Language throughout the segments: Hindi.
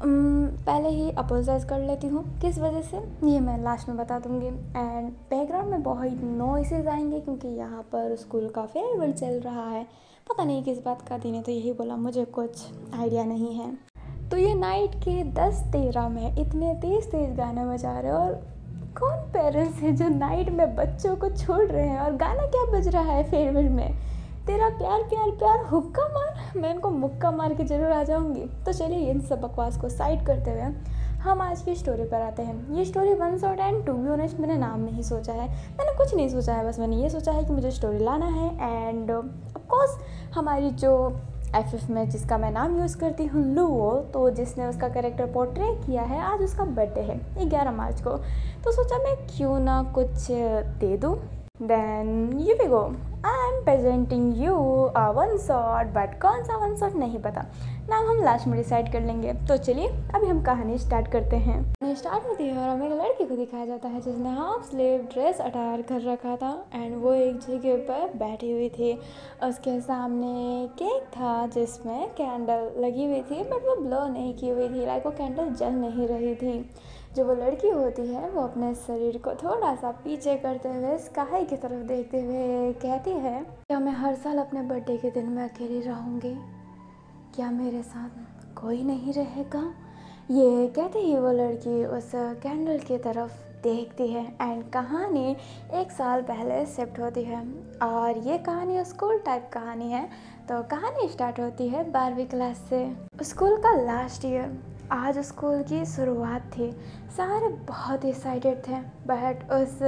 पहले ही अपोलोजाइज़ कर लेती हूँ। किस वजह से ये मैं लास्ट में बता दूँगी। एंड बैकग्राउंड में बहुत नॉइसेज आएंगे क्योंकि यहाँ पर स्कूल का फेयरवेल चल रहा है। पता नहीं किस बात का दिन है, तो यही बोला, मुझे कुछ आइडिया नहीं है। तो ये नाइट के 10-13 में इतने तेज़ तेज़ गाने बजा रहे हैं, और कौन पेरेंट्स हैं जो नाइट में बच्चों को छोड़ रहे हैं। और गाना क्या बज रहा है फेयरवेल में, तेरा प्यार प्यार प्यार हुक्का मार। मैं इनको मुक्का मार के ज़रूर आ जाऊँगी। तो चलिए इन सब बकवास को साइड करते हुए हम आज की स्टोरी पर आते हैं। ये story one shot and to be honest मैंने नाम नहीं सोचा है, मैंने कुछ नहीं सोचा है, बस मैंने ये सोचा है कि मुझे स्टोरी लाना है। एंड ऑफकोर्स हमारी जो एफ में जिसका मैं नाम यूज़ करती हूँ लुओ, तो जिसने उसका कैरेक्टर पोर्ट्रे किया है, आज उसका बर्थडे है 11 मार्च को। तो सोचा मैं क्यों ना कुछ दे दूँ। Then you we go, I am presenting you one shot, but कौन सा वन शॉट नहीं पता, नाम हम लास्ट में डिसाइड कर लेंगे। तो चलिए अभी हम कहानी स्टार्ट करते हैं। स्टार्ट होती है और हमें एक लड़की को दिखाया जाता है जिसने हाफ स्लीव ड्रेस अटायर कर रखा था एंड वो एक जगह पर बैठी हुई थी। उसके सामने केक था जिसमें कैंडल लगी हुई थी, बट वो ब्लो नहीं की हुई थी, लाइक वो कैंडल जल नहीं रही थी। जो वो लड़की होती है वो अपने शरीर को थोड़ा सा पीछे करते हुए स्काई की तरफ देखते हुए कहती है, क्या मैं हर साल अपने बर्थडे के दिन में अकेली रहूँगी? क्या मेरे साथ कोई नहीं रहेगा? ये कहते ही वो लड़की उस कैंडल की तरफ देखती है एंड कहानी 1 साल पहले शिफ्ट होती है। और ये कहानी स्कूल टाइप कहानी है। तो कहानी स्टार्ट होती है 12वीं क्लास से। स्कूल का लास्ट ईयर, आज स्कूल की शुरुआत थी। सारे बहुत एक्साइटेड थे, बट उस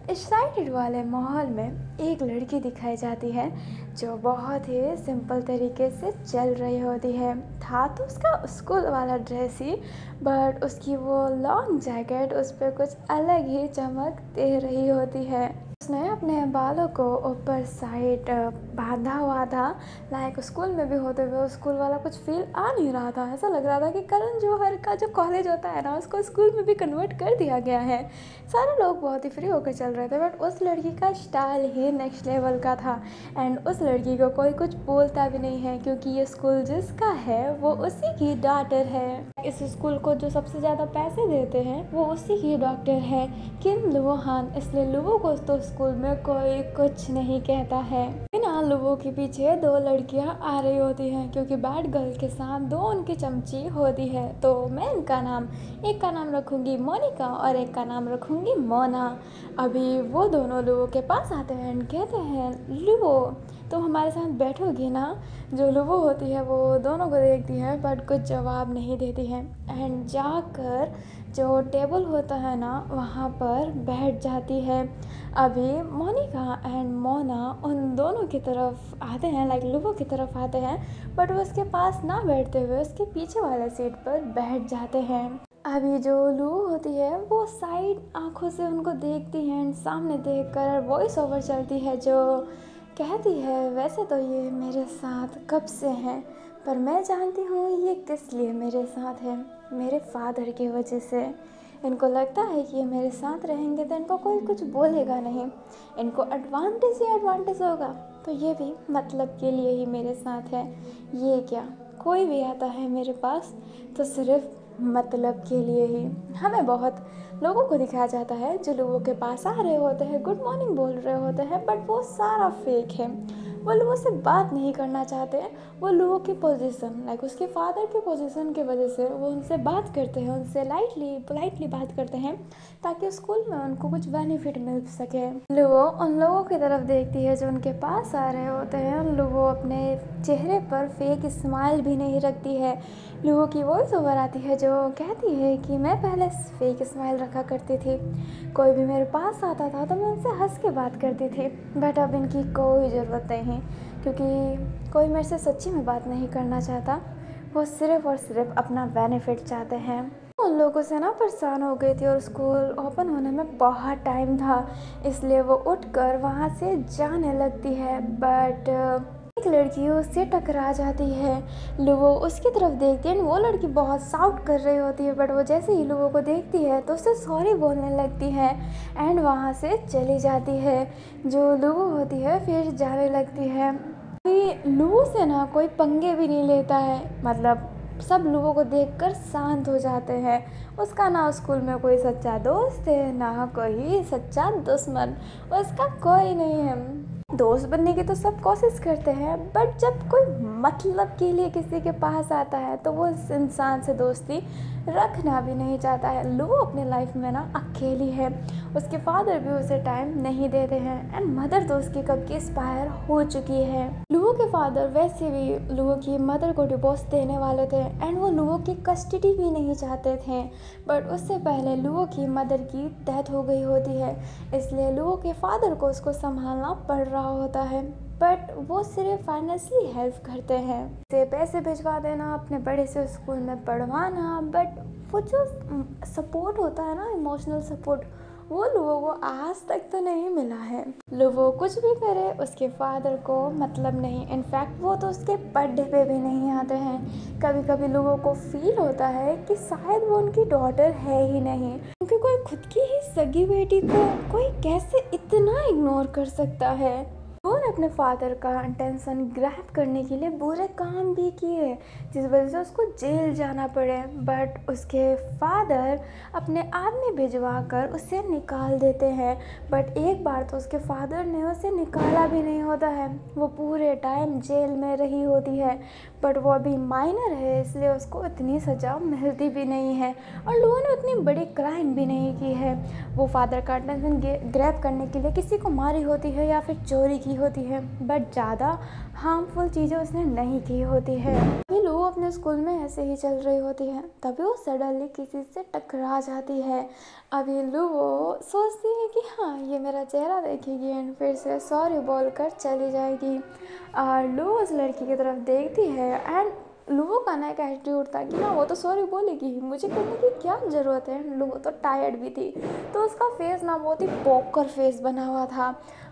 एक्साइटेड वाले माहौल में एक लड़की दिखाई जाती है जो बहुत ही सिंपल तरीके से चल रही होती है। था तो उसका स्कूल वाला ड्रेस ही, बट उसकी वो लॉन्ग जैकेट उस पर कुछ अलग ही चमक दे रही होती है। उसने अपने बालों को ऊपर साइड बांधा हुआ था, लाइक स्कूल में भी होते हुए स्कूल वाला कुछ फील आ नहीं रहा था। ऐसा लग रहा था कि करण जौहर का जो कॉलेज होता है ना, उसको स्कूल में भी कन्वर्ट कर दिया गया है। सारे लोग बहुत ही फ्री होकर चल रहे थे, बट उस लड़की का स्टाइल ही नेक्स्ट लेवल का था। एंड उस लड़की को कोई कुछ बोलता भी नहीं है क्योंकि ये स्कूल जिसका है वो उसी की डॉटर है। इस स्कूल को जो सबसे ज़्यादा पैसे देते हैं वो उसी की डॉक्टर है, किम लुओ हान। इसलिए लुओ को तो स्कूल में कोई कुछ नहीं कहता है। बिना लुओ के पीछे 2 लड़कियां आ रही होती हैं क्योंकि बैड गर्ल के साथ 2 उनकी चमची होती है। तो मैं इनका नाम, एक का नाम रखूँगी मोनिका और एक का नाम रखूँगी मोना। अभी वो दोनों लुओ के पास आते हैं एंड कहते हैं, लुओ तुम हमारे साथ बैठोगी ना? जो लुओ होती है वो दोनों को देखती है बट कुछ जवाब नहीं देती है एंड जाकर जो टेबल होता है ना वहाँ पर बैठ जाती है। अभी मोनिका एंड मोना उन दोनों की तरफ आते हैं, लाइक लुओ की तरफ आते हैं, बट वो उसके पास ना बैठते हुए उसके पीछे वाले सीट पर बैठ जाते हैं। अभी जो लुओ होती है वो साइड आंखों से उनको देखती है एंड सामने देखकर वॉइस ओवर चलती है जो कहती है, वैसे तो ये मेरे साथ कब से हैं, पर मैं जानती हूँ ये किस लिए मेरे साथ है, मेरे फादर की वजह से। इनको लगता है कि ये मेरे साथ रहेंगे तो इनको कोई कुछ बोलेगा नहीं, इनको एडवांटेज ही एडवांटेज होगा, तो ये भी मतलब के लिए ही मेरे साथ है। ये क्या, कोई भी आता है मेरे पास तो सिर्फ मतलब के लिए ही। हमें बहुत लोगों को दिखाया जाता है जो लोगों के पास आ रहे होते हैं, गुड मॉर्निंग बोल रहे होते हैं, बट वो सारा फेक है। वो लोगों से बात नहीं करना चाहते हैं। वो लोगों की पोजीशन, लाइक उसके फादर की पोजीशन की वजह से वो उनसे बात करते हैं, उनसे लाइटली पोलाइटली बात करते हैं ताकि स्कूल में उनको कुछ बेनिफिट मिल सके। लोगों उन लोगों की तरफ देखती है जो उनके पास आ रहे होते हैं। उन लोगों अपने चेहरे पर फेक स्माइल भी नहीं रखती है। लोगों की वॉइस ओवर आती है जो कहती है कि मैं पहले फेक स्माइल रखा करती थी, कोई भी मेरे पास आता था तो मैं उनसे हंस के बात करती थी, बट अब इनकी कोई ज़रूरत नहीं क्योंकि कोई मेरे से सच्ची में बात नहीं करना चाहता। वो सिर्फ़ और सिर्फ अपना बेनिफिट चाहते हैं। उन लोगों से ना परेशान हो गई थी और स्कूल ओपन होने में बहुत टाइम था, इसलिए वो उठकर वहाँ से जाने लगती है, बट एक लड़की उससे टकरा जाती है। लुओ उसकी तरफ देखती है, वो लड़की बहुत शाउट कर रही होती है, बट वो जैसे ही लुओ को देखती है तो उससे सॉरी बोलने लगती है एंड वहाँ से चली जाती है। जो लुओ होती है फिर जाने लगती है। कोई लुओ से ना कोई पंगे भी नहीं लेता है, मतलब सब लोगों को देखकर शांत हो जाते हैं। उसका ना स्कूल में कोई सच्चा दोस्त है ना कोई सच्चा दुश्मन, उसका कोई नहीं है। दोस्त बनने की तो सब कोशिश करते हैं, बट जब कोई मतलब के लिए किसी के पास आता है तो वो उस इंसान से दोस्ती रखना भी नहीं चाहता है। लू अपने लाइफ में ना अकेली है, उसके फादर भी उसे टाइम नहीं देते हैं एंड मदर तो उसकी कब की एक्सपायर हो चुकी है। लुओ के फादर वैसे भी लुओ की मदर को डिवोर्स देने वाले थे एंड वो लुओ की कस्टडी भी नहीं चाहते थे, बट उससे पहले लुओ की मदर की डेथ हो गई होती है, इसलिए लुओ के फादर को उसको संभालना पड़ रहा होता है। बट वो सिर्फ फाइनेंशियली हेल्प करते हैं, से पैसे भिजवा देना, अपने बड़े से स्कूल में पढ़वाना, बट वो जो सपोर्ट होता है ना, इमोशनल सपोर्ट, वो लुओ को आज तक तो नहीं मिला है। लुओ कुछ भी करे उसके फादर को मतलब नहीं, इनफैक्ट वो तो उसके बर्थडे पे भी नहीं आते हैं। कभी कभी लुओ को फील होता है कि शायद वो उनकी डॉटर है ही नहीं, क्योंकि कोई खुद की ही सगी बेटी को कोई कैसे इतना इग्नोर कर सकता है। वो ने अपने फादर का अटेंशन ग्रैब करने के लिए बुरे काम भी किए, जिस वजह से उसको जेल जाना पड़े, बट उसके फादर अपने आदमी भिजवा कर उसे निकाल देते हैं। बट एक बार तो उसके फादर ने उसे निकाला भी नहीं होता है, वो पूरे टाइम जेल में रही होती है, बट वो अभी माइनर है इसलिए उसको इतनी सज़ा मिलती भी नहीं है और लोगों ने उतनी बड़ी क्राइम भी नहीं की है। वो फादर का अटेंशन ग्रैब करने के लिए किसी को मारी होती है या फिर चोरी की होती है, बट ज़्यादा हार्मफुल चीज़ें उसने नहीं की होती है। अभी लोग अपने स्कूल में ऐसे ही चल रही होती है, तभी वो सडनली किसी से टकरा जाती है। अभी वो सोचती है कि हाँ ये मेरा चेहरा देखेगी एंड फिर से सॉरी बोलकर चली जाएगी। और लू उस लड़की की तरफ देखती है एंड लुओ का ना एक एटीट्यूड था कि हाँ वो तो सॉरी बोलेगी, मुझे करने की क्या ज़रूरत है। लुओ तो टायर्ड भी थी, तो उसका फेस ना बहुत ही पोकर फेस बना हुआ था।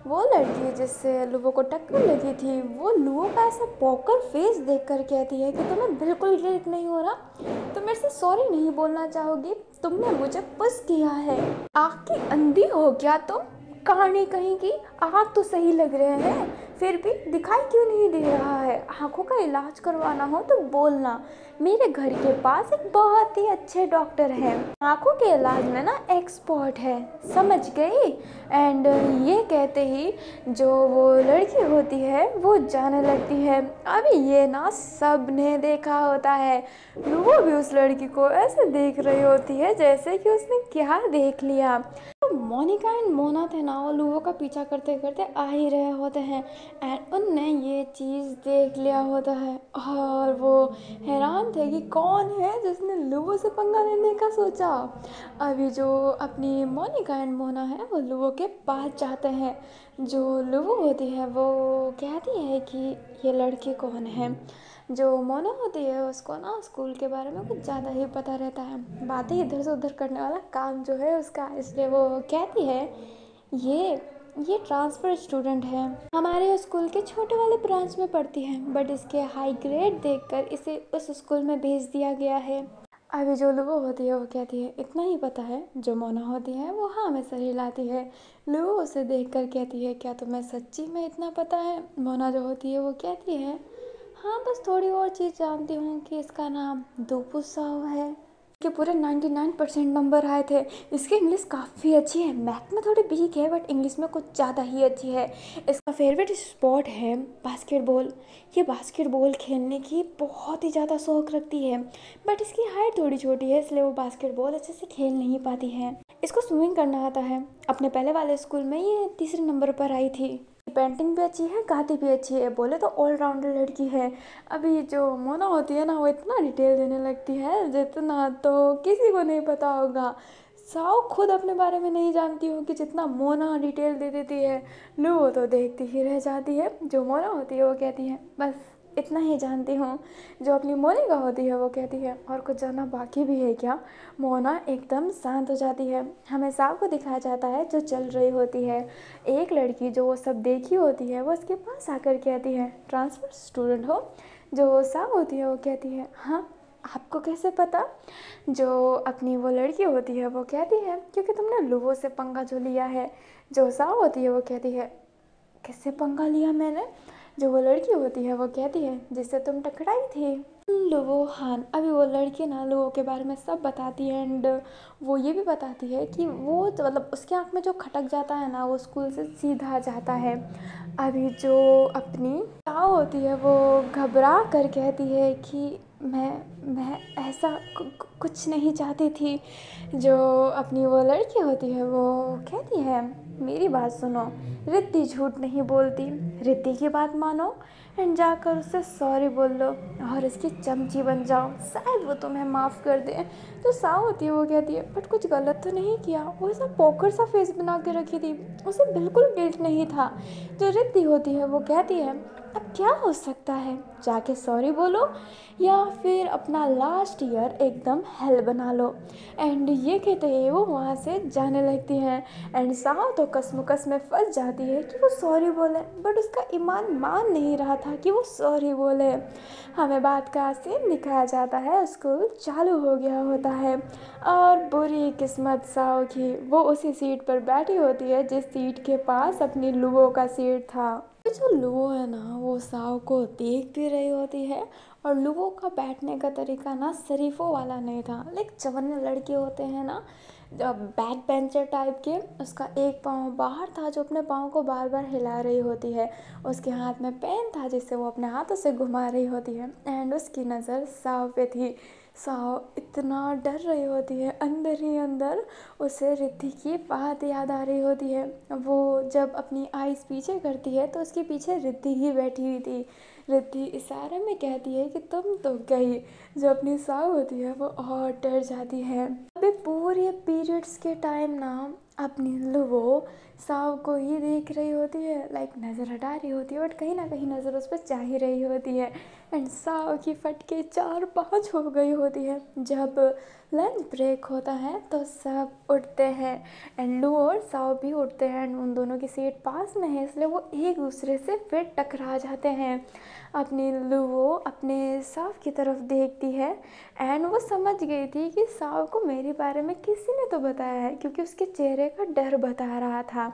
वो लड़की जिससे लुओ को टक्कर लगी थी, वो लुओ का ऐसा पोकर फेस देखकर कहती है कि तुम्हें बिल्कुल गिल्ट नहीं हो रहा, तुम मेरे से सॉरी नहीं बोलना चाहोगी, तुमने मुझे पुश किया है, आँख की अंधी हो क्या तुम, कहानी कहीं की, आँख तो सही लग रहे हैं फिर भी दिखाई क्यों नहीं दे रहा है, आँखों का इलाज करवाना हो तो बोलना, मेरे घर के पास एक बहुत ही अच्छे डॉक्टर हैं, आँखों के इलाज में ना एक्सपर्ट है, समझ गई। एंड ये कहते ही जो वो लड़की होती है वो जाने लगती है। अभी ये ना सब ने देखा होता है, वो भी उस लड़की को ऐसे देख रही होती है जैसे कि उसने क्या देख लिया। तो मोनिका एंड मोना थे ना, वो लुओ का पीछा करते करते आ ही रहे होते हैं एंड उनने ये चीज़ देख लिया होता है और वो हैरान थे कि कौन है जिसने लुओ से पंगा लेने का सोचा। अभी जो अपनी मोनिका एंड मोना है वो लुओ के पास जाते हैं। जो लुओ होती है वो कहती है कि ये लड़की कौन है। जो मोना होती है उसको ना स्कूल के बारे में कुछ ज़्यादा ही पता रहता है, बातें इधर से उधर करने वाला काम जो है उसका, इसलिए वो कहती है ये ट्रांसफ़र स्टूडेंट है, हमारे स्कूल के छोटे वाले ब्रांच में पढ़ती है, बट इसके हाई ग्रेड देखकर इसे उस स्कूल में भेज दिया गया है। अभी जो लुओ होती है वो कहती है इतना ही पता है। जो मोना होती है वो हाँ में सर हिलाती है। लुओ उसे देखकर कहती है क्या तुम्हें सच्ची में इतना पता है। मोना जो होती है वो कहती है हाँ बस थोड़ी और चीज़ जानती हूँ कि इसका नाम दोपुसाओ है, कि पूरे 99% नंबर आए थे। इसकी इंग्लिश काफ़ी अच्छी है, मैथ में थोड़ी वीक है बट इंग्लिश में कुछ ज़्यादा ही अच्छी है। इसका फेवरेट स्पोर्ट है बास्केटबॉल, ये बास्केटबॉल खेलने की बहुत ही ज़्यादा शौक रखती है, बट इसकी हाइट थोड़ी छोटी है इसलिए वो बास्केटबॉल अच्छे से खेल नहीं पाती है। इसको स्विमिंग करना आता है, अपने पहले वाले स्कूल में ये तीसरे नंबर पर आई थी। पेंटिंग भी अच्छी है, गाती भी अच्छी है, बोले तो ऑलराउंडर लड़की है। अभी जो मोना होती है ना वो इतना डिटेल देने लगती है जितना तो किसी को नहीं पता होगा। साओ खुद अपने बारे में नहीं जानती होगी जितना मोना डिटेल दे देती है। लू तो देखती ही रह जाती है। जो मोना होती है वो कहती है बस इतना ही जानती हूँ। जो अपनी मोनिका होती है वो कहती है और कुछ जानना बाकी भी है क्या। मोना एकदम शांत हो जाती है। हमें साव को दिखाया जाता है जो चल रही होती है। एक लड़की जो वो सब देखी होती है वो उसके पास आकर कहती है ट्रांसफ़र स्टूडेंट हो। जो साव होती है वो कहती है हाँ आपको कैसे पता। जो अपनी वो लड़की होती है वो कहती है क्योंकि तुमने लुओ से पंगा जो लिया है। जो साव होती है वो कहती है किससे पंगा लिया मैंने। जो वो लड़की होती है वो कहती है जिससे तुम टकराई थी। लुवो हान, अभी वो लड़की ना लुवो के बारे में सब बताती है एंड वो ये भी बताती है कि वो तो मतलब उसके आँख में जो खटक जाता है ना वो स्कूल से सीधा जाता है। अभी जो अपनी ताऊ होती है वो घबरा कर कहती है कि मैं ऐसा कुछ नहीं चाहती थी। जो अपनी वो लड़की होती है वो कहती है मेरी बात सुनो, रिद्धि झूठ नहीं बोलती, रिद्धि की बात मानो एंड जाकर उससे सॉरी बोल लो और इसकी चमची बन जाओ, शायद वो तुम्हें माफ़ कर दे। तो साव होती है वो कहती है बट कुछ गलत तो नहीं किया, वो ऐसा पोकर सा फेस बना के रखी थी, उसे बिल्कुल गिल्ट नहीं था। जो रिद्धि होती है वो कहती है अब क्या हो सकता है, जाके सॉरी बोलो या फिर अपना लास्ट ईयर एकदम हेल बना लो। एंड ये कहते ही वो वहाँ से जाने लगती हैं एंड साव तो कसमकस में फंस जाती है कि वो सॉरी बोले बट उसका ईमान मान नहीं रहा था कि वो सॉरी बोले। हमें बात का सीन दिखाया जाता है, स्कूल चालू हो गया होता है और बुरी किस्मत साव की, वो उसी सीट पर बैठी होती है जिस सीट के पास अपनी लुओ का सीट था। जो लुओ है ना वो साव को देख भी रही होती है और लुओ का बैठने का तरीका ना शरीफों वाला नहीं था, लाइक चवन्ने लड़के होते हैं ना बैक बेंचर टाइप के, उसका एक पाँव बाहर था जो अपने पाँव को बार बार हिला रही होती है, उसके हाथ में पेन था जिससे वो अपने हाथों से घुमा रही होती है एंड उसकी नज़र साव पे थी। साव इतना डर रही होती है, अंदर ही अंदर उसे रिद्धि की बात याद आ रही होती है। वो जब अपनी आईज पीछे करती है तो उसके पीछे रिद्धि ही बैठी हुई थी। रिद्धि इशारे में कहती है कि तुम तो गई। जो अपनी साव होती है वो और डर जाती है। अभी पूरे पीरियड्स के टाइम ना अपनी लुवो साव को ही देख रही होती है, लाइक नज़र हटा रही होती है बट कहीं ना कहीं नज़र उस पर जा ही रही होती है एंड साव की फटके 4-5 हो गई होती है। जब लंच ब्रेक होता है तो सब उठते हैं एंड लुओ और साव भी उठते हैं एंड उन दोनों की सीट पास में है इसलिए वो एक दूसरे से फिर टकरा जाते हैं। अपनी लुओ अपने साव की तरफ देखती है एंड वो समझ गई थी कि साव को मेरे बारे में किसी ने तो बताया है क्योंकि उसके चेहरे का डर बता रहा था।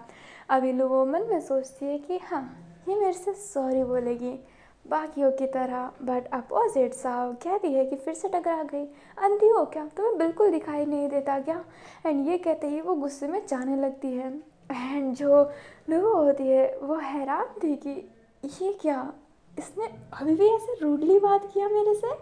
अभी लुओ मन में सोचती है कि हाँ ये मेरे से सॉरी बोलेगी बाकियों की तरह, बट अपोजिट साव कहती है कि फिर से टकरा गई, अंधी हो क्या, तुम्हें बिल्कुल दिखाई नहीं देता क्या। एंड ये कहते ही वो गुस्से में जाने लगती है एंड जो लुओ होती है वो हैरान थी कि ये क्या, इसने अभी भी ऐसे रूडली बात किया मेरे से।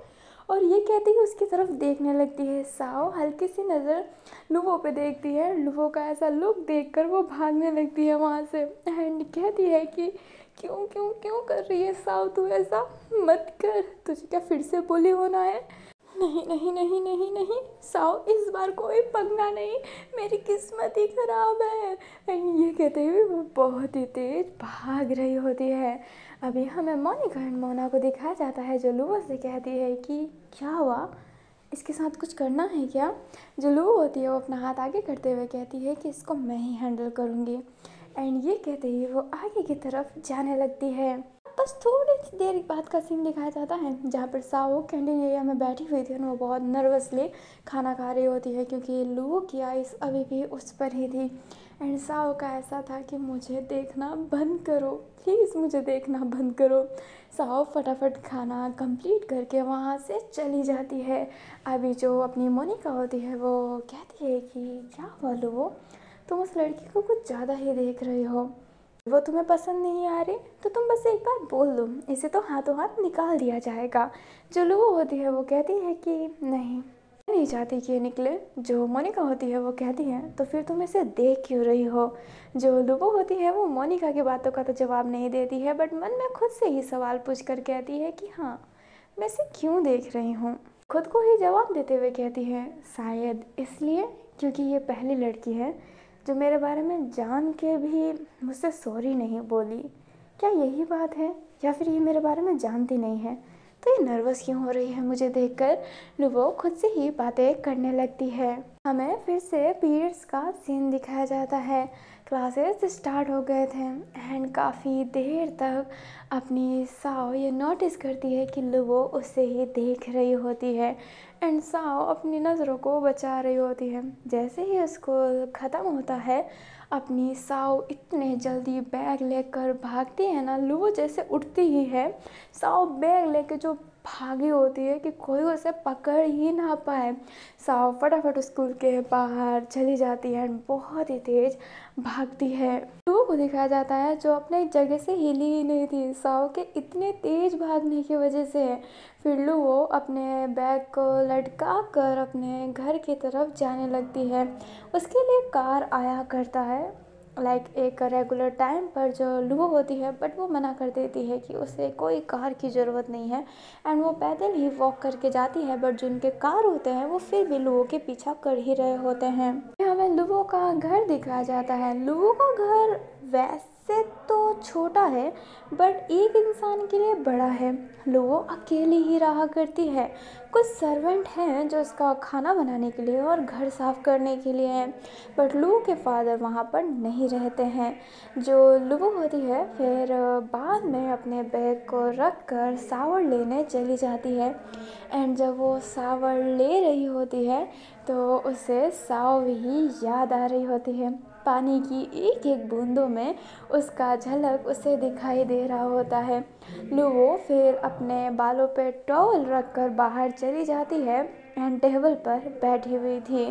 और ये कहती है उसकी तरफ देखने लगती है। साव हल्की सी नज़र लुवो पे देखती है, लुवो का ऐसा लुक देखकर वो भागने लगती है वहाँ से एंड कहती है कि क्यों क्यों क्यों कर रही है साव, तू ऐसा मत कर, तुझे क्या फिर से बुली होना है। नहीं नहीं नहीं नहीं नहीं साव, इस बार कोई पंगा नहीं, मेरी किस्मत ही खराब है। एंड ये कहते हुए वो बहुत ही तेज भाग रही होती है। अभी हमें मोनिका एंड मोना को दिखाया जाता है जो लुओ से कहती है कि क्या हुआ, इसके साथ कुछ करना है क्या। जो लुओ होती है वो अपना हाथ आगे करते हुए कहती है कि इसको मैं ही हैंडल करूँगी एंड ये कहते ही वो आगे की तरफ जाने लगती है। बस थोड़ी सी देर बाद का सीन दिखाया जाता है जहाँ पर साओ कैंटीन एरिया में बैठी हुई थी और वो बहुत नर्वसली खाना खा रही होती है क्योंकि लुओ की आइस अभी भी उस पर ही थी एंड साओ का ऐसा था कि मुझे देखना बंद करो, प्लीज़ मुझे देखना बंद करो। साओ फटाफट खाना कंप्लीट करके वहाँ से चली जाती है। अभी जो अपनी मोनिका होती है वो कहती है कि क्या हुआ लुओ, तुम उस लड़की को कुछ ज़्यादा ही देख रहे हो, वो तुम्हें पसंद नहीं आ रही तो तुम बस एक बार बोल दो, इसे तो हाथों हाथ निकाल दिया जाएगा। जो लुओ होती है वो कहती है कि नहीं चाहती कि ये निकले। जो मोनिका होती है वो कहती है तो फिर तुम इसे देख क्यों रही हो। जो लुओ होती है वो मोनिका की बातों का तो जवाब नहीं देती है बट मन में खुद से ही सवाल पूछ कर कहती है कि हाँ मैं इसे क्यों देख रही हूँ। खुद को ही जवाब देते हुए कहती है शायद इसलिए क्योंकि ये पहली लड़की है जो मेरे बारे में जान के भी मुझसे सॉरी नहीं बोली। क्या यही बात है या फिर ये मेरे बारे में जानती नहीं है, तो ये नर्वस क्यों हो रही है मुझे देखकर। लुओ खुद से ही बातें करने लगती है। हमें फिर से पीरियड्स का सीन दिखाया जाता है। क्लासेस स्टार्ट हो गए थे एंड काफ़ी देर तक अपनी साओ ये नोटिस करती है कि लुओ उससे ही देख रही होती है एंड साओ अपनी नज़रों को बचा रही होती है। जैसे ही स्कूल ख़त्म होता है अपनी साओ इतने जल्दी बैग लेकर भागती है ना, लुओ जैसे उठती ही है साओ बैग लेके जो भागी होती है कि कोई उसे पकड़ ही ना पाए। साव फटाफट स्कूल के बाहर चली जाती है एंड बहुत ही तेज भागती है। लुओ को दिखाया जाता है जो अपने जगह से हिली ही नहीं थी, साव के इतने तेज भागने की वजह से। फिर लुओ अपने बैग को लटका कर अपने घर की तरफ जाने लगती है। उसके लिए कार आया करता है एक रेगुलर टाइम पर जो लुओ होती है, बट वो मना कर देती है कि उसे कोई कार की ज़रूरत नहीं है एंड वो पैदल ही वॉक करके जाती है। बट जिनके कार होते हैं वो फिर भी लुओ के पीछा कर ही रहे होते हैं। हमें लुओ का घर दिखाया जाता है। लुओ का घर वैसे तो छोटा है बट एक इंसान के लिए बड़ा है। लुओ अकेली ही रहा करती है। कुछ सर्वेंट हैं जो उसका खाना बनाने के लिए और घर साफ करने के लिए हैं, बट लुओ के फादर वहाँ पर नहीं रहते हैं। जो लुओ होती है फिर बाद में अपने बैग को रख कर सावर लेने चली जाती है एंड जब वो सावर ले रही होती है तो उसे साव ही याद आ रही होती है। पानी की एक एक बूंदों में उसका झलक उसे दिखाई दे रहा होता है। लुओ फिर अपने बालों पे टॉवल रखकर बाहर चली जाती है एंड टेबल पर बैठी हुई थी।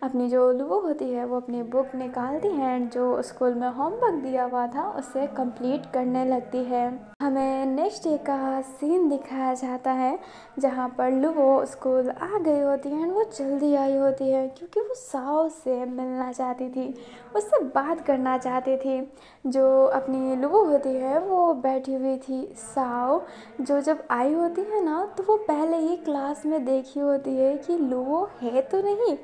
अपनी जो लुओ होती है वो अपनी बुक निकालती है एंड जो स्कूल में होमवर्क दिया हुआ था उसे कंप्लीट करने लगती है। हमें नेक्स्ट डे का सीन दिखाया जाता है जहाँ पर लुओ स्कूल आ गई होती है एंड वो जल्दी आई होती है क्योंकि वो साव से मिलना चाहती थी, उससे बात करना चाहती थी। जो अपनी लुओ होती है वो बैठी हुई थी। साव जो जब आई होती है ना तो वो पहले ही क्लास में देखी होती है कि लुओ है तो नहीं,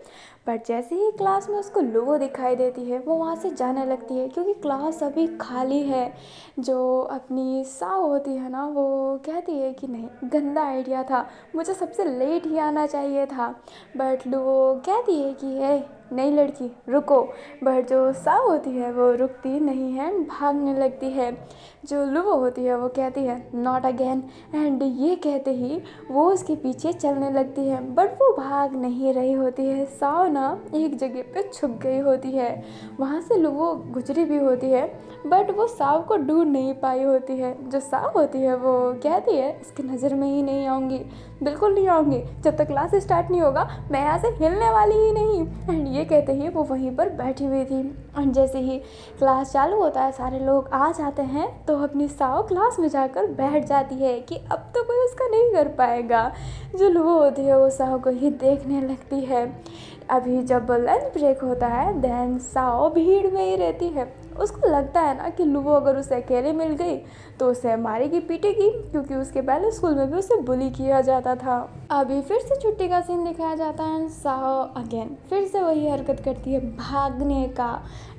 पर जैसे ही क्लास में उसको लुओ दिखाई देती है वो वहाँ से जाने लगती है क्योंकि क्लास अभी खाली है। जो अपनी साव होती है ना वो कहती है कि नहीं, गंदा आइडिया था, मुझे सबसे लेट ही आना चाहिए था। बट लुओ कहती है कि नहीं लड़की रुको, बट जो साव होती है वो रुकती नहीं है, भागने लगती है। जो लुओ होती है वो कहती है नॉट अगेन एंड ये कहते ही वो उसके पीछे चलने लगती है, बट वो भाग नहीं रही होती है। साव ना एक जगह पे छुप गई होती है, वहाँ से लुओ गुजरी भी होती है बट वो साव को ढूंढ नहीं पाई होती है। जो साव होती है वो कहती है इसकी नज़र में ही नहीं आऊँगी, बिल्कुल नहीं आऊँगी, जब तक क्लास स्टार्ट नहीं होगा मैं यहाँ से हिलने वाली ही नहीं। एंड ये कहते ही वो वहीं पर बैठी हुई थी एंड जैसे ही क्लास चालू होता है सारे लोग आ जाते हैं तो अपनी साव क्लास में जाकर बैठ जाती है कि अब तो कोई उसका नहीं कर पाएगा। जो लुओ होती है वो साव को ही देखने लगती है। अभी जब लंच ब्रेक होता है देन साव भीड़ में ही रहती है। उसको लगता है ना कि लुओ अगर उसे अकेले मिल गई तो उसे मारेगी पीटेगी क्योंकि उसके पहले स्कूल में भी उसे बुली किया जाता था। अभी फिर से छुट्टी का सीन दिखाया जाता है। साव अगेन फिर से वही हरकत करती है भागने का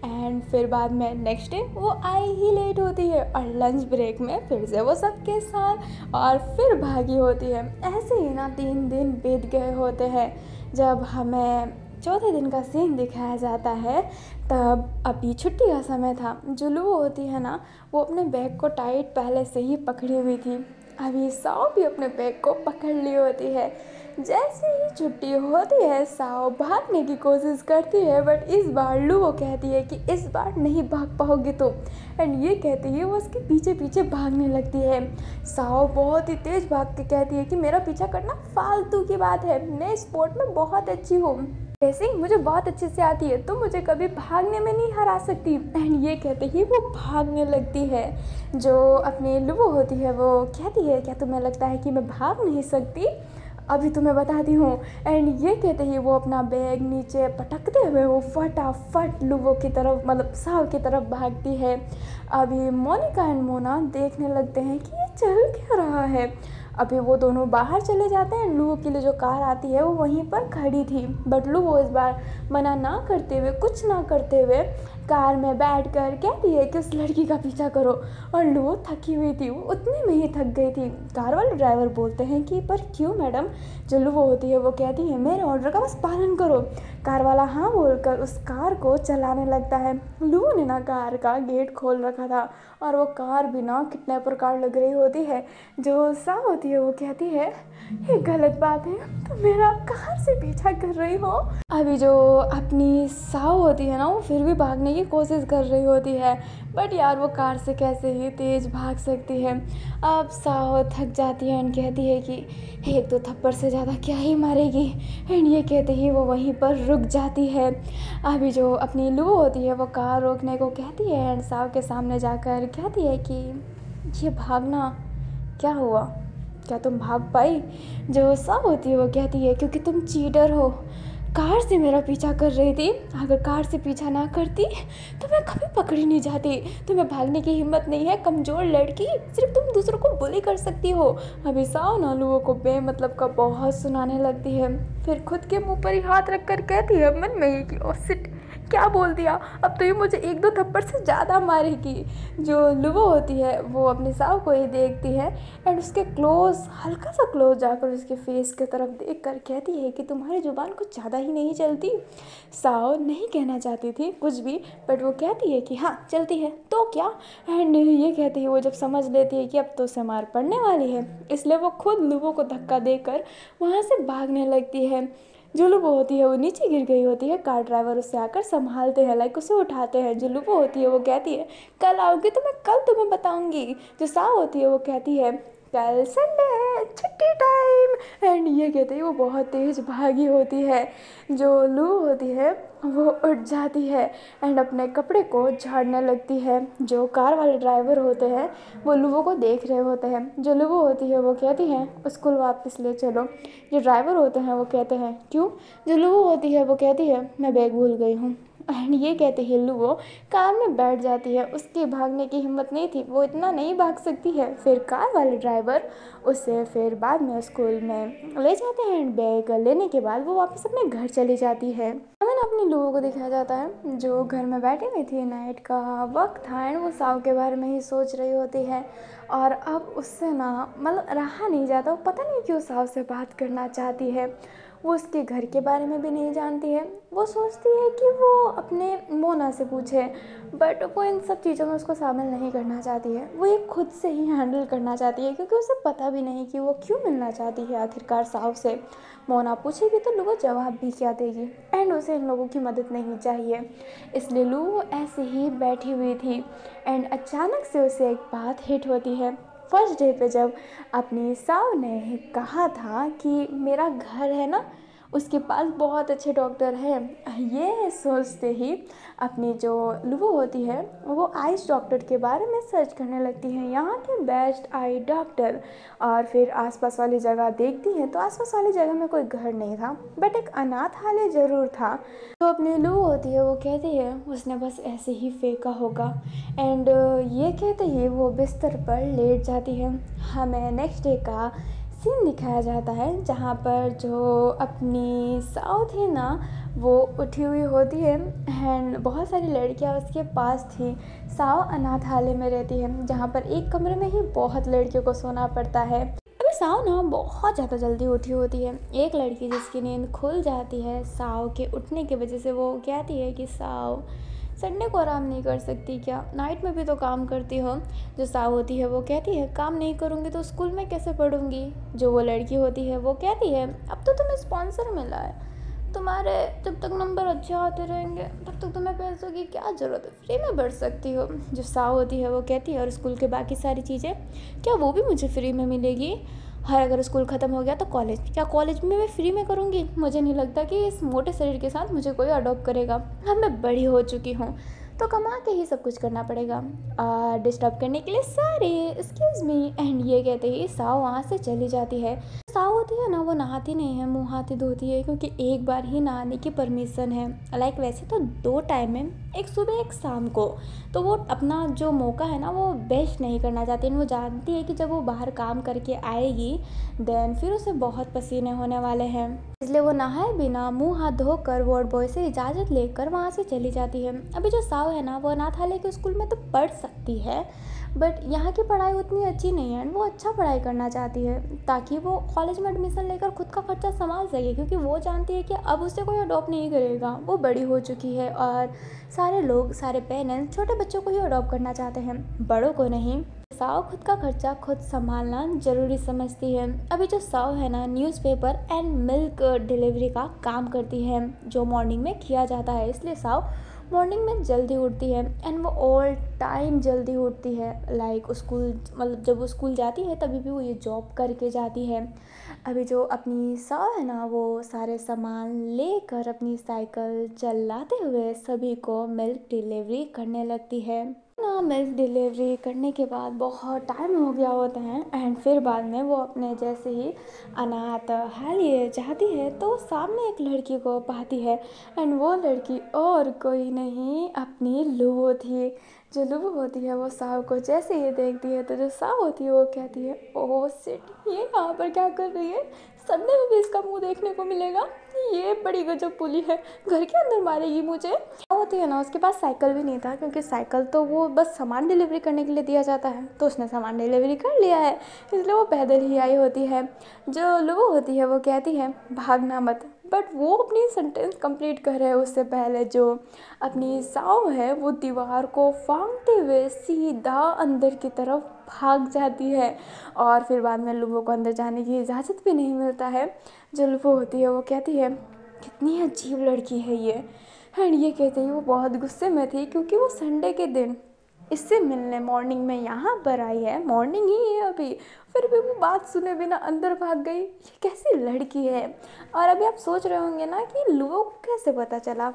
एंड फिर बाद में नेक्स्ट डे वो आई ही लेट होती है और लंच ब्रेक में फिर से वो सबके साथ और फिर भागी होती है। ऐसे ही ना 3 दिन बीत गए होते हैं। जब हमें चौथे दिन का सीन दिखाया जाता है तब अभी छुट्टी का समय था। जो लुओ होती है ना वो अपने बैग को टाइट पहले से ही पकड़ी हुई थी। अभी साव भी अपने बैग को पकड़ ली होती है। जैसे ही छुट्टी होती है साव भागने की कोशिश करती है बट इस बार लुओ कहती है कि इस बार नहीं भाग पाओगी तुम एंड ये कहती है वो उसके पीछे पीछे भागने लगती है। साव बहुत ही तेज भाग के कहती है कि मेरा पीछा करना फालतू की बात है, मैं स्पोर्ट में बहुत अच्छी हूँ, रेसिंग मुझे बहुत अच्छे से आती है, तो मुझे कभी भागने में नहीं हरा सकती। एंड ये कहते ही वो भागने लगती है। जो अपनी लुओ होती है वो कहती है क्या तुम्हें लगता है कि मैं भाग नहीं सकती, अभी तुम्हें बताती हूँ। एंड ये कहते ही वो अपना बैग नीचे पटकते हुए वो फटाफट लुओ की तरफ मतलब साव की तरफ भागती है। अभी मोनिका एंड मोना देखने लगते हैं कि ये चल क्या रहा है। अभी वो दोनों बाहर चले जाते हैं। लुओ के लिए जो कार आती है वो वहीं पर खड़ी थी बट लुओ इस बार मना ना करते हुए कुछ ना करते हुए कार में बैठकर कहती है कि उस लड़की का पीछा करो और लुओ थकी हुई थी, वो उतने में ही थक गई थी। कार वाले ड्राइवर बोलते हैं कि पर क्यों मैडम। जो लुओ होती है वो कहती है मेरे ऑर्डर का बस पालन करो। कार वाला हाँ बोलकर उस कार को चलाने लगता है। लुओ ने ना कार का गेट खोल रखा था और वो कार भी ना कितने प्रकार लग रही होती है। जो साव होती है वो कहती है ये गलत बात है, तुम मेरा कार से पीछा कर रही हो। अभी जो अपनी साव होती है ना वो फिर भी भागने की कोशिश कर रही होती है, बट यार वो कार से कैसे ही तेज़ भाग सकती है। अब साव थक जाती है एंड कहती है कि एक दो थप्पड़ से ज़्यादा क्या ही मारेगी, एंड ये कहते ही वो वहीं पर रुक जाती है। अभी जो अपनी लू होती है वो कार रोकने को कहती है एंड साव के सामने जाकर कहती है कि ये भागना क्या हुआ, क्या तुम भाग पाई? जो साव होती है वो कहती है क्योंकि तुम चीटर हो, कार से मेरा पीछा कर रही थी, अगर कार से पीछा ना करती तो मैं कभी पकड़ी नहीं जाती, तुम्हें भागने की हिम्मत नहीं है, कमज़ोर लड़की, सिर्फ तुम दूसरों को बुली कर सकती हो। अभी साव ना लुओ को बेमतलब का बहुत सुनाने लगती है, फिर खुद के मुंह पर ही हाथ रख कर कहती है मन में ही कि ओ सिट, क्या बोल दिया, अब तो ये मुझे एक दो थप्पड़ से ज़्यादा मारेगी। जो लुवो होती है वो अपने साव को ही देखती है एंड उसके क्लोज, हल्का सा क्लोज जाकर उसके फेस की तरफ देख कर कहती है कि तुम्हारी जुबान कुछ ज़्यादा ही नहीं चलती। साव नहीं कहना चाहती थी कुछ भी, बट वो कहती है कि हाँ चलती है तो क्या, एंड ये कहती है वो जब समझ लेती है कि अब तो उसे मार पड़ने वाली है, इसलिए वो खुद लुवो को धक्का देकर वहाँ से भागने लगती है। जो लुबो होती है वो नीचे गिर गई होती है, कार ड्राइवर उससे आकर संभालते हैं, लाइक उसे उठाते हैं। जो लुबो होती है वो कहती है कल आओगी तो मैं कल तुम्हें बताऊंगी। जो साव होती है वो कहती है कल संडे है, छुट्टी टाइम, एंड ये कहते ही वो बहुत तेज भागी होती है। जो लू होती है वो उठ जाती है एंड अपने कपड़े को झाड़ने लगती है। जो कार वाले ड्राइवर होते हैं वो लुवो को देख रहे होते हैं। जो लुवो होती है वो कहती है स्कूल वापस ले चलो। जो ड्राइवर होते हैं वो कहते हैं क्यों? जो लुवो होती है वो कहती है मैं बैग भूल गई हूँ, एंड ये कहते ही लुवो कार में बैठ जाती है। उसकी भागने की हिम्मत नहीं थी, वो इतना नहीं भाग सकती है। फिर कार वाले ड्राइवर उसे फिर बाद में स्कूल में ले जाते हैं एंड बैग लेने के बाद वो वापस अपने घर चली जाती है। हमें अपने लोगों को दिखाया जाता है जो घर में बैठी हुई थी, नाइट का वक्त था एंड वो साव के बारे में ही सोच रही होती है और अब उससे ना मतलब रहा नहीं जाता, वो पता नहीं क्यों साव से बात करना चाहती है। वो उसके घर के बारे में भी नहीं जानती है, वो सोचती है कि वो अपने मोना से पूछे, बट वो इन सब चीज़ों में उसको शामिल नहीं करना चाहती है। वो ये खुद से ही हैंडल करना चाहती है क्योंकि उसे पता भी नहीं कि वो क्यों मिलना चाहती है आखिरकार साव से। मोना पूछेगी तो लू जवाब भी क्या देगी, एंड उसे इन लोगों की मदद नहीं चाहिए, इसलिए लू ऐसे ही बैठी हुई थी एंड अचानक से उसे एक बात हिट होती है। फर्स्ट डे पे जब अपनी साव ने कहा था कि मेरा घर है ना उसके पास बहुत अच्छे डॉक्टर हैं, ये सोचते ही अपनी जो लुवो होती है वो आइस डॉक्टर के बारे में सर्च करने लगती है, यहाँ के बेस्ट आई डॉक्टर। और फिर आसपास वाली जगह देखती है तो आसपास वाली जगह में कोई घर नहीं था, बट एक अनाथालय ज़रूर था। तो अपनी लुवो होती है वो कहती है उसने बस ऐसे ही फेंका होगा, एंड ये कहते ही वो बिस्तर पर लेट जाती है। हमें नेक्स्ट डे का सीन दिखाया जाता है जहाँ पर जो अपनी साव थी ना वो उठी हुई होती है एंड बहुत सारी लड़कियाँ उसके पास थी। साव अनाथालय में रहती है जहाँ पर एक कमरे में ही बहुत लड़कियों को सोना पड़ता है। अभी साव ना बहुत ज़्यादा जल्दी उठी होती है। एक लड़की जिसकी नींद खुल जाती है साव के उठने की वजह से, वो कहती है कि साव संडे को आराम नहीं कर सकती क्या, नाइट में भी तो काम करती हो। जो साव होती है वो कहती है काम नहीं करूँगी तो स्कूल में कैसे पढ़ूँगी। जो वो लड़की होती है वो कहती है अब तो तुम्हें स्पॉन्सर मिला है, तुम्हारे जब तक नंबर अच्छे आते रहेंगे तब तक तुम्हें पैसों की क्या ज़रूरत है, फ्री में पढ़ सकती हो। जो साव होती है वो कहती है और स्कूल के बाकी सारी चीज़ें क्या वो भी मुझे फ्री में मिलेगी। हर अगर स्कूल ख़त्म हो गया तो कॉलेज, क्या कॉलेज में मैं फ्री में करूँगी? मुझे नहीं लगता कि इस मोटे शरीर के साथ मुझे कोई अडॉप्ट करेगा। अब मैं बड़ी हो चुकी हूँ तो कमा के ही सब कुछ करना पड़ेगा। डिस्टर्ब करने के लिए सारे एक्सक्यूज़ मी, एंड ये कहते ही साव वहाँ से चली जाती है। साव होती है ना वो नहाती नहीं है, मुँह हाथ धोती है क्योंकि एक बार ही नहाने की परमिशन है। लाइक वैसे तो 2 टाइम है, एक सुबह एक शाम को, तो वो अपना जो मौका है ना वो वेस्ट नहीं करना चाहती है। वो जानती है कि जब वो बाहर काम करके आएगी देन फिर उसे बहुत पसीने होने वाले हैं, इसलिए वो नहाए बिना मुंह हाथ धोकर वार्ड बॉय से इजाज़त लेकर वहाँ से चली जाती है। अभी जो साव है ना वो अनाथालय के स्कूल में तो पढ़ सकती है, बट यहाँ की पढ़ाई उतनी अच्छी नहीं है। वो अच्छा पढ़ाई करना चाहती है ताकि वो कॉलेज में एडमिशन लेकर खुद का खर्चा संभाल सके, क्योंकि वो जानती है कि अब उसे कोई अडॉप्ट नहीं करेगा, वो बड़ी हो चुकी है और सारे लोग, सारे पेरेंट्स छोटे बच्चों को ही अडॉप्ट करना चाहते हैं, बड़ों को नहीं। साव खुद का खर्चा खुद संभालना ज़रूरी समझती है। अभी जो साव है ना, न्यूज़पेपर एंड मिल्क डिलीवरी का काम करती है जो मॉर्निंग में किया जाता है, इसलिए साव मॉर्निंग में जल्दी उठती है एंड वो ऑल टाइम जल्दी उठती है। लाइक स्कूल, मतलब जब वो स्कूल जाती है तभी भी वो ये जॉब करके जाती है। अभी जो अपनी साव है ना, वो सारे सामान लेकर अपनी साइकिल चलाते हुए सभी को मिल्क डिलीवरी करने लगती है ना। मिल्क डिलीवरी करने के बाद बहुत टाइम हो गया होता है एंड फिर बाद में वो अपने जैसे ही अनाथालय जाती है तो सामने एक लड़की को पाती है एंड वो लड़की और कोई नहीं, अपनी लुबो थी। जो लुबो होती है वो साव को जैसे ही देखती है तो जो साव होती है वो कहती है, ओह शिट, ये यहाँ पर क्या कर रही है, संडे में भी इसका मुंह देखने को मिलेगा, ये बड़ी गजब पुली है, घर के अंदर मारेगी मुझे। क्या होती है ना, उसके पास साइकिल भी नहीं था क्योंकि साइकिल तो वो बस सामान डिलीवरी करने के लिए दिया जाता है, तो उसने सामान डिलीवरी कर लिया है, इसलिए वो पैदल ही आई होती है। जो लुबो होती है वो कहती है भागना मत, बट वो अपनी सेंटेंस कंप्लीट कर रहे हैं उससे पहले जो अपनी साव है वो दीवार को फांगते हुए सीधा अंदर की तरफ भाग जाती है और फिर बाद में लुबो को अंदर जाने की इजाज़त भी नहीं मिलता है। जो लुबो होती है वो कहती है कितनी अजीब लड़की है ये, एंड ये कहते ही वो बहुत गुस्से में थी क्योंकि वो संडे के दिन इससे मिलने मॉर्निंग में यहाँ पर आई है, मॉर्निंग ही है अभी, फिर भी वो बात सुने बिना अंदर भाग गई, ये कैसी लड़की है। और अभी आप सोच रहे होंगे ना कि लुओ को कैसे पता चला।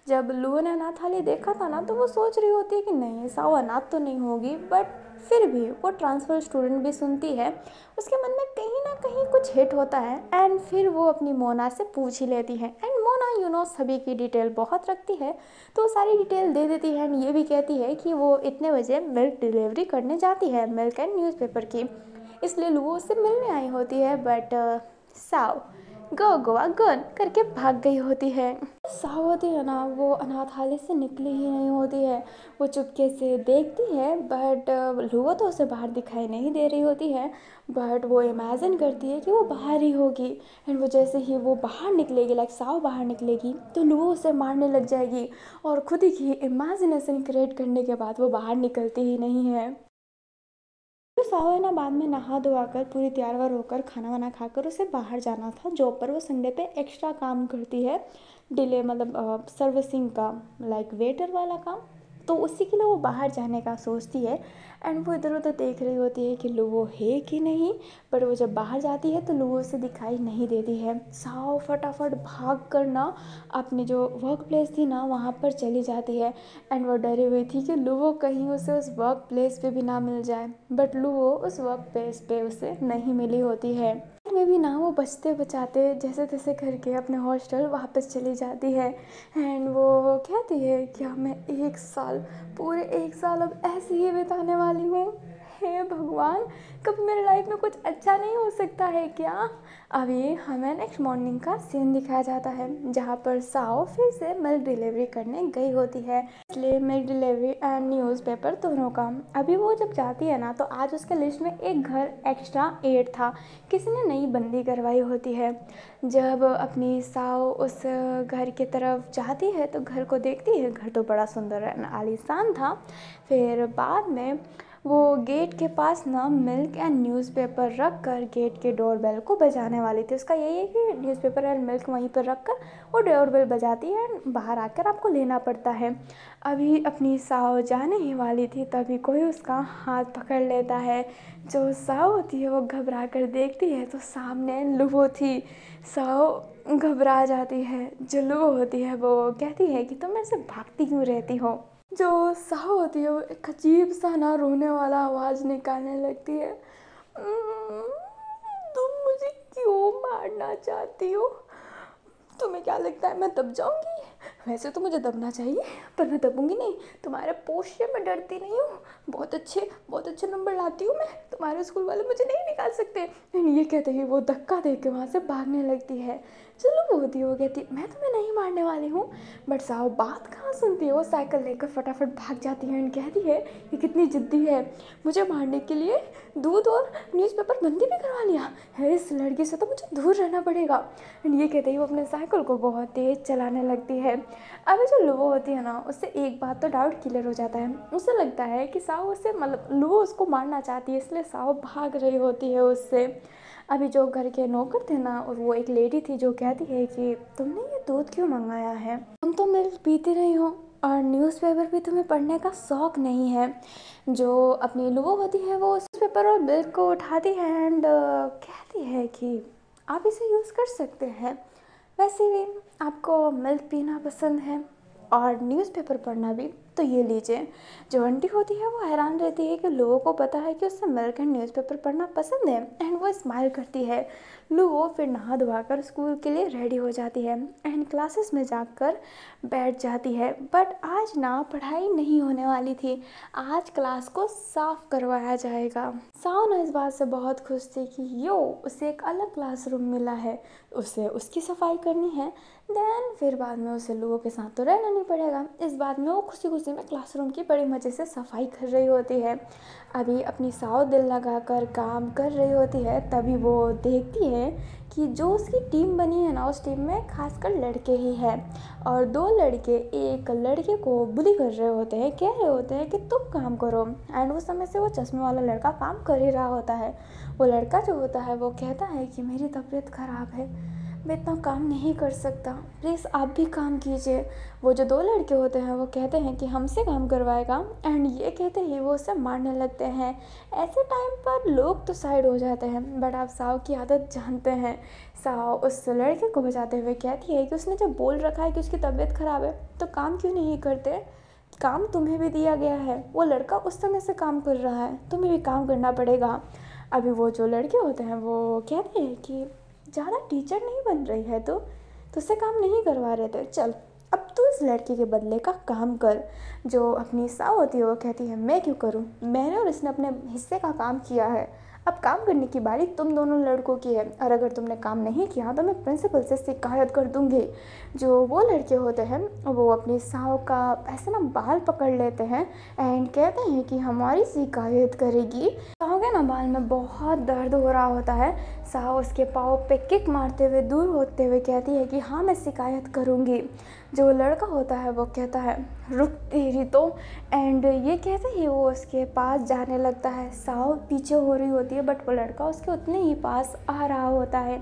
जब लुओ ने अनाथालय देखा था ना तो वो सोच रही होती है कि नहीं, साव अनाथ तो नहीं होगी, बट फिर भी वो ट्रांसफ़र स्टूडेंट भी सुनती है, उसके मन में कहीं ना कहीं कुछ हिट होता है एंड फिर वो अपनी मोना से पूछ ही लेती है एंड मोना सभी की डिटेल बहुत रखती है तो वो सारी डिटेल दे देती है एंड ये भी कहती है कि वो इतने बजे मिल्क डिलीवरी करने जाती है, मिल्क एंड न्यूज़पेपर की, इसलिए लुओ उससे मिलने आई होती है। But Sao go Goa gun करके भाग गई होती है। साव होती है ना, वो अनाथालय से निकली ही नहीं होती है, वो चुपके से देखती है बट लुओ तो उसे बाहर दिखाई नहीं दे रही होती है, बट वो इमेजिन करती है कि वो बाहर ही होगी एंड वो जैसे ही वो बाहर निकलेगी, लाइक साव बाहर निकलेगी तो लुओ उसे मारने लग जाएगी और खुद ही इमेजिनेशन क्रिएट करने के बाद वो बाहर निकलती ही नहीं है। तो साव है ना, बाद में नहा धोआ कर पूरी तैयार वार होकर खाना वाना खाकर उसे बाहर जाना था जॉब पर, वो संडे पे एक्स्ट्रा काम करती है, डिले मतलब सर्विसिंग का, लाइक वेटर वाला काम, तो उसी के लिए वो बाहर जाने का सोचती है एंड वो इधर उधर देख रही होती है कि लुओ है कि नहीं, पर वो जब बाहर जाती है तो लुओ उसे दिखाई नहीं देती है। साव फटाफट भाग कर ना अपनी जो वर्क प्लेस थी ना वहाँ पर चली जाती है एंड वो डरी हुई थी कि लुओ कहीं उसे उस वर्क प्लेस पे भी ना मिल जाए, बट लुओ उस वर्क प्लेस पे उसे नहीं मिली होती है। में भी ना वो बचते बचाते जैसे तैसे करके अपने हॉस्टल वापस चली जाती है एंड वो कहती है कि मैं एक साल, पूरे एक साल अब ऐसे ही बिताने वाली हूँ, हे भगवान, कभी मेरे लाइफ में कुछ अच्छा नहीं हो सकता है क्या। अभी हमें नेक्स्ट मॉर्निंग का सीन दिखाया जाता है जहाँ पर साव फिर से मिल्क डिलीवरी करने गई होती है, इसलिए मिल्क डिलीवरी एंड न्यूज़पेपर दोनों का। अभी वो जब जाती है ना तो आज उसके लिस्ट में एक घर एक्स्ट्रा ऐड था, किसी ने नई बंदी करवाई होती है। जब अपनी साव उस घर की तरफ जाती है तो घर को देखती है, घर तो बड़ा सुंदर आलीशान था। फिर बाद में वो गेट के पास ना मिल्क एंड न्यूज़पेपर रख कर गेट के डोरबेल को बजाने वाली थी। उसका यही है कि न्यूज़पेपर एंड मिल्क वहीं पर रख कर वो डोरबेल बजाती है एंड बाहर आकर आपको लेना पड़ता है। अभी अपनी साव जाने ही वाली थी तभी कोई उसका हाथ पकड़ लेता है। जो साव होती है वो घबरा कर देखती है तो सामने लुबो थी। साव घबरा जाती है। जो लुबो होती है वो कहती है कि तुम मेरे से भागती क्यों रहती हो। जो साव होती है वो एक अजीब सा ना रोने वाला आवाज़ निकालने लगती है, तुम मुझे क्यों मारना चाहती हो, तुम्हें क्या लगता है मैं दब जाऊंगी। वैसे तो मुझे दबना चाहिए पर मैं दबूंगी नहीं, तुम्हारे पोस्ट से मैं डरती नहीं हूँ, बहुत अच्छे नंबर लाती हूँ मैं, तुम्हारे स्कूल वाले मुझे नहीं निकाल सकते। एंड ये कहते ही वो धक्का दे के वहाँ से भागने लगती है। चलो वो होती है, वो कहती है मैं तुम्हें नहीं मारने वाली हूँ। बट साहु बात कहाँ सुनती है, वो साइकिल लेकर फटाफट भाग जाती है एंड कहती है ये कितनी जिद्दी है, मुझे मारने के लिए दूध और न्यूज़पेपर बंदी भी करवा लिया है, इस लड़की से तो मुझे दूर रहना पड़ेगा। एंड ये कहते ही वो अपने साइकिल को बहुत तेज़ चलाने लगती है। अभी जो लुवो होती है ना, उससे एक बात तो डाउट क्लियर हो जाता है, उसे लगता है कि साहु उससे मतलब लुवो उसको मारना चाहती है, इसलिए साहु भाग रही होती है उससे। अभी जो घर के नौकर थे ना, और वो एक लेडी थी जो कहती है कि तुमने ये दूध क्यों मंगाया है, तुम तो मिल्क पीती रही हो और न्यूज़पेपर भी तुम्हें पढ़ने का शौक़ नहीं है। जो अपनी लुवो होती है वो उस पेपर और मिल्क को उठाती है एंड कहती है कि आप इसे यूज़ कर सकते हैं, वैसे भी आपको मिल्क पीना पसंद है और न्यूज़पेपर पढ़ना भी, तो ये लीजिए। जो आंटी होती है वो हैरान रहती है कि लोगों को पता है कि उससे मिल्क एंड न्यूज़पेपर पढ़ना पसंद है एंड वो स्माइल करती है। लुवो फिर नहा धोवा कर स्कूल के लिए रेडी हो जाती है एंड क्लासेस में जाकर बैठ जाती है। बट आज ना पढ़ाई नहीं होने वाली थी, आज क्लास को साफ करवाया जाएगा। साओ ना इस बात से बहुत खुश थी कि यो उसे एक अलग क्लासरूम मिला है, उसे उसकी सफाई करनी है, देन फिर बाद में उसे लोगों के साथ तो रहना नहीं पड़ेगा। इस बात में वो खुशी खुशी में क्लासरूम की बड़ी मज़े से सफाई कर रही होती है। अभी अपनी साओ दिल लगाकर काम कर रही होती है, तभी वो देखती है कि जो उसकी टीम बनी है ना, उस टीम में खासकर लड़के ही हैं और दो लड़के एक लड़के को बुली कर रहे होते हैं, कह रहे होते हैं कि तुम काम करो। एंड उस समय से वो चश्मे वाला लड़का काम कर ही रहा होता है। वो लड़का जो होता है वो कहता है कि मेरी तबीयत ख़राब है, मैं इतना काम नहीं कर सकता, प्लीज़ आप भी काम कीजिए। वो जो दो लड़के होते हैं वो कहते हैं कि हमसे काम करवाएगा एंड ये कहते ही वो उसे मारने लगते हैं। ऐसे टाइम पर लोग तो साइड हो जाते हैं, बट आप साओ की आदत जानते हैं। साओ उस लड़के को बचाते हुए कहती है कि उसने जब बोल रखा है कि उसकी तबीयत ख़राब है तो काम क्यों नहीं करते, काम तुम्हें भी दिया गया है, वो लड़का उस समय से काम कर रहा है, तुम्हें भी काम करना पड़ेगा। अभी वो जो लड़के होते हैं वो कहते हैं कि ज़्यादा टीचर नहीं बन रही है तो तुझसे काम नहीं करवा रहे थे, चल अब तू इस लड़की के बदले का काम कर। जो अपनी साओ होती है वो कहती है मैं क्यों करूं, मैंने और इसने अपने हिस्से का काम किया है, अब काम करने की बारी तुम दोनों लड़कों की है, और अगर तुमने काम नहीं किया तो मैं प्रिंसिपल से शिकायत कर दूंगी। जो वो लड़के होते हैं वो अपनी साओ का ऐसे ना बाल पकड़ लेते हैं एंड कहते हैं कि हमारी शिकायत करेगी। साओ के ना बाल में बहुत दर्द हो रहा होता है। साओ उसके पाँव पे किक मारते हुए दूर होते हुए कहती है कि हाँ मैं शिकायत करूँगी। जो लड़का होता है वो कहता है रुक तेरी तो, एंड ये कहते ही वो उसके पास जाने लगता है। साओ पीछे हो रही होती है बट वो लड़का उसके उतने ही पास आ रहा होता है।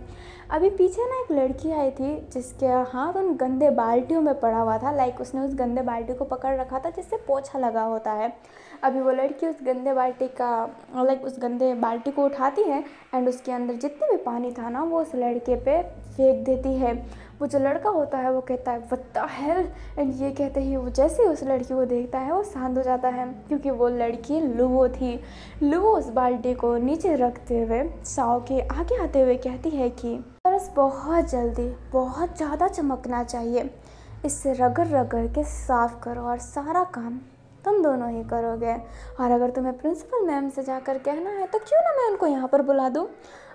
अभी पीछे ना एक लड़की आई थी जिसके हाथ उन गंदे बाल्टियों में पड़ा हुआ था, लाइक उसने उस गंदे बाल्टी को पकड़ रखा था जिससे पोछा लगा होता है। अभी वो लड़की उस गंदे बाल्टी का लाइक उस गंदे बाल्टी को उठाती है एंड उसके अंदर जितने भी पानी था ना वो उस लड़के पे फेंक देती है। वो जो लड़का होता है वो कहता है व्हाट द हेल, एंड ये कहते ही वो जैसे ही उस लड़की को देखता है वो शांत हो जाता है क्योंकि वो लड़की लुवो थी। लुवो उस बाल्टी को नीचे रखते हुए साओ के आगे आते हुए कहती है कि बस बहुत जल्दी बहुत ज़्यादा चमकना चाहिए, इससे रगड़ रगड़ के साफ करो और सारा काम तुम दोनों ही करोगे, और अगर तुम्हें प्रिंसिपल मैम से जाकर कहना है तो क्यों ना मैं उनको यहाँ पर बुला दूँ।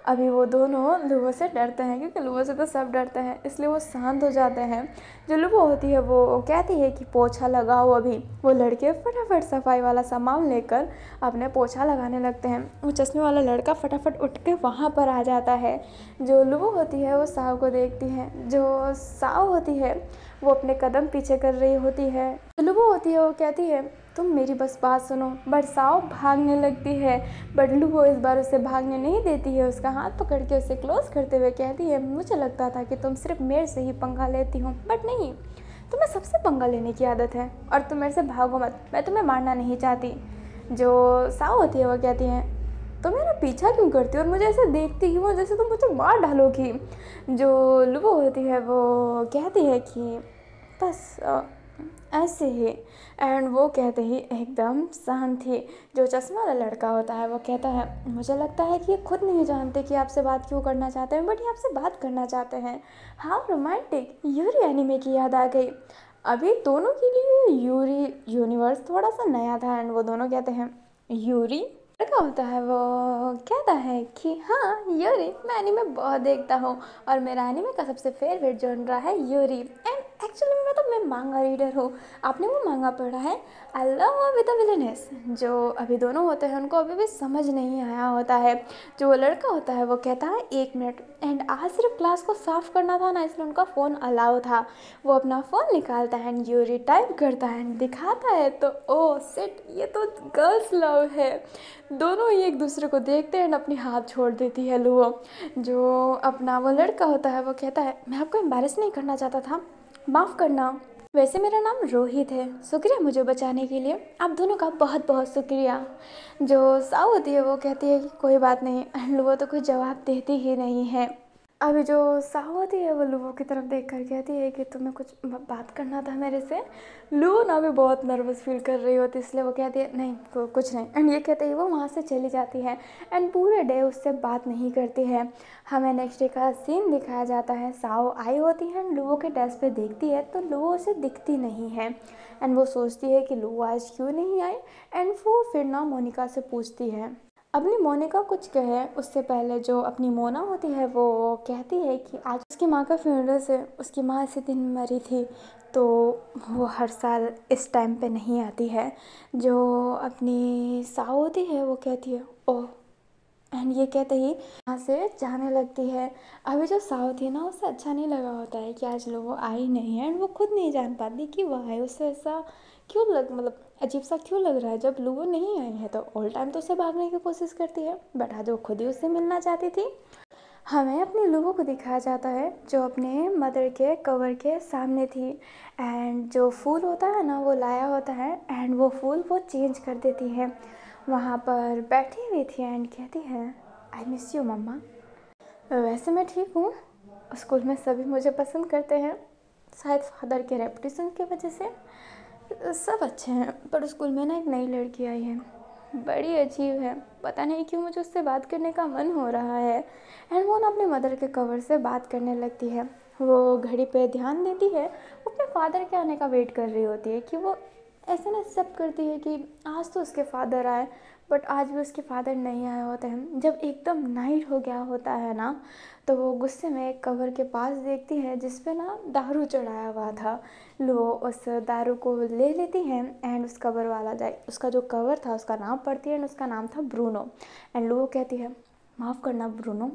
अभी वो दोनों लुवो से डरते हैं क्योंकि लुवो से तो सब डरते हैं, इसलिए वो शांत हो जाते हैं। जो लुवो होती है वो कहती है कि पोछा लगाओ। अभी वो लड़के फटाफट सफाई वाला सामान लेकर अपने पोछा लगाने लगते हैं। वो चश्मे वाला लड़का फटाफट उठ के वहाँ पर आ जाता है। जो लुवो होती है वो साओ को देखती है, जो साओ होती है वो अपने कदम पीछे कर रही होती है। लुवो होती है वो कहती है तुम मेरी बस बात सुनो, बट साओ भागने लगती है बट लुवो इस बार उसे भागने नहीं देती है, उसका हाथ पकड़ के उसे क्लोज करते हुए कहती है मुझे लगता था कि तुम सिर्फ मेरे से ही पंगा लेती हो, बट नहीं, तुम्हें सबसे पंगा लेने की आदत है और तुम मेरे से भागो मत, मैं तुम्हें मारना नहीं चाहती। जो साओ होती है वो कहती है तो मेरा पीछा क्यों करती हो और मुझे ऐसे देखती ही हो जैसे तुम मुझे मार डालोगी। जो लुवो होती है वो कहती है कि बस ऐसे ही, एंड वो कहते ही एकदम शांत थी। जो चश्मा वाला लड़का होता है वो कहता है मुझे लगता है कि ये खुद नहीं जानते कि आपसे बात क्यों करना चाहते हैं, बट ये आपसे बात करना चाहते हैं। हाउ रोमांटिक, यूरी एनिमे की याद आ गई। अभी दोनों के लिए यूरी यूनिवर्स थोड़ा सा नया था एंड वो दोनों कहते हैं यूरी लड़का होता है वो कहता है कि हाँ यूरी, मैं एनीमे बहुत देखता हूँ और मेरा एनीमे का सबसे फेवरेट जॉनरा है यूरी, एंड एक्चुअली मैं मांगा रीडर हूँ। आपने वो मांगा पढ़ा है I love with the wellness. जो अभी दोनों होते हैं उनको अभी भी समझ नहीं आया होता है। जो वो लड़का होता है वो कहता है 1 मिनट, एंड आज सिर्फ क्लास को साफ करना था ना, इसलिए उनका फ़ोन अलाउ था। वो अपना फ़ोन निकालता है एंड यूरी टाइप करता है एंड दिखाता है तो ओ सिट, ये तो गर्ल्स लव है। दोनों ही एक दूसरे को देखते हैं, अपनी हाथ छोड़ देती है लुओ। जो अपना वो लड़का होता है वो कहता है मैं आपको एम्बैरेस नहीं करना चाहता था, माफ़ करना। वैसे मेरा नाम रोहित है, शुक्रिया मुझे बचाने के लिए, आप दोनों का बहुत बहुत शुक्रिया। जो साऊ होती है वो कहती है कि कोई बात नहीं, लुओ तो कोई जवाब देती ही नहीं है। अभी जो साहू होती है वो लुओ की तरफ देख कर कहती है कि तुम्हें कुछ बात करना था मेरे से। लुओ ना भी बहुत नर्वस फील कर रही होती, इसलिए वो कहती है नहीं कुछ नहीं, एंड ये कहते ही वो वहाँ से चली जाती है एंड पूरे डे उससे बात नहीं करती है। हमें नेक्स्ट डे का सीन दिखाया जाता है, साओ आई होती है एंड लुओ के डेस्क पे देखती है तो लुओ उसे दिखती नहीं है एंड वो सोचती है कि लुओ आज क्यों नहीं आई, एंड वो फिर ना मोनिका से पूछती है। अपनी मोनिका कुछ कहे उससे पहले जो अपनी मोना होती है वो कहती है कि आज उसकी माँ का फ्यूनरल से, उसकी माँ इसी दिन मरी थी तो वो हर साल इस टाइम पे नहीं आती है। जो अपनी साऊ होती है वो कहती है ओह, एंड ये कहते ही वहाँ से जाने लगती है। अभी जो साऊ थी ना उसे अच्छा नहीं लगा होता है कि आज लोग आई नहीं है एंड वो खुद नहीं जान पाती कि वो आए, उससे ऐसा क्यों मतलब अजीब सा क्यों लग रहा है। जब लुओ नहीं आई है तो ऑल टाइम तो उसे भागने की कोशिश करती है, बट आज वो खुद ही उससे मिलना चाहती थी। हमें अपनी लुओ को दिखाया जाता है जो अपने मदर के कवर के सामने थी एंड जो फूल होता है ना वो लाया होता है एंड वो फूल वो चेंज कर देती है। वहाँ पर बैठी हुई थी एंड कहती है आई मिस यू मम्मा। वैसे मैं ठीक हूँ, स्कूल में सभी मुझे पसंद करते हैं, शायद फादर के रेपुटेशन की वजह से सब अच्छे हैं, पर स्कूल में ना एक नई लड़की आई है, बड़ी अजीब है, पता नहीं क्यों मुझे उससे बात करने का मन हो रहा है। एंड वो ना अपने मदर के कवर से बात करने लगती है। वो घड़ी पे ध्यान देती है, वो अपने फादर के आने का वेट कर रही होती है कि वो ऐसे ना सब करती है कि आज तो उसके फादर आए, बट आज भी उसके फादर नहीं आए होते हैं। जब एकदम नाइट हो गया होता है ना तो वो गुस्से में एक कवर के पास देखती है जिस पे ना दारू चढ़ाया हुआ था। लो उस दारू को ले लेती है एंड उस कवर वाला जाए, उसका जो कवर था उसका नाम पढ़ती है एंड उसका नाम था ब्रूनो। एंड लो कहती है माफ़ करना ब्रूनो,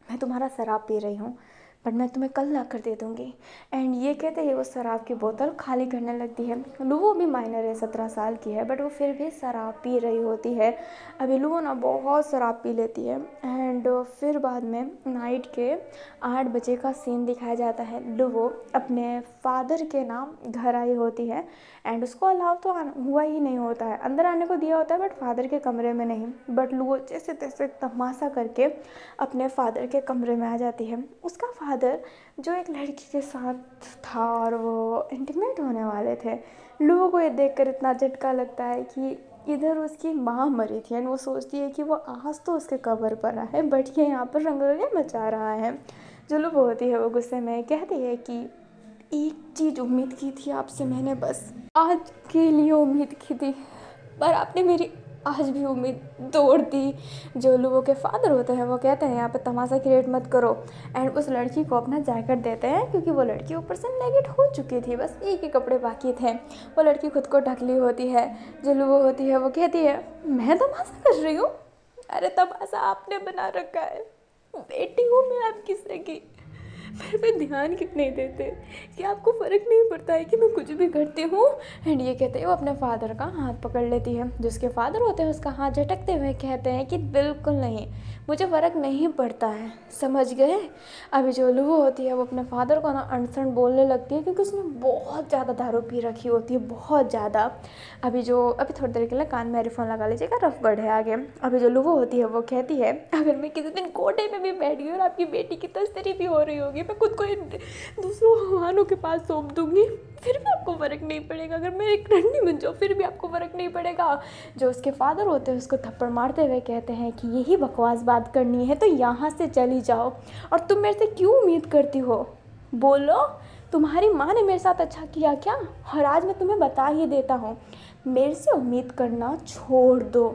मैं तुम्हारा शराब पी रही हूँ, बट मैं तुम्हें कल ला कर दे दूँगी। एंड ये कहते ही वो शराब की बोतल खाली करने लगती है। लुओ भी माइनर है, 17 साल की है, बट वो फिर भी शराब पी रही होती है। अभी लुओ ना बहुत शराब पी लेती है एंड फिर बाद में नाइट के 8 बजे का सीन दिखाया जाता है। लुओ अपने फादर के नाम घर आई होती है एंड उसको अलाउ तो हुआ ही नहीं होता है, अंदर आने को दिया होता है बट फादर के कमरे में नहीं। बट लुओ जैसे तैसे तमाशा करके अपने फादर के कमरे में आ जाती है। उसका फादर जो एक लड़की के साथ था और वो इंटीमेट होने वाले थे। लुओ को ये देखकर इतना झटका लगता है कि इधर उसकी माँ मरी थी एंड वो सोचती है कि वो आज तो उसके कब्र पर है बट ये यहाँ पर रंगरलियाँ मचा रहा है। जो लुओ होती है वो गुस्से में कहती है कि एक चीज़ उम्मीद की थी आपसे मैंने, बस आज के लिए उम्मीद की थी, पर आपने मेरी आज भी उम्मीद तोड़ दी। जो लोगों के फादर होते हैं वो कहते हैं यहाँ पे तमाशा क्रिएट मत करो एंड उस लड़की को अपना जैकेट देते हैं क्योंकि वो लड़की ऊपर से नेगेट हो चुकी थी, बस एक ही कपड़े बाकी थे। वो लड़की खुद को ढक ली होती है। जो लोगो होती है वो कहती है मैं तमाशा कर रही हूँ, अरे तमाशा आपने बना रखा है, बेटी हूँ मैं आपकी सगी, फिर भी ध्यान क्यों नहीं देते कि आपको फ़र्क नहीं पड़ता है कि मैं कुछ भी करती हूँ। एंड ये कहते हैं वो अपने फादर का हाथ पकड़ लेती है। जिसके फादर होते हैं उसका हाथ झटकते हुए कहते हैं कि बिल्कुल नहीं, मुझे फ़र्क नहीं पड़ता है, समझ गए। अभी जो लुओ होती है वो अपने फादर को ना अनसन बोलने लगती है क्योंकि उसने बहुत ज़्यादा दारू पी रखी होती है, बहुत ज़्यादा। अभी थोड़ी देर के लिए कान में एयरफोन लगा लीजिएगा, रफ वर्ड है आगे। अभी जो लुओ होती है वो कहती है अगर मैं किसी दिन कोटे में भी बैठ गई और आपकी बेटी की तस्करी भी हो रही होगी, मैं खुद को दूसरों भगवानों के पास सौंप दूंगी, फिर भी आपको फ़र्क नहीं पड़ेगा। अगर मैं एक रंडी बन जाऊँ फिर भी आपको फ़र्क नहीं पड़ेगा। जो उसके फादर होते हैं उसको थप्पड़ मारते हुए कहते हैं कि यही बकवास बात करनी है तो यहाँ से चली जाओ, और तुम मेरे से क्यों उम्मीद करती हो, बोलो, तुम्हारी माँ ने मेरे साथ अच्छा किया क्या? और आज मैं तुम्हें बता ही देता हूँ, मेरे से उम्मीद करना छोड़ दो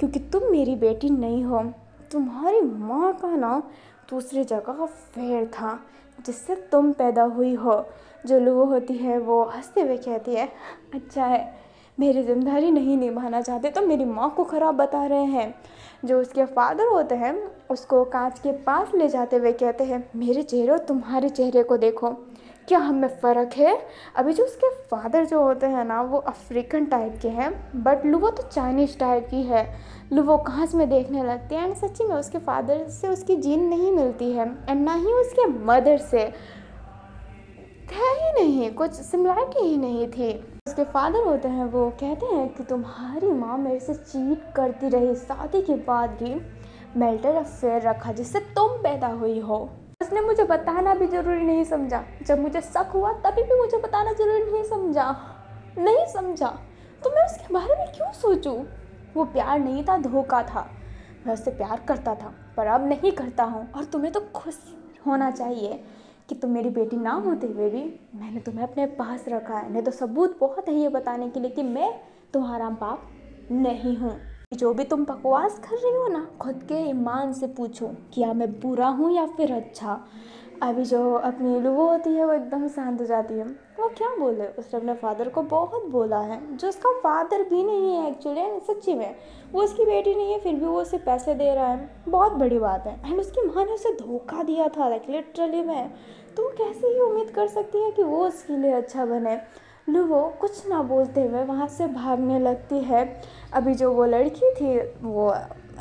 क्योंकि तुम मेरी बेटी नहीं हो। तुम्हारी माँ का ना दूसरी जगह अफेयर था जिससे तुम पैदा हुई हो। जो लुओ होती है वो हंसते हुए कहती है, अच्छा है, मेरी जिम्मेदारी नहीं निभाना चाहते तो मेरी माँ को ख़राब बता रहे हैं। जो उसके फादर होते हैं उसको कांच के पास ले जाते हुए कहते हैं, मेरे चेहरे और तुम्हारे चेहरे को देखो, क्या हम में फ़र्क है। अभी जो उसके फादर जो होते हैं ना वो अफ्रीकन टाइप के हैं, बट लुवो तो चाइनीज़ टाइप की है। लुवो कांच में देखने लगती है एंड सच्ची में उसके फादर से उसकी जीन नहीं मिलती है एंड ना ही उसके मदर से, थे ही नहीं, कुछ सिमिलरिटी ही नहीं थी। उसके फादर होते हैं वो कहते हैं कि तुम्हारी माँ मेरे से चीट करती रही, शादी के बाद भी मेल्टर अफेयर रखा जिससे तुम पैदा हुई हो। उसने मुझे बताना भी ज़रूरी नहीं समझा, जब मुझे शक हुआ तभी भी मुझे बताना ज़रूरी नहीं समझा तो मैं उसके बारे में क्यों सोचूं। वो प्यार नहीं था, धोखा था। मैं उससे प्यार करता था पर अब नहीं करता हूँ और तुम्हें तो खुश होना चाहिए कि तुम मेरी बेटी ना होते हुए भी मैंने तुम्हें अपने पास रखा है। नहीं तो सबूत बहुत है ये बताने के लिए कि मैं तुम्हारा बाप नहीं हूँ। जो भी तुम बकवास कर रही हो ना, खुद के ईमान से पूछो क्या मैं बुरा हूँ या फिर अच्छा। अभी जो अपनी लुबो होती है वो एकदम शांत हो जाती है। वो क्या बोले, उसने अपने फादर को बहुत बोला है, जो उसका फादर भी नहीं है एक्चुअली, सच्ची में वो उसकी बेटी नहीं है फिर भी वो उसे पैसे दे रहा है, बहुत बड़ी बात है। एंड उसकी माँ ने उसे धोखा दिया था, लाइक लिटरली में। तो कैसे ही उम्मीद कर सकती है कि वो उसके लिए अच्छा बने। लुवो कुछ ना बोलते हुए वहाँ से भागने लगती है। अभी जो वो लड़की थी वो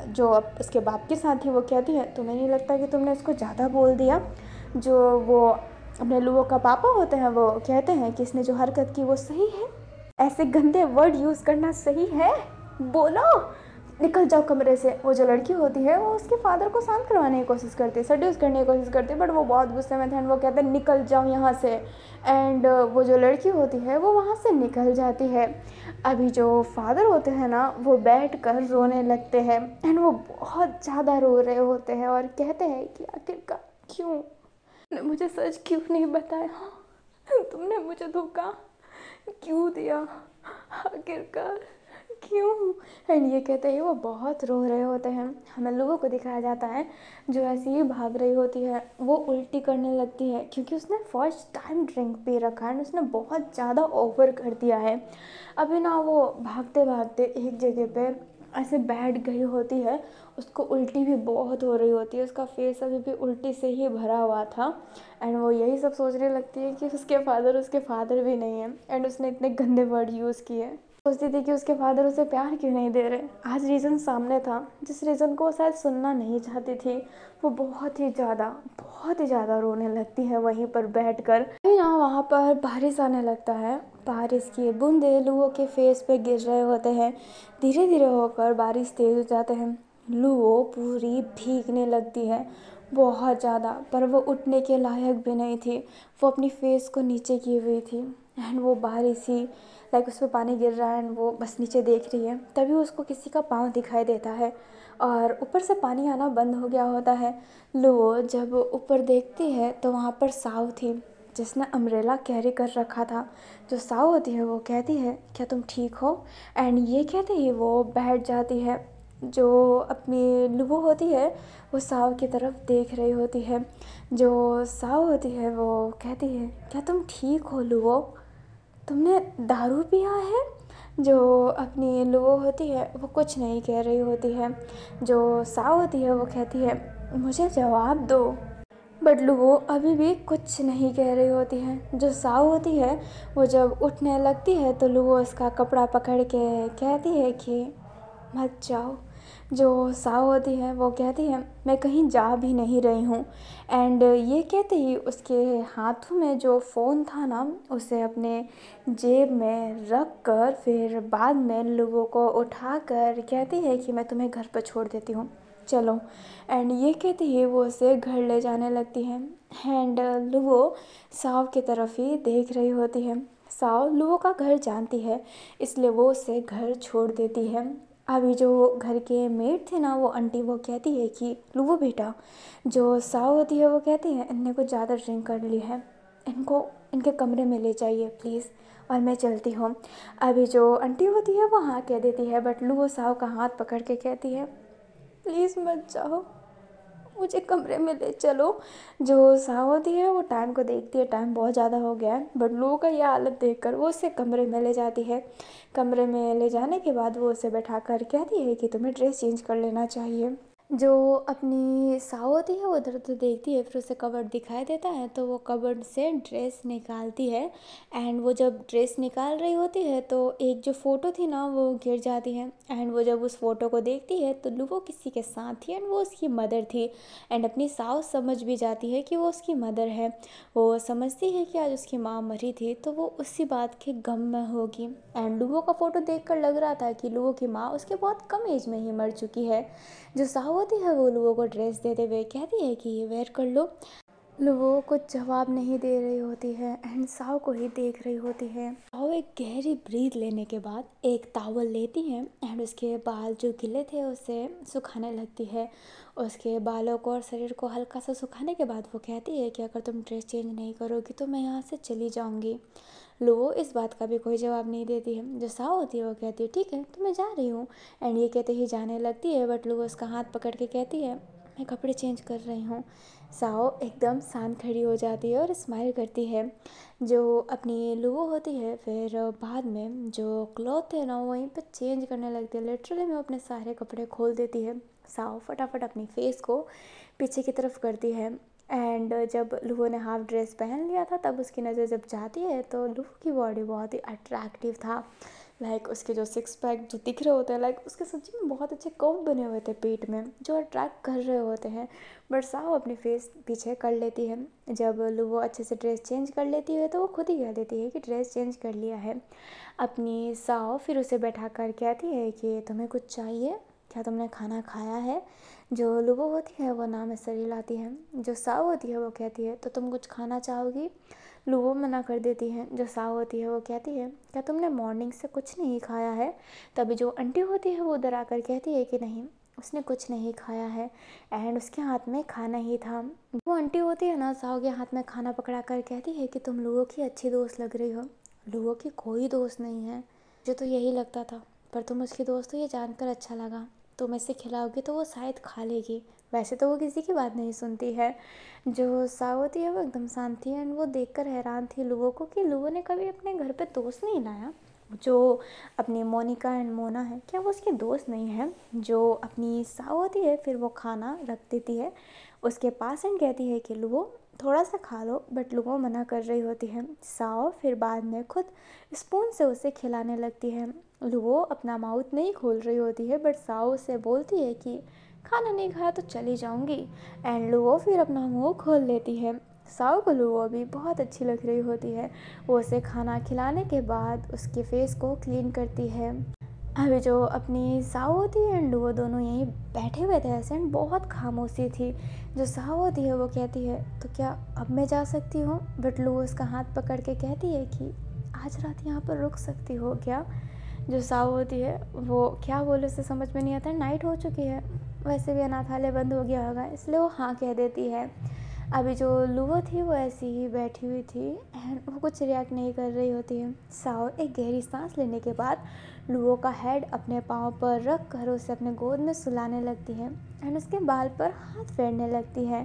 जो अब उसके बाप के साथ थी वो कहती है, तुम्हें नहीं लगता कि तुमने इसको ज़्यादा बोल दिया। जो वो अपने लुवो का पापा होते हैं वो कहते हैं कि इसने जो हरकत की वो सही है, ऐसे गंदे वर्ड यूज़ करना सही है, बोलो निकल जाओ कमरे से। वो जो लड़की होती है वो उसके फादर को शांत करवाने की कोशिश करती है, सड्यूस करने की कोशिश करती है, बट वो बहुत गुस्से में थे एंड वो कहते हैं निकल जाओ यहाँ से। एंड वो जो लड़की होती है वो वहाँ से निकल जाती है। अभी जो फादर होते हैं ना वो बैठ कर रोने लगते हैं एंड वो बहुत ज़्यादा रो रहे होते हैं और कहते हैं कि आखिरकार क्यों तुमने मुझे सच क्यों नहीं बताया, तुमने मुझे धोखा क्यों दिया, आखिरकार क्यों। एंड ये कहते ही वो बहुत रो रहे होते हैं। हमें लोगों को दिखाया जाता है जो ऐसे ही भाग रही होती है वो उल्टी करने लगती है क्योंकि उसने फर्स्ट टाइम ड्रिंक पी रखा है, उसने बहुत ज़्यादा ओवर कर दिया है। अभी ना वो भागते भागते एक जगह पे ऐसे बैठ गई होती है, उसको उल्टी भी बहुत हो रही होती है, उसका फेस अभी भी उल्टी से ही भरा हुआ था। एंड वो यही सब सोचने लगती है कि उसके फादर भी नहीं है एंड उसने इतने गंदे वर्ड यूज़ किए। सोचती थी कि उसके फादर उसे प्यार क्यों नहीं दे रहे। आज रीज़न सामने था जिस रीज़न को वो शायद सुनना नहीं चाहती थी। वो बहुत ही ज़्यादा रोने लगती है वहीं पर बैठकर। ना वहाँ पर बारिश आने लगता है, बारिश की बूंदें लुओ के फेस पे गिर रहे होते हैं। धीरे धीरे होकर बारिश तेज हो जाते हैं, लुओ पूरी भीगने लगती है बहुत ज़्यादा, पर वो उठने के लायक भी नहीं थी। वो अपनी फेस को नीचे की हुई थी एंड वो बारिश ही लाइक उस पर पानी गिर रहा है एंड वो बस नीचे देख रही है। तभी उसको किसी का पाँव दिखाई देता है और ऊपर से पानी आना बंद हो गया होता है। लुओ जब ऊपर देखती है तो वहाँ पर साव थी जिसने अम्ब्रेला कैरी कर रखा था। जो साव होती है वो कहती है, क्या तुम ठीक हो। एंड ये कहते ही वो बैठ जाती है। जो अपनी लुओ होती है वो साव की तरफ देख रही होती है। जो साव होती है वो कहती है, क्या तुम ठीक हो लुओ, तुमने दारू पिया है। जो अपनी लुओ होती है वो कुछ नहीं कह रही होती है। जो साव होती है वो कहती है, मुझे जवाब दो। बट लुओ अभी भी कुछ नहीं कह रही होती है। जो साव होती है वो जब उठने लगती है तो लुओ उसका कपड़ा पकड़ के कहती है कि मत जाओ। जो साव होती है वो कहती है, मैं कहीं जा भी नहीं रही हूँ। एंड ये कहते ही उसके हाथों में जो फ़ोन था ना उसे अपने जेब में रख कर फिर बाद में लोगों को उठा कर कहती है कि मैं तुम्हें घर पर छोड़ देती हूँ, चलो। एंड ये कहते ही वो उसे घर ले जाने लगती है एंड लुओ साव की तरफ ही देख रही होती है। साव लुओ का घर जानती है इसलिए वो उसे घर छोड़ देती है। अभी जो घर के मेड थे ना वो आंटी वो कहती है कि लुओ बेटा। जो साव होती है वो कहती है, इनने कुछ ज़्यादा ड्रिंक कर ली है, इनको इनके कमरे में ले जाइए प्लीज़, और मैं चलती हूँ। अभी जो आंटी होती है वो हाँ कह देती है, बट लुओ साओ का हाथ पकड़ के कहती है प्लीज़ मत जाओ, मुझे कमरे में ले चलो। जो साव होती है वो टाइम को देखती है, टाइम बहुत ज़्यादा हो गया है, बट लुओ का ये हालत देखकर वो उसे कमरे में ले जाती है। कमरे में ले जाने के बाद वो उसे बैठा कर कहती है कि तुम्हें ड्रेस चेंज कर लेना चाहिए। जो अपनी साव होती है वो इधर उधर देखती है, फिर उसे कबर्ड दिखाई देता है तो वो कबर्ड से ड्रेस निकालती है। एंड वो जब ड्रेस निकाल रही होती है तो एक जो फ़ोटो थी ना वो गिर जाती है। एंड वो जब उस फ़ोटो को देखती है तो वो किसी के साथ थी एंड वो उसकी मदर थी। एंड अपनी साव समझ भी जाती है कि वो उसकी मदर है। वो समझती है कि आज उसकी माँ मरी थी तो वो उसी बात के गम में होगी। एंड लुओ का फ़ोटो देखकर लग रहा था कि लुओ की माँ उसके बहुत कम एज में ही मर चुकी है। जो साव होती है वो लुओ को ड्रेस देते हुए कहती है कि ये वेयर कर लो। लुओ कुछ जवाब नहीं दे रही होती है एंड साव को ही देख रही होती है। साव एक गहरी ब्रीथ लेने के बाद एक टावल लेती है एंड उसके बाल जो गिले थे उसे सुखाने लगती है। उसके बालों को और शरीर को हल्का सा सुखाने के बाद वो कहती है कि अगर तुम ड्रेस चेंज नहीं करोगी तो मैं यहाँ से चली जाऊँगी। लुओ इस बात का भी कोई जवाब नहीं देती है। जो साव होती है वो कहती है ठीक है तो मैं जा रही हूँ, एंड ये कहते ही जाने लगती है, बट लुओ उसका हाथ पकड़ के कहती है मैं कपड़े चेंज कर रही हूँ। साओ एकदम शांत खड़ी हो जाती है और स्माइल करती है। जो अपनी लुओ होती है फिर बाद में जो क्लॉथ है ना वहीं पे चेंज करने लगती है। लिटरली में अपने सारे कपड़े खोल देती है। साओ फटाफट अपनी फेस को पीछे की तरफ करती है। एंड जब लुओ ने हाफ ड्रेस पहन लिया था तब उसकी नज़र जब जाती है तो लुओ की बॉडी बहुत ही अट्रैक्टिव था। लाइक उसके जो सिक्स पैक जो दिख रहे होते हैं, लाइक उसके सच्ची में बहुत अच्छे कर्व बने हुए थे पेट में जो अट्रैक्ट कर रहे होते हैं। बट साव अपनी फेस पीछे कर लेती है। जब लुओ अच्छे से ड्रेस चेंज कर लेती है तो वो खुद ही कह देती है कि ड्रेस चेंज कर लिया है। अपनी साव फिर उसे बैठा कर कहती है कि तुम्हें कुछ चाहिए, क्या तुमने खाना खाया है। जो लुओ होती है वो नाम में सर हिलाती है। जो साव होती है वो कहती है तो तुम कुछ खाना चाहोगी। लुओ मना कर देती है। जो साव होती है वो कहती है क्या तुमने मॉर्निंग से कुछ नहीं खाया है। तभी जो आंटी होती है वो उधर आकर कहती है कि नहीं उसने कुछ नहीं खाया है एंड उसके हाथ में खाना ही था। वो आंटी होती है ना साव के हाथ में खाना पकड़ा कर कहती है कि तुम लुओ की अच्छी दोस्त लग रही हो। लुओ की कोई दोस्त नहीं है, मुझे तो यही लगता था, पर तुम उसकी दोस्त हो ये जानकर अच्छा लगा। तुम इसे खिलाओगी तो वो शायद खा लेगी, वैसे तो वो किसी की बात नहीं सुनती है। जो साव होती है वो एकदम शांत थी एंड वो देखकर हैरान थी लुओ को कि लुओ ने कभी अपने घर पे दोस्त नहीं लाया। जो अपनी मोनिका एंड मोना है क्या वो उसकी दोस्त नहीं है। जो अपनी साव होती है फिर वो खाना रख देती है उसके पास एंड कहती है कि लुओ थोड़ा सा खा लो, बट लुओ मना कर रही होती है। साव फिर बाद में खुद स्पून से उसे खिलाने लगती है। लुओ अपना माउथ नहीं खोल रही होती है बट साव उसे बोलती है कि खाना नहीं खाया तो चली जाऊंगी। एंड लुओ फिर अपना मुंह खोल लेती है। साव को लुओ भी बहुत अच्छी लग रही होती है। वो उसे खाना खिलाने के बाद उसके फेस को क्लीन करती है। अभी जो अपनी साव होती है एंड लुओ दोनों यहीं बैठे हुए थे ऐसे एंड बहुत खामोशी थी। जो साव होती है वो कहती है तो क्या अब मैं जा सकती हूँ, बट लुओ उसका हाथ पकड़ के कहती है कि आज रात यहाँ पर रुक सकती हो क्या। जो साव होती है वो क्या बोले उसे समझ में नहीं आता, नाइट हो चुकी है, वैसे भी अनाथालय बंद हो गया होगा, इसलिए वो हाँ कह देती है। अभी जो लुओ थी वो ऐसी ही बैठी हुई थी एंड वो कुछ रिएक्ट नहीं कर रही होती है। साव एक गहरी सांस लेने के बाद लुओ का हेड अपने पाँव पर रख कर उसे अपने गोद में सुलाने लगती है एंड उसके बाल पर हाथ फेरने लगती है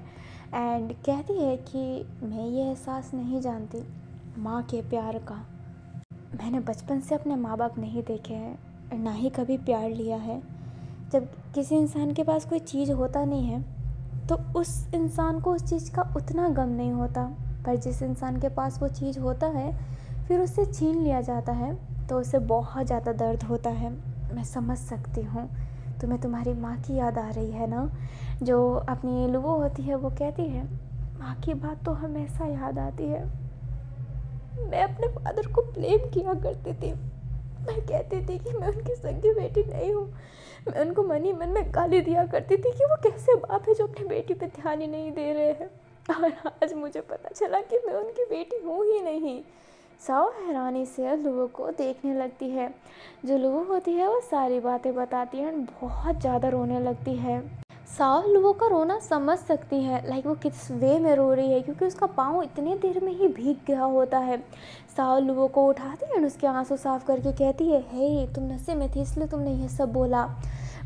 एंड कहती है कि मैं ये एहसास नहीं जानती माँ के प्यार का। मैंने बचपन से अपने माँ बाप नहीं देखे हैं, ना ही कभी प्यार लिया है। जब किसी इंसान के पास कोई चीज़ होता नहीं है तो उस इंसान को उस चीज़ का उतना गम नहीं होता, पर जिस इंसान के पास वो चीज़ होता है फिर उससे छीन लिया जाता है तो उसे बहुत ज़्यादा दर्द होता है। मैं समझ सकती हूँ, तुम्हें तुम्हारी माँ की याद आ रही है ना। जो अपनी लुओ होती है वो कहती है माँ की बात तो हमेशा याद आती है। मैं अपने फादर को ब्लेम किया करती थी, मैं कहती थी कि मैं उनकी सगी बेटी नहीं हूँ। मैं उनको मन ही मन में गाली दिया करती थी कि वो कैसे बाप है जो अपनी बेटी पे ध्यान ही नहीं दे रहे हैं, और आज मुझे पता चला कि मैं उनकी बेटी हूँ ही नहीं। साव हैरानी से लुओ को देखने लगती है। जो लुओ होती है वो सारी बातें बताती है और बहुत ज़्यादा रोने लगती है। साव लुओ का रोना समझ सकती है, लाइक वो किस वे में रो रही है, क्योंकि उसका पाँव इतनी देर में ही भीग गया होता है। साव लुओ को उठाती है और उसके आंसू साफ करके कहती है, हे तुम नशे में थी इसलिए तुमने ये सब बोला।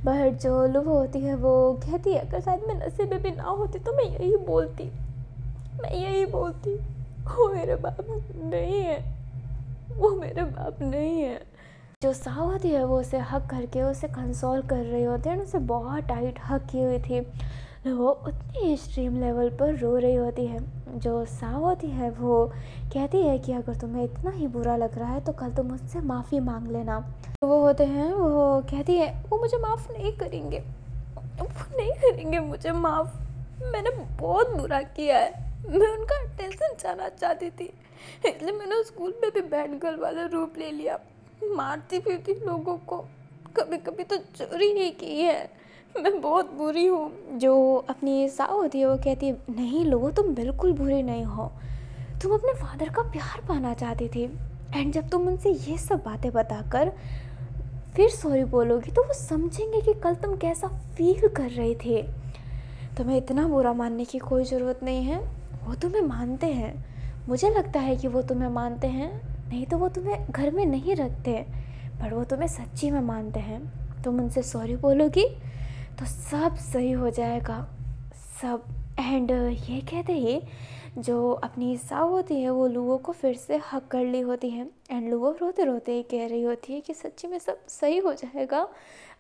बट जो लुओ होती है वो कहती है, अगर शायद मैं नशे में भी ना होती तो मैं यही बोलती, वो मेरे बाप नहीं है, वो मेरे बाप नहीं है। जो साव होती है वो उसे हक करके उसे कंसोल कर रही होती है, उसे बहुत टाइट हक की हुई थी। वो उतनी एक्सट्रीम लेवल पर रो रही होती है। जो साव होती है वो कहती है कि अगर तुम्हें इतना ही बुरा लग रहा है तो कल तुम मुझसे माफ़ी मांग लेना। तो वो होते हैं, वो कहती है वो मुझे माफ़ नहीं करेंगे, वो नहीं करेंगे मुझे माफ़, मैंने बहुत बुरा किया है, मैं उनका अटेंशन जाना चाहती थी इसलिए मैंने स्कूल में भी बैड गर्ल वाला रूप ले लिया, मारती फिरती लोगों को, कभी कभी तो चोरी ही की है, मैं बहुत बुरी हूँ। जो अपनी साव होती है वो कहती है, नहीं लो तुम बिल्कुल बुरी नहीं हो, तुम अपने फादर का प्यार पाना चाहती थी, एंड जब तुम उनसे ये सब बातें बताकर फिर सॉरी बोलोगी तो वो समझेंगे कि कल तुम कैसा फील कर रहे थे। तुम्हें इतना बुरा मानने की कोई ज़रूरत नहीं है, वो तुम्हें मानते हैं, मुझे लगता है कि वो तुम्हें मानते हैं, नहीं तो वो तुम्हें घर में नहीं रखते, पर वो तुम्हें सच्ची में मानते हैं। तुम उनसे सॉरी बोलोगी तो सब सही हो जाएगा, सब। एंड ये कहते ही जो अपनी साव होती है वो लुओ को फिर से हक कर ली होती है, एंड लुओ रोते रोते ही कह रही होती है कि सच्ची में सब सही हो जाएगा,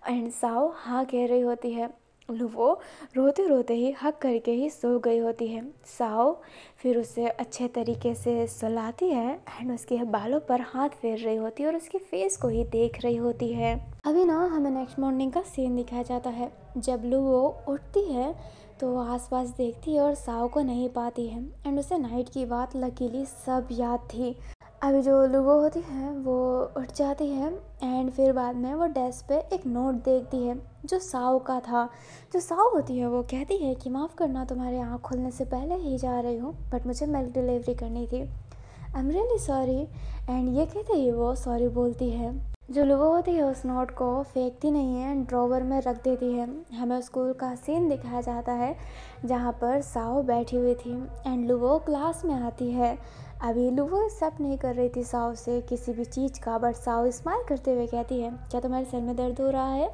एंड साव हाँ कह रही होती है। लुओ रोते रोते ही हक करके ही सो गई होती है। साव फिर उसे अच्छे तरीके से सुलाती है एंड उसके बालों पर हाथ फेर रही होती है और उसके फेस को ही देख रही होती है। अभी ना हमें नेक्स्ट मॉर्निंग का सीन दिखाया जाता है। जब लुओ उठती है तो वो आसपास देखती है और साव को नहीं पाती है, एंड उसे नाइट की बात लकीली सब याद थी। अभी जो लुओ होती है वो उठ जाती है एंड फिर बाद में वो डेस्क पे एक नोट देखती है जो साव का था। जो साव होती है वो कहती है कि माफ़ करना, तुम्हारे आँख खुलने से पहले ही जा रही हूँ, बट मुझे मिल्क डिलीवरी करनी थी, I am really sorry. And ये कहते ही वो सॉरी बोलती है। जो लुओ होती है उस नोट को फेंकती नहीं है एंड ड्रॉवर में रख देती है। हमें स्कूल का सीन दिखाया जाता है जहाँ पर साव बैठी हुई थी एंड लुओ क्लास में आती है। अभी लुओ एक्सेप्ट नहीं कर रही थी साव से किसी भी चीज़ का, बट साव स्माइल करते हुए कहती है, क्या तुम्हारे सर में दर्द हो रहा है?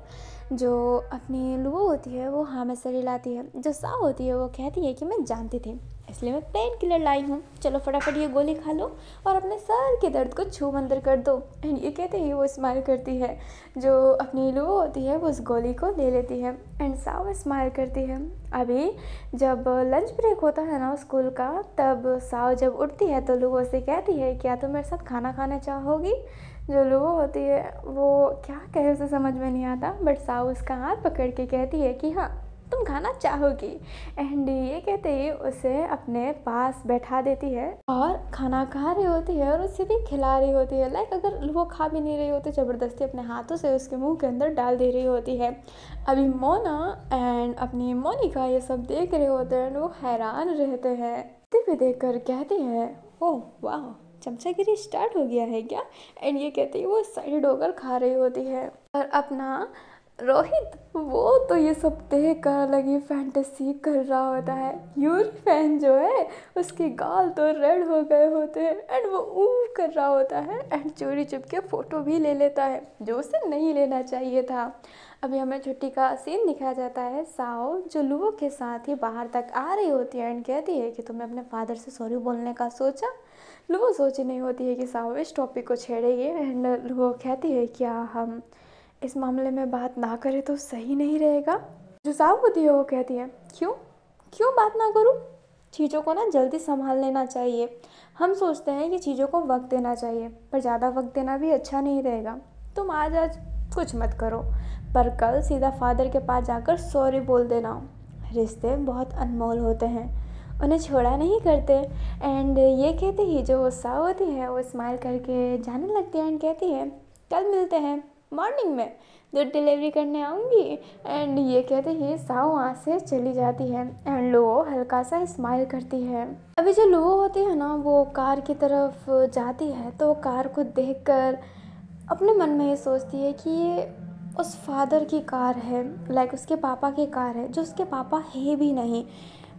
जो अपनी लुओ होती है वो हाँ में सर हिलाती है। जो साव होती है वो कहती है कि मैं जानती थी इसलिए मैं पेन किलर लाई हूँ, चलो फटाफट ये गोली खा लो और अपने सर के दर्द को छू मंतर कर दो। एंड ये कहते ही वो स्माइल करती है। जो अपनी लुओ होती है वो उस गोली को ले लेती है एंड साव स्माइल करती है। अभी जब लंच ब्रेक होता है ना स्कूल का, तब साव जब उठती है तो लुओ से कहती है, क्या तुम मेरे साथ खाना खाना चाहोगी? जो लुओ होती है वो क्या कहे उसे समझ में नहीं आता, बट साव उसका हाथ पकड़ के कहती है कि हाँ तुम खाना चाहोगी। एंड ये कहते ही उसे अपने पास बैठा देती है और खाना खा रही होती है और उसे भी खिला रही होती है। लाइक अगर वो खा भी नहीं रही होती, ज़बरदस्ती अपने हाथों से उसके मुंह के अंदर डाल दे रही होती है। अभी मोना एंड अपनी मोनिका ये सब देख रहे होते हैं, वो हैरान रहते हैं। टीवी देख कर कहते हैं, ओह वाह चमचागिरी स्टार्ट हो गया है क्या? एंड ये कहते ही वो एक्साइटेड होकर खा रही होती है। और अपना रोहित वो तो ये सब देख कर अलग ही फैंटेसी कर रहा होता है। यूरी फैन जो है उसके गाल तो रेड हो गए होते हैं एंड वो कर रहा होता है एंड चोरी चुप के फ़ोटो भी ले लेता है जो उसे नहीं लेना चाहिए था। अभी हमें छुट्टी का सीन दिखाया जाता है। साओ जो लुओ के साथ ही बाहर तक आ रही होती है एंड कहती है कि तुमने अपने फादर से सॉरी बोलने का सोचा? लुओ सोची नहीं होती है कि साओ इस टॉपिक को छेड़ेगी एंड लुओ कहती है, क्या हम इस मामले में बात ना करें तो सही नहीं रहेगा? जो साव होती है वो कहती है, क्यों बात ना करूं? चीज़ों को ना जल्दी संभाल लेना चाहिए। हम सोचते हैं कि चीज़ों को वक्त देना चाहिए, पर ज़्यादा वक्त देना भी अच्छा नहीं रहेगा। तुम आज कुछ मत करो, पर कल सीधा फादर के पास जाकर सॉरी बोल देना। रिश्ते बहुत अनमोल होते हैं, उन्हें छोड़ा नहीं करते। एंड ये कहते ही जो साव होती है वो स्माइल करके जाने लगती है एंड कहती है, कल मिलते हैं मॉर्निंग में, दूध डिलीवरी करने आऊँगी। एंड ये कहते ही साव वहाँ से चली जाती है एंड लुओ हल्का सा स्माइल करती है। अभी जो लुओ होती है ना वो कार की तरफ जाती है तो कार को देखकर अपने मन में ये सोचती है कि ये उस फादर की कार है, लाइक उसके पापा की कार है, जो उसके पापा है भी नहीं।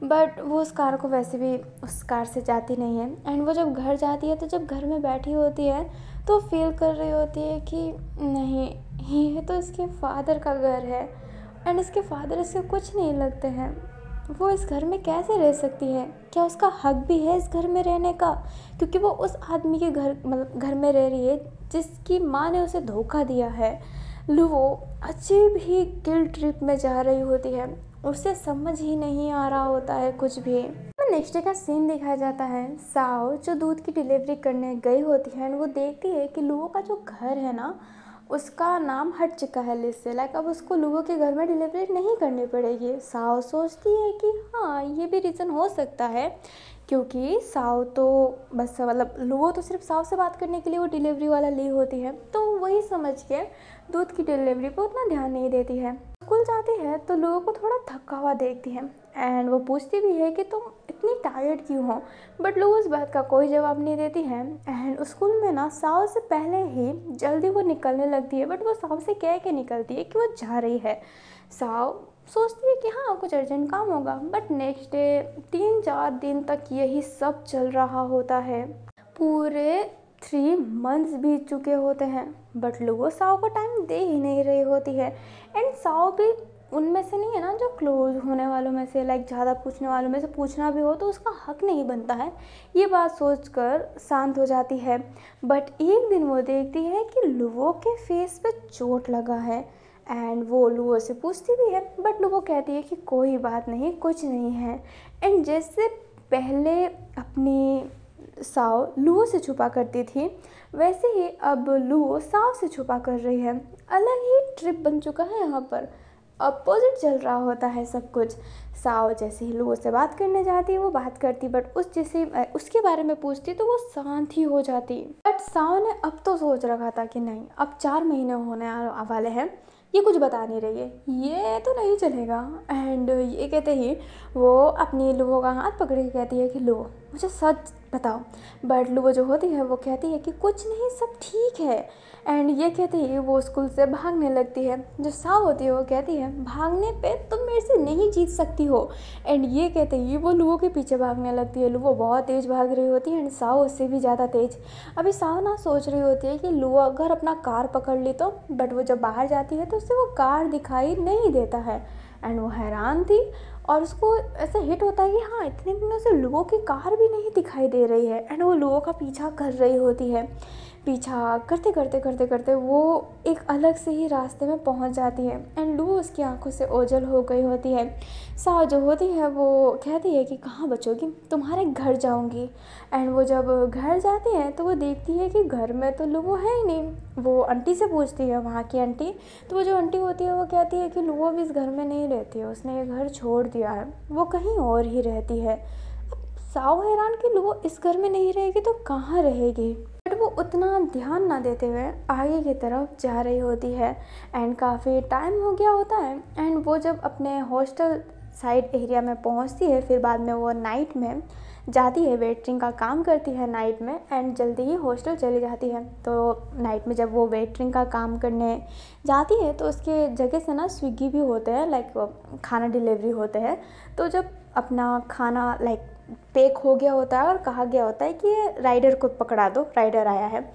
बट वो उस कार को वैसे भी उस कार से जाती नहीं है। एंड वो जब घर जाती है तो जब घर में बैठी होती है तो फील कर रही होती है कि नहीं, ये तो इसके फादर का घर है एंड इसके फादर इससे कुछ नहीं लगते हैं। वो इस घर में कैसे रह सकती है? क्या उसका हक भी है इस घर में रहने का? क्योंकि वो उस आदमी के घर, मतलब घर में रह रही है जिसकी माँ ने उसे धोखा दिया है। लुवो अजीब ही गिल्ट ट्रिप में जा रही होती है, उसे समझ ही नहीं आ रहा होता है कुछ भी। नेक्स्ट डे का सीन दिखाया जाता है। साओ जो दूध की डिलीवरी करने गई होती है, वो देखती है कि लुवो का जो घर है ना, उसका नाम हट चुका है लिस्ट से। लाइक अब उसको लुवो के घर में डिलीवरी नहीं करनी पड़ेगी। साओ सोचती है कि हाँ, ये भी रीज़न हो सकता है, क्योंकि साओ तो बस, मतलब लुवो तो सिर्फ साओ से बात करने के लिए वो डिलीवरी वाला ली होती है, तो वही समझ के दूध की डिलीवरी पर उतना ध्यान नहीं देती है। स्कूल जाती है तो लुवो को थोड़ा थका हुआ देखती है एंड वो पूछती भी है कि तुम इतनी टायर्ड क्यों हो, बट लुवो उस बात का कोई जवाब नहीं देती है। एंड स्कूल में ना साओ से पहले ही जल्दी वो निकलने लगती है, बट वो साओ से कह के निकलती है कि वो जा रही है। साओ सोचती है कि हाँ, कुछ अर्जेंट काम होगा, बट नेक्स्ट डे 3-4 दिन तक यही सब चल रहा होता है। पूरे 3 मंथ्स बीत चुके होते हैं, बट लुवो साओ को टाइम दे ही नहीं रही होती है। एंड साओ भी उनमें से नहीं है ना जो क्लोज होने वालों में से, लाइक ज़्यादा पूछने वालों में से पूछना भी हो तो उसका हक नहीं बनता है, ये बात सोचकर शांत हो जाती है। बट एक दिन वो देखती है कि लुवो के फेस पे चोट लगा है एंड वो लुवो से पूछती भी है, बट लुवो कहती है कि कोई बात नहीं, कुछ नहीं है। एंड जैसे पहले अपनी साओ लुवो से छुपा करती थी, वैसे ही अब लुवो साओ से छुपा कर रही है। अलग ही ट्रिप बन चुका है यहाँ पर, अपोजिट चल रहा होता है सब कुछ। साओ जैसे ही लुवो से बात करने जाती है वो बात करती, बट उसके बारे में पूछती तो वो शांत ही हो जाती। बट साओ ने अब तो सोच रखा था कि नहीं, अब 4 महीने होने वाले हैं, ये कुछ बता नहीं रही है, ये तो नहीं चलेगा। एंड ये कहते ही वो अपनी लुवो का हाथ पकड़ के कहती है कि लुवो मुझे सच बताओ। बट लुवो जो होती है वो कहती है कि कुछ नहीं, सब ठीक है। एंड ये कहते ही वो स्कूल से भागने लगती है। जो साओ होती है वो कहती है भागने पे तुम मेरे से नहीं जीत सकती हो। एंड ये कहते ही वो लुवो के पीछे भागने लगती है। लुवो बहुत तेज़ भाग रही होती है एंड साओ उससे भी ज़्यादा तेज़। अभी साओ ना सोच रही होती है कि लुवो अगर अपना कार पकड़ ली तो, बट वो जब बाहर जाती है तो उससे वो कार दिखाई नहीं देता है। एंड वो हैरान थी और उसको ऐसा हिट होता है कि हाँ, इतने दिनों से लुवो की कार भी नहीं दिखाई दे रही है। एंड वो लुवो का पीछा कर रही होती है। पीछा करते करते करते करते वो एक अलग से ही रास्ते में पहुंच जाती है एंड लुवो उसकी आंखों से ओझल हो गई होती है। साओ जो होती है वो कहती है कि कहाँ बचोगी, तुम्हारे घर जाऊंगी। एंड वो जब घर जाती है तो वो देखती है कि घर में तो लुवो है ही नहीं। वो आंटी से पूछती है, वहाँ की आंटी, तो वो जो आंटी होती है वो कहती है कि लुवो भी इस घर में नहीं रहती है, उसने ये घर छोड़ दिया है, वो कहीं और ही रहती है। अब साओ हैरान कि लुवो इस घर में नहीं रहेगी तो कहाँ रहेगी, बट वो उतना ध्यान ना देते हुए आगे की तरफ जा रही होती है। एंड काफ़ी टाइम हो गया होता है एंड वो जब अपने हॉस्टल साइड एरिया में पहुंचती है, फिर बाद में वो नाइट में जाती है, वेटरिंग का काम करती है नाइट में एंड जल्दी ही हॉस्टल चली जाती है। तो नाइट में जब वो वेटरिंग का काम करने जाती है तो उसके जगह से ना स्विगी भी होते हैं, लाइक खाना डिलीवरी होते हैं। तो जब अपना खाना लाइक पैक हो गया होता है और कहा गया होता है कि राइडर को पकड़ा दो, राइडर आया है,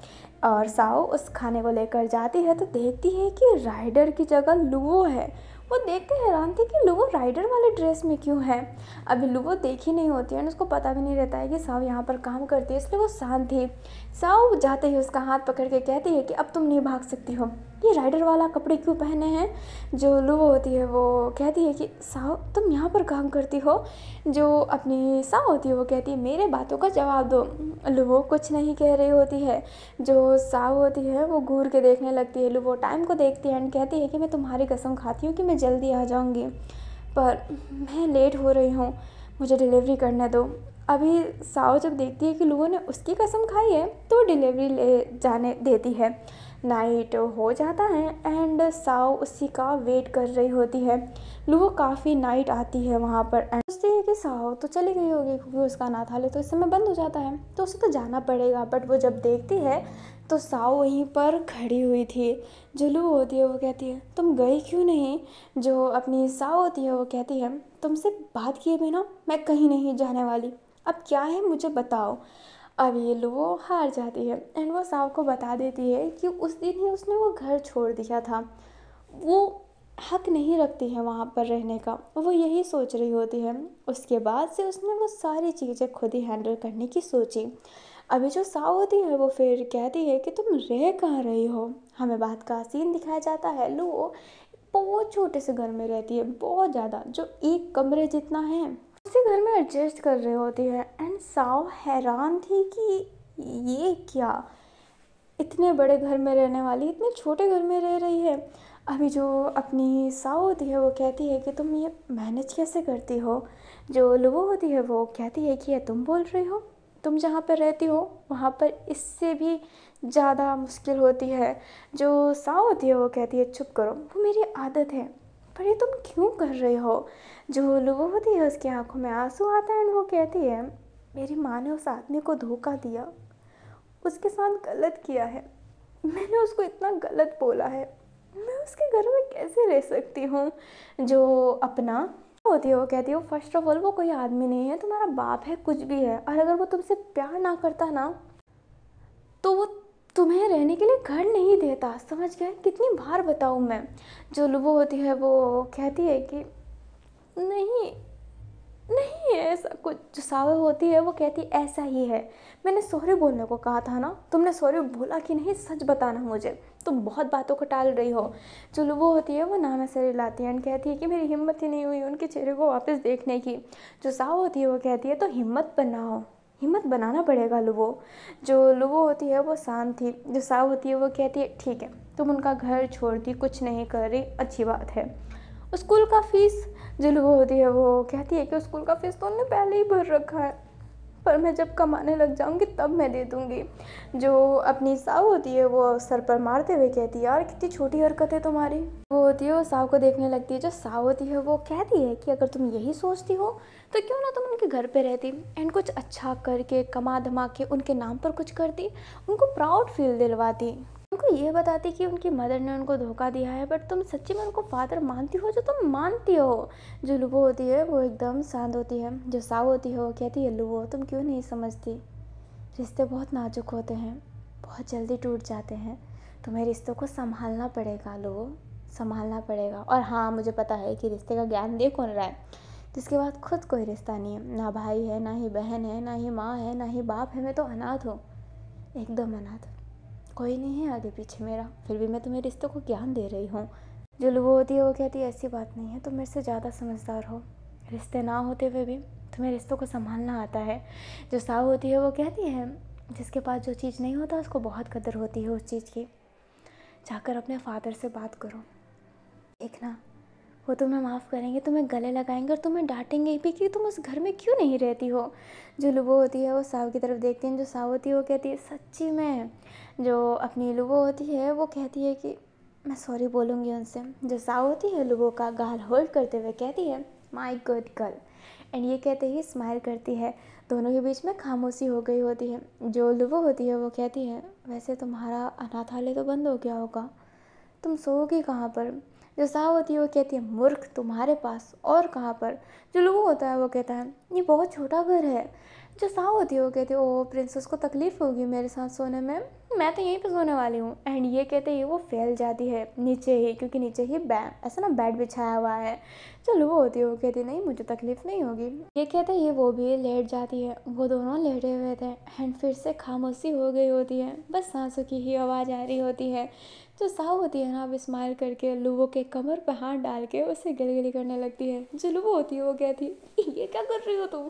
और साओ उस खाने को लेकर जाती है तो देखती है कि राइडर की जगह लुवो है। वो देख के हैरान थी कि लुवो राइडर वाले ड्रेस में क्यों है। अभी लुवो देखी नहीं होती है, उसको पता भी नहीं रहता है कि साओ यहाँ पर काम करती है, इसलिए वो शांत थी। साओ जाते ही उसका हाथ पकड़ के कहती है कि अब तुम नहीं भाग सकती हो, ये राइडर वाला कपड़े क्यों पहने हैं। जो लुवो होती है वो कहती है कि साओ तुम यहाँ पर काम करती हो। जो अपनी साओ होती है वो कहती है मेरे बातों का जवाब दो। लुवो कुछ नहीं कह रही होती है। जो साओ होती है वो घूर के देखने लगती है। लुवो टाइम को देखती है एंड कहती है कि मैं तुम्हारी कसम खाती हूँ कि मैं जल्दी आ जाऊँगी, पर मैं लेट हो रही हूँ, मुझे डिलीवरी करने दो। अभी साओ जब देखती है कि लुवो ने उसकी कसम खाई है तो वो डिलीवरी ले जाने देती है। नाइट हो जाता है एंड साओ उसी का वेट कर रही होती है। लुवो काफ़ी नाइट आती है वहाँ पर एंड सोचती है कि साओ तो चली गई होगी क्योंकि उसका अनाथालय तो इस समय बंद हो जाता है, तो उसे तो जाना पड़ेगा। बट वो जब देखती है तो साव वहीं पर खड़ी हुई थी। जो लू होती है वो कहती है तुम गई क्यों नहीं। जो अपनी साव होती है वो कहती है तुमसे बात किए बिना मैं कहीं नहीं जाने वाली, अब क्या है मुझे बताओ। अब ये लू हार जाती है एंड वो साव को बता देती है कि उस दिन ही उसने वो घर छोड़ दिया था, वो हक नहीं रखती है वहाँ पर रहने का, वो यही सोच रही होती है। उसके बाद से उसने वो सारी चीज़ें खुद ही हैंडल करने की सोची। अभी जो साव होती है वो फिर कहती है कि तुम रह कहाँ रही हो। हमें बात का सीन दिखाया जाता है, लो बहुत छोटे से घर में रहती है, बहुत ज़्यादा, जो एक कमरे जितना है उसी घर में एडजस्ट कर रही होती है। एंड साव हैरान थी कि ये क्या, इतने बड़े घर में रहने वाली इतने छोटे घर में रह रही है। अभी जो अपनी साव होती है वो कहती है कि तुम ये मैनेज कैसे करती हो। जो लुबो होती है वो कहती है कि ये तुम बोल रही हो, तुम जहाँ पर रहती हो वहाँ पर इससे भी ज़्यादा मुश्किल होती है। जो साव होती है वो कहती है चुप करो, वो मेरी आदत है, पर ये तुम क्यों कर रहे हो। जो लुबो होती है उसकी आंखों में आंसू आता है एंड वो कहती है मेरी माँ ने उस आदमी को धोखा दिया, उसके साथ गलत किया है, मैंने उसको इतना गलत बोला है, मैं उसके घर में कैसे रह सकती हूँ। जो अपना होती है वो कहती है फर्स्ट ऑफ ऑल वो कोई आदमी नहीं है, तुम्हारा बाप है, कुछ भी है, और अगर वो तुमसे प्यार ना करता ना तो वो तुम्हें रहने के लिए घर नहीं देता, समझ गए, कितनी बार बताऊँ मैं। जो लुबो होती है वो कहती है कि नहीं नहीं है ऐसा कुछ। जो सावा होती है वो कहती ऐसा ही है, मैंने सॉरी बोलने को कहा था ना, तुमने सॉरी बोला कि नहीं, सच बताना मुझे, तुम बहुत बातों को टाल रही हो। जो लुबो होती है वो नाम ऐसे रिलाती है एंड कहती है कि मेरी हिम्मत ही नहीं हुई उनके चेहरे को वापस देखने की। जो सावा होती है वो कहती है तो हिम्मत बनाओ, हिम्मत बनाना पड़ेगा लुबो। जो लुबो होती है वो शांत थी। जो साव होती है वो कहती है ठीक है तुम उनका घर छोड़ दी, कुछ नहीं कर रही, अच्छी बात है। स्कूल का फीस, जो लुबो होती है वो कहती है कि स्कूल का फीस तो उन्होंने पहले ही भर रखा है, पर मैं जब कमाने लग जाऊंगी तब मैं दे दूंगी। जो अपनी साव होती है वो सर पर मारते हुए कहती है यार कितनी छोटी हरकत है तुम्हारी। वो होती है वो साव को देखने लगती है। जो साव होती है वो कहती है कि अगर तुम यही सोचती हो तो क्यों ना तुम उनके घर पे रहती एंड कुछ अच्छा करके कमा धमा के उनके नाम पर कुछ करती, उनको प्राउड फील दिलवाती, उनको ये बताती कि उनकी मदर ने उनको धोखा दिया है, बट तुम सच्ची में उनको फादर मानती हो, जो तुम मानती हो। जो लुबो होती है वो एकदम शांत होती है। जो साव होती है वो कहती है लुबो तुम क्यों नहीं समझती, रिश्ते बहुत नाजुक होते हैं, बहुत जल्दी टूट जाते हैं, तुम्हें रिश्तों को संभालना पड़ेगा लुबो, संभालना पड़ेगा। और हाँ मुझे पता है कि रिश्ते का ज्ञान दे कौन रहा है, जिसके बाद खुद कोई रिश्ता नहीं है, ना भाई है, ना ही बहन है, ना ही माँ है, ना ही बाप है, मैं तो अनाथ हूँ, एकदम अनाथ, कोई नहीं है आगे पीछे मेरा, फिर भी मैं तुम्हें रिश्तों को ज्ञान दे रही हूँ। जो लुबो होती है वो कहती है ऐसी बात नहीं है, तुम मेरे से ज़्यादा समझदार हो, रिश्ते ना होते हुए भी तुम्हें रिश्तों को संभालना आता है। जो साव होती है वो कहती है जिसके पास जो चीज़ नहीं होता उसको बहुत कदर होती है उस चीज़ की, जाकर अपने फादर से बात करो, देखना वो तुम्हें माफ़ करेंगे, तुम्हें गले लगाएंगे और तुम्हें डांटेंगे भी कि तुम उस घर में क्यों नहीं रहती हो। जो लुबो होती है वो साव की तरफ देखती है। जो साव होती है वो कहती है सच्ची में। जो अपनी लुबो होती है वो कहती है कि मैं सॉरी बोलूँगी उनसे। जो साव होती है लुबो का गाल होल्ड करते हुए कहती है माई गुड गर्ल, एंड ये कहते ही स्माइल करती है। दोनों के बीच में खामोशी हो गई होती है। जो लुबो होती है वो कहती है वैसे तुम्हारा अनाथालय तो बंद हो गया होगा, तुम सोओगी कहाँ पर। जो साव होती है वो कहती है मूर्ख तुम्हारे पास और कहाँ पर। जो लुबो होता है वो कहता है ये बहुत छोटा घर है। जो साव होती है वो कहती है ओ प्रिंसेस को तकलीफ़ होगी मेरे साथ सोने में, मैं तो यहीं पे सोने वाली हूँ। एंड ये कहते ही वो फैल जाती है नीचे ही, क्योंकि नीचे ही ऐसा ना बेड बिछाया हुआ है। जो लुबो होती है वो कहती है नहीं मुझे तकलीफ़ नहीं होगी। ये कहते ही वो भी लेट जाती है। वो दोनों लेटे हुए थे एंड फिर से खामोशी हो गई होती है, बस सांसों की ही आवाज़ आ रही होती है। जो साव होती है ना अब स्माइल करके लुबो के कमर पर हाथ डाल के उससे गिलगिली करने लगती है। जो लुबो होती है वो कहती है ये क्या कर रही हो तुम।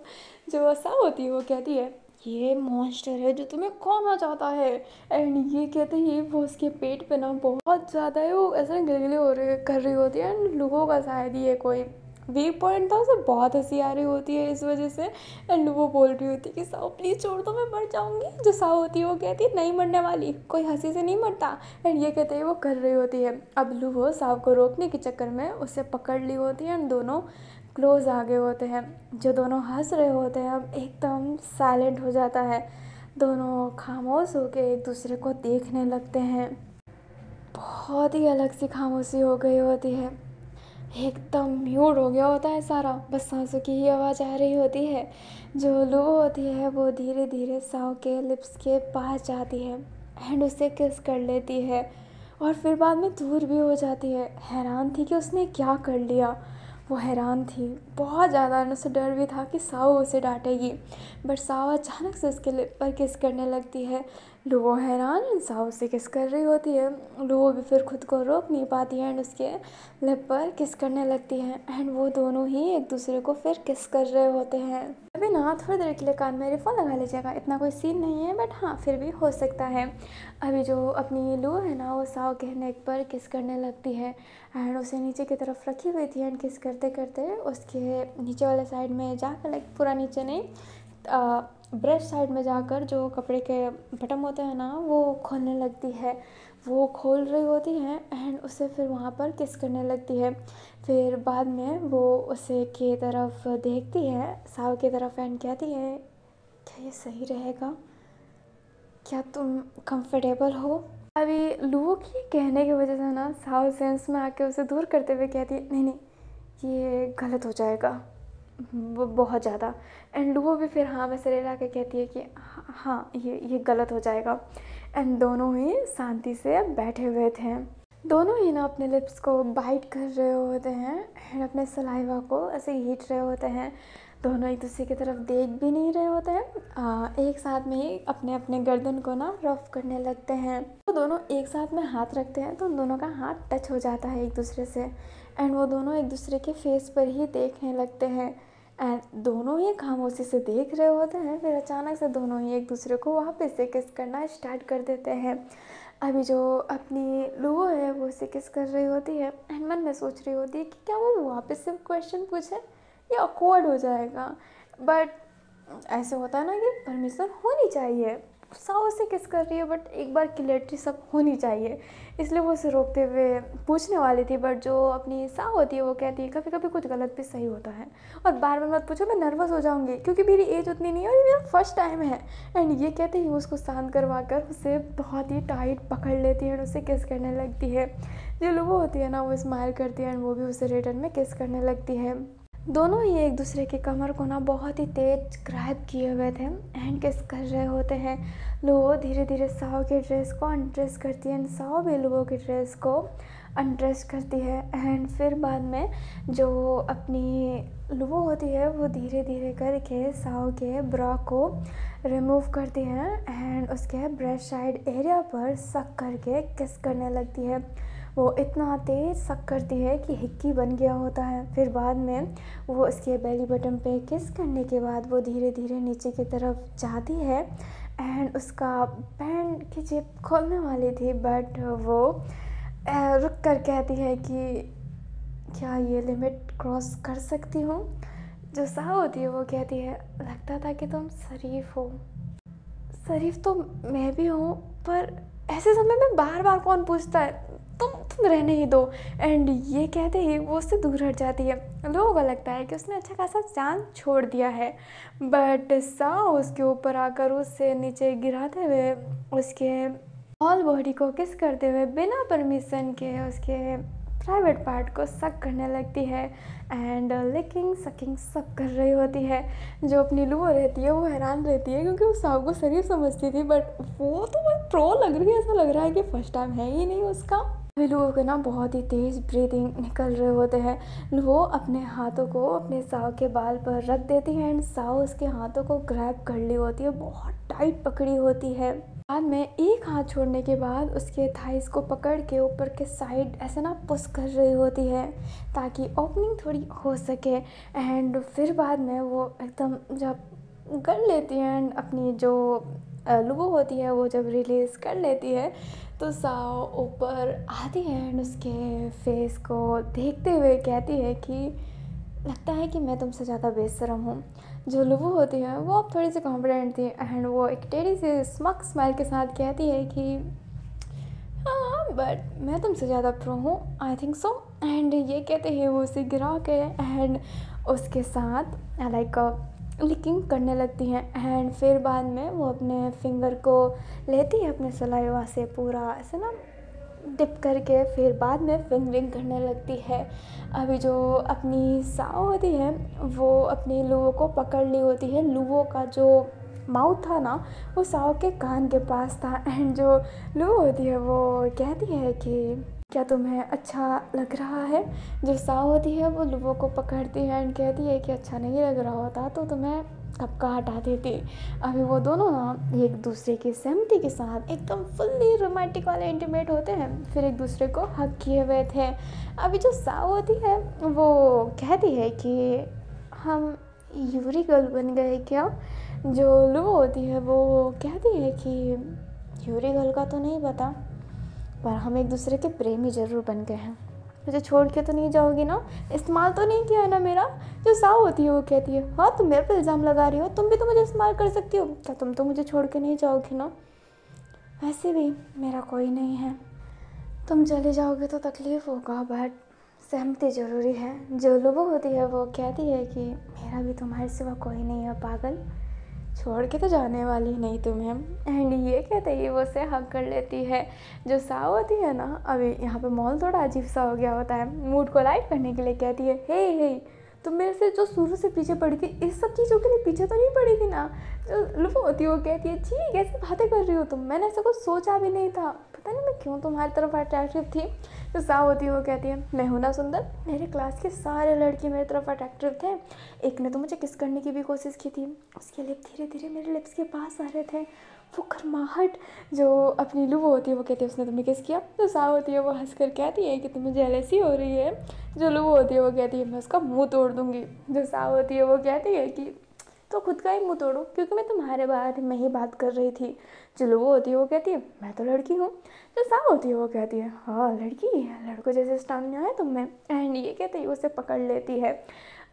जो साव होती है वो कहती है ये मॉन्स्टर है जो तुम्हें खाना चाहता है। एंड ये कहते ही वो उसके पेट पे ना बहुत ज़्यादा है, वो ऐसा गिलगिली हो रही कर रही होती है। एंड लुबो का शायद ये कोई वीक पॉइंट था, उसे बहुत हंसी आ रही होती है इस वजह से। एंड वो बोल रही होती है कि साव प्लीज़ छोड़ दो मैं मर जाऊंगी। जो साव होती है वो कहती है नहीं मरने वाली, कोई हंसी से नहीं मरता। एंड ये कहते हैं वो कर रही होती है। अब लुबो साव को रोकने के चक्कर में उसे पकड़ ली होती है एंड दोनों क्लोज आ गए होते हैं। जो दोनों हंस रहे होते हैं अब एकदम साइलेंट हो जाता है। दोनों खामोश होकर एक दूसरे को देखने लगते हैं। बहुत ही अलग सी खामोशी हो गई होती है, एकदम म्यूट हो गया होता है सारा, बस सांसों की ही आवाज़ आ रही होती है। जो लू होती है वो धीरे धीरे साव के लिप्स के पास जाती है एंड उसे किस कर लेती है और फिर बाद में दूर भी हो जाती है। हैरान थी कि उसने क्या कर लिया, वो हैरान थी बहुत ज़्यादा। उसे डर भी था कि साव उसे डांटेगी, बट साव अचानक से उसके लिप पर किस करने लगती है। लुओ हैरान साव से किस कर रही होती है। लुओ भी फिर खुद को रोक नहीं पाती है एंड उसके लिप पर किस करने लगती है एंड वो दोनों ही एक दूसरे को फिर किस कर रहे होते हैं। अभी ना थोड़ी देर के लिए कान में ईयरफोन लगा लीजिएगा, इतना कोई सीन नहीं है, बट हाँ फिर भी हो सकता है। अभी जो अपनी लू है ना वो साव के नेक पर किस करने लगती है एंड उसे नीचे की तरफ रखी हुई थी एंड किस करते करते उसके नीचे वाले साइड में जाकर, लाइक पूरा नीचे नहीं, ब्रेस्ट साइड में जाकर जो कपड़े के बटन होते हैं ना वो खोलने लगती है। वो खोल रही होती है एंड उसे फिर वहाँ पर किस करने लगती है। फिर बाद में वो उसे की तरफ देखती है, साव की तरफ, एंड कहती है क्या ये सही रहेगा, क्या तुम कंफर्टेबल हो। अभी लुओ की कहने की वजह से ना साव सेंस में आके उसे दूर करते हुए कहती है नहीं नहीं ये गलत हो जाएगा, वो बहुत ज़्यादा। एंड लुओ भी फिर हाँ में सिर हिला के कहती है कि हाँ ये गलत हो जाएगा। एंड दोनों ही शांति से बैठे हुए थे। दोनों ही ना अपने लिप्स को बाइट कर रहे होते हैं एंड अपने सलाइवा को ऐसे हीट रहे होते हैं। दोनों एक दूसरे की तरफ देख भी नहीं रहे होते हैं, एक साथ में ही अपने अपने गर्दन को ना रफ करने लगते हैं। तो दोनों एक साथ में हाथ रखते हैं तो उन दोनों का हाथ टच हो जाता है एक दूसरे से एंड वो दोनों एक दूसरे के फेस पर ही देखने लगते हैं एंड दोनों ही खामोशी से देख रहे होते हैं। फिर अचानक से दोनों ही एक दूसरे को वापस से किस करना स्टार्ट कर देते हैं। अभी जो अपनी लुओ है वो उसे किस कर रही होती है एंड मन में सोच रही होती है कि क्या वो वापस से क्वेश्चन पूछे, ये ऑकवर्ड हो जाएगा। बट ऐसे होता है ना कि परमिशन होनी चाहिए, साव से किस कर रही है बट एक बार क्लियरिटी सब होनी चाहिए, इसलिए वो उसे रोकते हुए पूछने वाली थी। बट जो अपनी साव होती है वो कहती है कभी कभी कुछ गलत भी सही होता है और बार बार मत पूछो, मैं नर्वस हो जाऊंगी क्योंकि मेरी एज उतनी नहीं है और ये मेरा फर्स्ट टाइम है। एंड ये कहते ही उसको शांत करवा कर उसे बहुत ही टाइट पकड़ लेती है और उसे किस करने लगती है। जो लोगो होती है ना वो स्माइल करती है एंड वो भी उसे रिटर्न में किस करने लगती है। दोनों ही एक दूसरे के कमर को ना बहुत ही तेज ग्रैब किए हुए थे एंड किस कर रहे होते हैं। लुओ धीरे धीरे साव के ड्रेस को अनड्रेस करती है एंड साव भी लुओ के ड्रेस को अनड्रेस करती है एंड फिर बाद में जो अपनी लुओ होती है वो धीरे धीरे करके साव के ब्रा को रिमूव करती है एंड उसके ब्रेस्ट साइड एरिया पर सक करके किस करने लगती है। वो इतना तेज़ सक करती है कि हिक्की बन गया होता है। फिर बाद में वो उसके बेली बटन पे किस करने के बाद वो धीरे धीरे नीचे की तरफ जाती है एंड उसका पैंट की जेब खोलने वाली थी बट वो रुक कर कहती है कि क्या ये लिमिट क्रॉस कर सकती हूँ। जो साव होती है वो कहती है लगता था कि तुम शरीफ हो। शरीफ तो मैं भी हूँ पर ऐसे समय में बार बार कौन पूछता है, तुम रहने ही दो। एंड ये कहते ही वो उससे दूर हट जाती है। लोगों को लगता है कि उसने अच्छा खासा चांद छोड़ दिया है बट साव उसके ऊपर आकर उससे नीचे गिराते हुए उसके ऑल बॉडी को किस करते हुए बिना परमिशन के उसके प्राइवेट पार्ट को सक करने लगती है एंड लिकिंग सकिंग सब कर रही होती है। जो अपनी लुओ रहती है वो हैरान रहती है क्योंकि वो साव को शरीफ समझती थी बट वो तो प्रो लग रही है, ऐसा लग रहा है कि फर्स्ट टाइम है ही नहीं उसका। अभी लुओ के ना बहुत ही तेज़ ब्रीदिंग निकल रहे होते हैं। लुओ अपने हाथों को अपने साव के बाल पर रख देती है एंड साव उसके हाथों को ग्रैब कर ली होती है, बहुत टाइट पकड़ी होती है। बाद में एक हाथ छोड़ने के बाद उसके थाइस को पकड़ के ऊपर के साइड ऐसे ना पुश कर रही होती है ताकि ओपनिंग थोड़ी हो सके। एंड फिर बाद में वो एकदम जब कर लेती है एंड अपनी जो लुओ होती है वो जब रिलीज़ कर लेती है तो साव ऊपर आती है एंड उसके फेस को देखते हुए कहती है कि लगता है कि मैं तुमसे ज़्यादा बेशर्म हूँ। जो लुओ होती है वो अब थोड़ी सी कॉन्फिडेंट थी एंड वो एक टेढ़ी सी स्मक स्माइल के साथ कहती है कि हाँ बट मैं तुमसे ज़्यादा प्रो हूँ, आई थिंक सो। एंड ये कहते हैं वो उसे गिरा के एंड उसके साथ लाइक लिकिंग करने लगती हैं। एंड फिर बाद में वो अपने फिंगर को लेती है अपने सलाइवा से पूरा ऐसे ना डिप करके, फिर बाद में फिंगरिंग करने लगती है। अभी जो अपनी साव होती है वो अपनी लुवो को पकड़ ली होती है। लुवो का जो माउथ था ना वो साव के कान के पास था। एंड जो लुवो होती है वो कहती है कि क्या तुम्हें अच्छा लग रहा है। जो साव होती है वो लुवो को पकड़ती है एंड कहती है कि अच्छा नहीं लग रहा होता तो तुम्हें कब का हटा देती। अभी वो दोनों ना एक दूसरे की सहमति के साथ एकदम फुल्ली रोमांटिक वाले इंटीमेट होते हैं, फिर एक दूसरे को हग किए हुए थे। अभी जो साव होती है वो कहती है कि हम यूरी गर्ल बन गए क्या। जो लुवो होती है वो कहती है कि यूरी गर्ल का तो नहीं पता, पर हम एक दूसरे के प्रेमी ज़रूर बन गए हैं। मुझे छोड़ के तो नहीं जाओगी ना, इस्तेमाल तो नहीं किया है ना मेरा। जो साव होती है वो कहती है हाँ तुम मेरे पे इल्ज़ाम लगा रही हो, तुम भी तो मुझे इस्तेमाल कर सकती हो, क्या तुम तो मुझे छोड़ के नहीं जाओगी ना। वैसे भी मेरा कोई नहीं है, तुम चले जाओगे तो तकलीफ़ होगा, बट सहमति ज़रूरी है। जो लुवो होती है वो कहती है कि मेरा भी तुम्हारे सिवा कोई नहीं है पागल, छोड़ के तो जाने वाली नहीं तुम्हें। एंड ये कहते ही वो उसे हग कर लेती है। जो साव होती है ना, अभी यहाँ पे माहौल थोड़ा अजीब सा हो गया होता है, मूड को लाइट करने के लिए कहती है हे हे तुम मेरे से जो शुरू से पीछे पड़ी थी इस सब चीज़ों के लिए पीछे तो नहीं पड़ी थी ना। जो लुफो होती है वो कहती है छी कैसे बातें कर रही हो तुम, मैंने ऐसा कुछ सोचा भी नहीं था, पता नहीं मैं क्यों तुम्हारी तरफ अट्रैक्टिव थी। जो साव होती है वो कहती है मैं हूं ना सुंदर, मेरे क्लास के सारे लड़के मेरी तरफ अट्रैक्टिव थे, एक ने तो मुझे किस करने की भी कोशिश की थी, उसके लिप धीरे धीरे मेरे लिप्स के पास आ रहे थे, वो गर्माहट। जो अपनी लुवो होती है वो कहती है उसने तुम्हें किस किया। तो साव होती है वो हंस कर कहती है कि तुम्हें जेलसी हो रही है। जो लुवो होती है वो कहती है मैं उसका मुंह तोड़ दूंगी। जो साव होती है वो कहती है कि तो खुद का ही मुंह तोड़ो क्योंकि मैं तुम्हारे बारे में ही बात कर रही थी। जो लुवो होती है वो कहती है मैं तो लड़की हूँ। जो साव होती है वो कहती है हाँ लड़की है, लड़कों जैसे स्टामिना है तुम में। एंड ये कहते ही उसे पकड़ लेती है।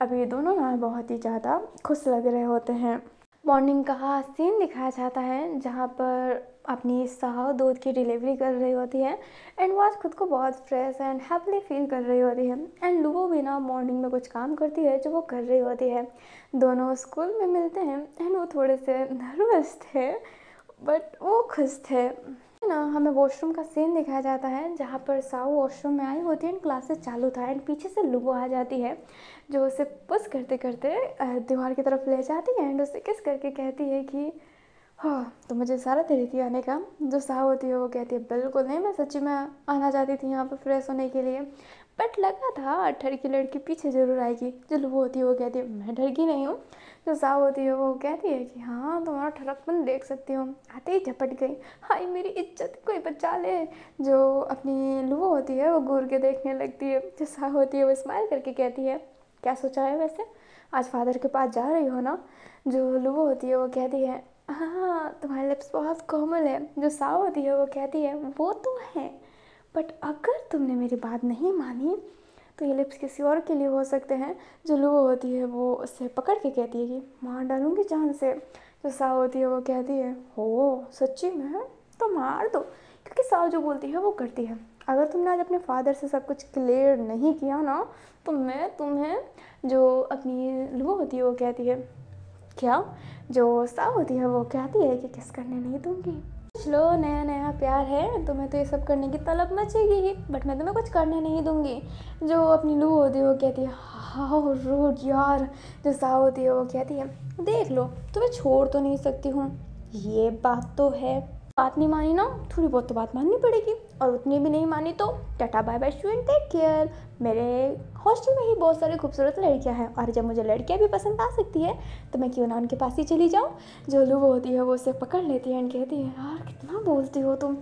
अब ये दोनों ना बहुत ही ज़्यादा खुश लग रहे होते हैं। मॉर्निंग का सीन दिखाया जाता है जहाँ पर अपनी साव दूध की डिलीवरी कर रही होती है एंड वो आज खुद को बहुत फ्रेश एंड हैप्पीली फील कर रही होती है। एंड लुवो भी ना मॉर्निंग में कुछ काम करती है जो वो कर रही होती है। दोनों स्कूल में मिलते हैं एंड वो थोड़े से नर्वस थे बट वो खुश थे ना। हमें वॉशरूम का सीन दिखाया जाता है जहाँ पर साव वॉशरूम में आई होती है एंड क्लासेस चालू था एंड पीछे से लुवो आ जाती है जो उसे पुश करते करते दीवार की तरफ ले जाती है एंड उसे किस करके कहती है कि हाँ तो मुझे इशारा दे रही थी आने का। जो साव होती है वो कहती है बिल्कुल नहीं, मैं सच्ची में आना चाहती थी यहाँ पर फ्रेश होने के लिए, बट लगा था ठर की लड़की पीछे ज़रूर आएगी। जो लुवो होती है वो कहती है मैं डर की नहीं हूँ। जो साव होती है वो कहती है कि हाँ तुम्हारा ठरकपन देख सकती हूँ, आते ही झपट गई, हाय मेरी इज्जत कोई बचा ले। जो अपनी लुवो होती है वो घूर के देखने लगती है। जो साव होती है वो स्माइल करके कहती है क्या सोचा है वैसे, आज फादर के पास जा रही हो ना। जो लुवो होती है वो कहती है हाँ तुम्हारे लिप्स बहुत कोमल है। जो साव होती है वो कहती है वो तो है, बट अगर तुमने मेरी बात नहीं मानी तो ये लिप्स किसी और के लिए हो सकते हैं। जो लुवो होती है वो उसे पकड़ के कहती है कि मार डालूंगी जान से। जो साव होती है वो कहती है हो सच्ची में, तो मार दो, क्योंकि साव जो बोलती है वो करती है। अगर तुमने आज अपने फादर से सब कुछ क्लियर नहीं किया ना तो मैं तुम्हें, जो अपनी लुवो होती है वो कहती है क्या। जो साव होती है वो कहती है कि किस करने नहीं दूंगी, चलो नया नया प्यार है तुम्हें तो ये सब करने की तलब मचेगी ही, बट मैं तुम्हें कुछ करने नहीं दूंगी। जो अपनी लुवो होती है वो कहती है हाउ रूड यार। जो साव होती है वो कहती है देख लो तुम्हें छोड़ तो नहीं सकती हूँ, ये बात तो है, बात नहीं मानी ना थोड़ी बहुत तो बात माननी पड़ेगी, और उतनी भी नहीं मानी तो tata bye bye student take care. मेरे हॉस्टल में ही बहुत सारी खूबसूरत लड़कियां हैं और जब मुझे लड़कियां भी पसंद आ सकती है तो मैं क्यों ना उनके पास ही चली जाऊँ। जो लुवो होती है वो उसे पकड़ लेती है एंड कहती है यार कितना बोलती हो तुम,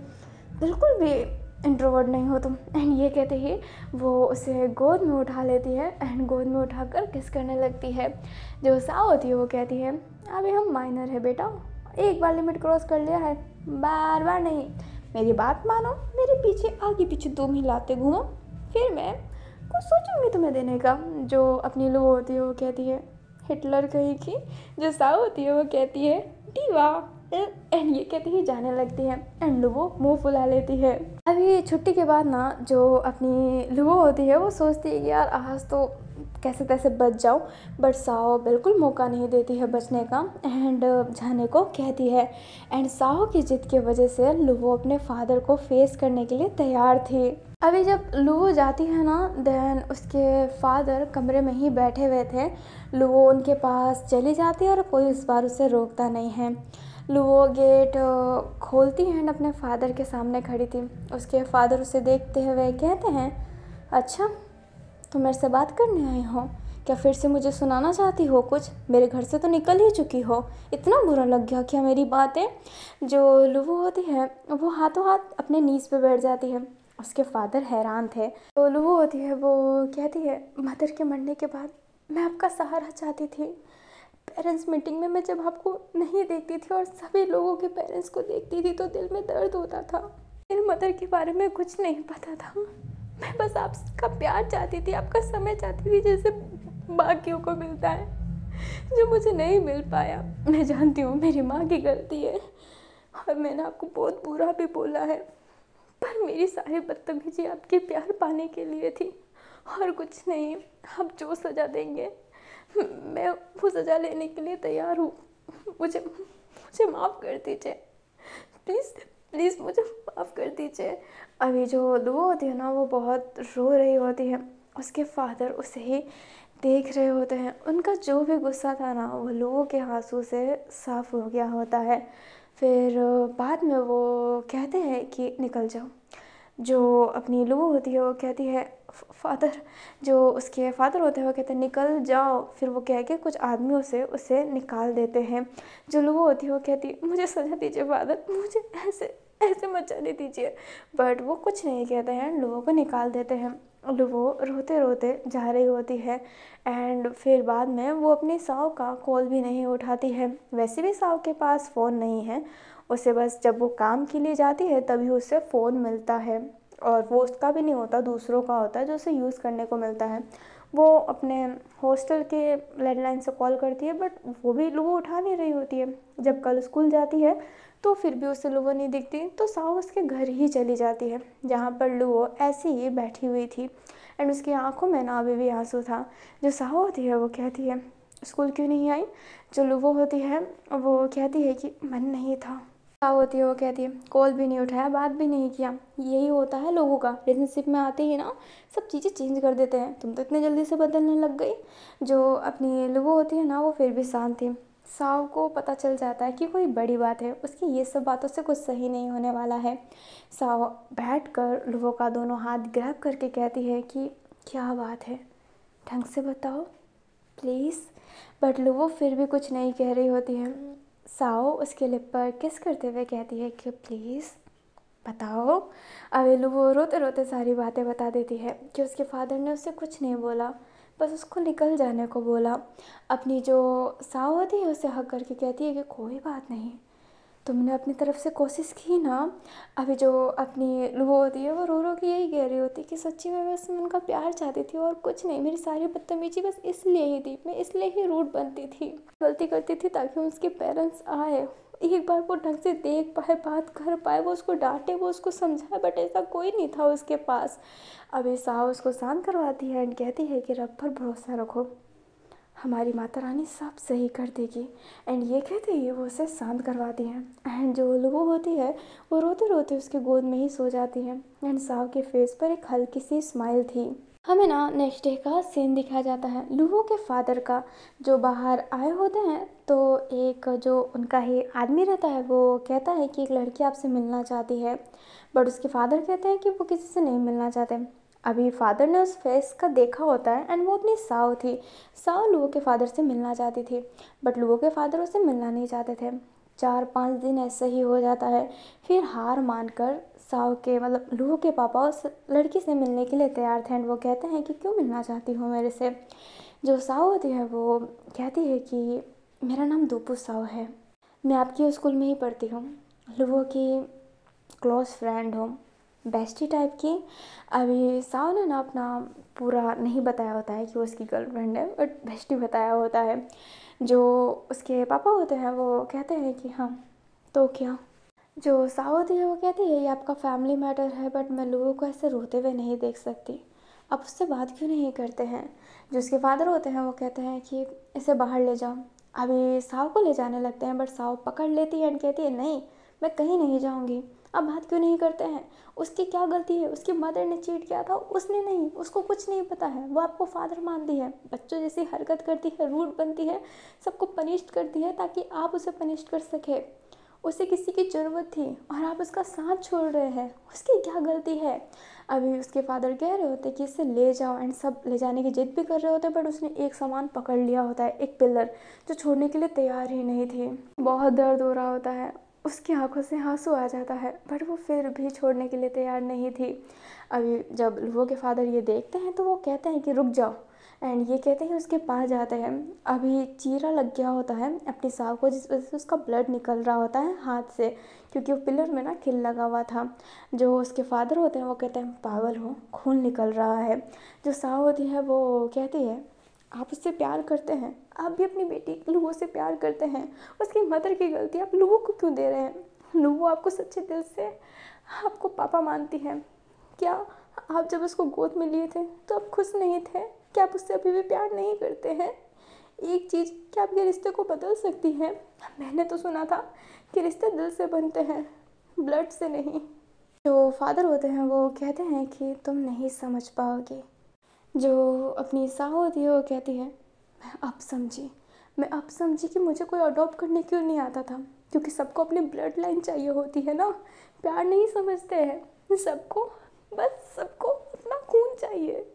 बिल्कुल भी इंट्रोवर्ट नहीं हो तुम। एंड ये कहते ही वो उसे गोद में उठा लेती है एंड गोद में उठाकर किस करने लगती है। जो साव होती है वो कहती है अभी हम माइनर है बेटा, एक बार लिमिट क्रॉस कर लिया है, बार बार नहीं, मेरी बात मानो, मेरे पीछे आगे पीछे 2 हिलाते घूमो, फिर मैं कुछ सोचूंगी तुम्हें देने का। जो अपनी लुवो होती है वो कहती है हिटलर कहीं की। जो साव होती है वो कहती है डीवा, एंड ये कहती ही जाने लगती है एंड लुवो मुंह फुला लेती है। अभी छुट्टी के बाद ना जो अपनी लुवो होती है वो सोचती है कि यार आज तो कैसे तैसे बच जाऊँ, बट साओ बिल्कुल मौका नहीं देती है बचने का एंड जाने को कहती है। एंड साओ की जिद की वजह से लुवो अपने फादर को फेस करने के लिए तैयार थी। अभी जब लुवो जाती है ना, देन उसके फादर कमरे में ही बैठे हुए थे। लुवो उनके पास चली जाती है और कोई इस बार उसे रोकता नहीं है। लुवो गेट खोलती है एंड अपने फादर के सामने खड़ी थी। उसके फादर उसे देखते हुए कहते हैं, अच्छा तुम मेरे से बात करने आए हो क्या? फिर से मुझे सुनाना चाहती हो कुछ? मेरे घर से तो निकल ही चुकी हो। इतना बुरा लग गया क्या मेरी बातें? जो लुवो होती है वो हाथों हाथ अपने नीज पे बैठ जाती है। उसके फादर हैरान थे। तो लुवो होती है वो कहती है, मदर के मरने के बाद मैं आपका सहारा चाहती थी। पेरेंट्स मीटिंग में मैं जब आपको नहीं देखती थी और सभी लोगों के पेरेंट्स को देखती थी तो दिल में दर्द होता था। मेरे मदर के बारे में कुछ नहीं पता था। मैं बस आपका प्यार चाहती थी, आपका समय चाहती थी, जैसे बाकियों को मिलता है, जो मुझे नहीं मिल पाया। मैं जानती हूँ मेरी माँ की गलती है और मैंने आपको बहुत बुरा भी बोला है, पर मेरी सारी बदतमीजी आपके प्यार पाने के लिए थी और कुछ नहीं। आप जो सज़ा देंगे मैं वो सज़ा लेने के लिए तैयार हूँ। मुझे मुझे माफ़ कर दीजिए, प्लीज़ प्लीज़ मुझे माफ़ कर दीजिए। अभी जो लुवो होती है ना वो बहुत रो रही होती है। उसके फादर उसे ही देख रहे होते हैं। उनका जो भी गुस्सा था ना वो लुवो के आंसू से साफ़ हो गया होता है। फिर बाद में वो कहते हैं कि निकल जाओ। जो अपनी लुवो होती है वो कहती है, फादर, जो उसके फादर होते हैं वो कहते हैं निकल जाओ। फिर वो कह के कुछ आदमियों से उसे निकाल देते हैं। जो लुवो होती है वो कहती है, मुझे सज़ा दीजिए फादर, मुझे ऐसे ऐसे मत जाने दीजिए। बट वो कुछ नहीं कहते हैं, लुवो को निकाल देते हैं। लुवो रोते रोते जा रही होती है एंड फिर बाद में वो अपनी साओ का कॉल भी नहीं उठाती है। वैसे भी साओ के पास फ़ोन नहीं है, उसे बस जब वो काम के लिए जाती है तभी उसे फ़ोन मिलता है और वो उसका भी नहीं होता, दूसरों का होता है जो उसे यूज़ करने को मिलता है। वो अपने हॉस्टल के लैंडलाइन से कॉल करती है बट वो भी लुवो उठा नहीं रही होती है। जब कल स्कूल जाती है तो फिर भी उसे लुवो नहीं दिखती, तो साओ उसके घर ही चली जाती है जहाँ पर लुवो ऐसी ही बैठी हुई थी एंड उसकी आंखों में ना अभी भी आंसू था। जो साओ होती है वो कहती है, स्कूल क्यों नहीं आई? जो लुवो होती है वो कहती है कि मन नहीं था। साओ होती है वो कहती है, कॉल भी नहीं उठाया, बात भी नहीं किया। यही होता है लोगों का, रिलेशनशिप में आते ही ना सब चीज़ें चेंज कर देते हैं। तुम तो इतने जल्दी से बदलने लग गई। जो अपनी लुवो होती है ना वो फिर भी शांत थी। साओ को पता चल जाता है कि कोई बड़ी बात है, उसकी ये सब बातों से कुछ सही नहीं होने वाला है। साओ बैठकर लुवो का दोनों हाथ ग्रैब करके कहती है कि क्या बात है, ढंग से बताओ प्लीज़। बट लुवो फिर भी कुछ नहीं कह रही होती है। साओ उसके लिप पर किस करते हुए कहती है कि प्लीज़ बताओ। अभी लुवो रोते रोते सारी बातें बता देती है कि उसके फादर ने उससे कुछ नहीं बोला, बस उसको निकल जाने को बोला। अपनी जो साओ होती है उसे हक करके कहती है कि कोई बात नहीं, तुमने अपनी तरफ से कोशिश की ना। अभी जो अपनी लुवो होती है वो रो रो के यही कह रही होती कि सच्ची में बस मैं उनका प्यार चाहती थी और कुछ नहीं, मेरी सारी बदतमीजी बस इसलिए ही थी, मैं इसलिए ही रूठ बनती थी, गलती करती थी ताकि उसके पेरेंट्स आए, एक बार वो ढंग से देख पाए, बात कर पाए, वो उसको डांटे, वो उसको समझाए, बट ऐसा कोई नहीं था उसके पास। अभी साहु उसको शांत करवाती है एंड कहती है कि रब पर भरोसा रखो, हमारी माता रानी सब सही कर देगी। एंड ये कहते ही वो उसे शांत करवाती है एंड जो लुवो होती है वो रोते रोते उसके गोद में ही सो जाती है एंड साहु के फेस पर एक हल्की सी स्माइल थी। हमें ना नेक्स्ट डे का सीन दिखाया जाता है लुवो के फादर का, जो बाहर आए होते हैं। तो एक जो उनका ही आदमी रहता है वो कहता है कि एक लड़की आपसे मिलना चाहती है, बट उसके फादर कहते हैं कि वो किसी से नहीं मिलना चाहते। अभी फादर ने उस फेस का देखा होता है एंड वो अपनी साओ थी। साओ लुवो के फादर से मिलना चाहती थी बट लुवो के फादर उससे मिलना नहीं चाहते थे। 4-5 दिन ऐसे ही हो जाता है। फिर हार मानकर साओ के मतलब लुवो के पापा उस लड़की से मिलने के लिए तैयार थे एंड वो कहते हैं कि क्यों मिलना चाहती हो मेरे से। जो साओ होती है वो कहती है कि मेरा नाम दोपू साओ है, मैं आपके स्कूल में ही पढ़ती हूँ, लुवो की क्लोज फ्रेंड हूँ, बेस्टी टाइप की। अभी साओ ने ना अपना पूरा नहीं बताया होता है कि वो उसकी गर्लफ्रेंड है, बट बेस्टी बताया होता है। जो उसके पापा होते हैं वो कहते हैं कि हाँ तो क्या। जो साओ होती है वो कहती है ये आपका फैमिली मैटर है बट मैं लोगों को ऐसे रोते हुए नहीं देख सकती, आप उससे बात क्यों नहीं करते हैं? जो उसके फादर होते हैं वो कहते हैं कि इसे बाहर ले जाओ। अभी साव को ले जाने लगते हैं, बट साव पकड़ लेती है एंड कहती है नहीं, मैं कहीं नहीं जाऊँगी। अब बात क्यों नहीं करते हैं? उसकी क्या गलती है? उसकी मदर ने चीट किया था, उसने नहीं, उसको कुछ नहीं पता है, वो आपको फादर मानती है, बच्चों जैसी हरकत करती है, रूड बनती है, सबको पनिश करती है ताकि आप उसे पनिश कर सके। उसे किसी की ज़रूरत थी और आप उसका साथ छोड़ रहे हैं, उसकी क्या गलती है? अभी उसके फादर कह रहे होते कि इसे ले जाओ एंड सब ले जाने की जिद भी कर रहे होते, बट उसने एक सामान पकड़ लिया होता है, एक पिलर, जो छोड़ने के लिए तैयार ही नहीं थी। बहुत दर्द हो रहा होता है, उसकी आंखों से आंसू आ जाता है, बट वो फिर भी छोड़ने के लिए तैयार नहीं थी। अभी जब लुवो के फादर ये देखते हैं तो वो कहते हैं कि रुक जाओ, एंड ये कहते हैं उसके पास जाते हैं। अभी चीरा लग गया होता है अपनी साव को, जिस वजह से उसका ब्लड निकल रहा होता है हाथ से, क्योंकि वो पिलर में ना किल लगा हुआ था। जो उसके फादर होते हैं वो कहते हैं पागल हो, खून निकल रहा है। जो साव होती है वो कहती है आप उससे प्यार करते हैं, आप भी अपनी बेटी लुवो से प्यार करते हैं, उसकी मदर की गलती आप लुवो को क्यों दे रहे हैं? लुवो आपको सच्चे दिल से आपको पापा मानती है। क्या आप जब उसको गोद में लिए थे तो आप खुश नहीं थे? क्या आप उससे अभी भी प्यार नहीं करते हैं? एक चीज़, क्या आपके रिश्ते को बदल सकती है? मैंने तो सुना था कि रिश्ते दिल से बनते हैं, ब्लड से नहीं। जो फादर होते हैं वो कहते हैं कि तुम नहीं समझ पाओगे। जो अपनी साहू होती है वो कहती है मैं अब समझी कि मुझे कोई अडॉप्ट करने क्यों नहीं आता था, क्योंकि सबको अपनी ब्लड लाइन चाहिए होती है ना, प्यार नहीं समझते हैं सबको, बस सबको अपना खून चाहिए,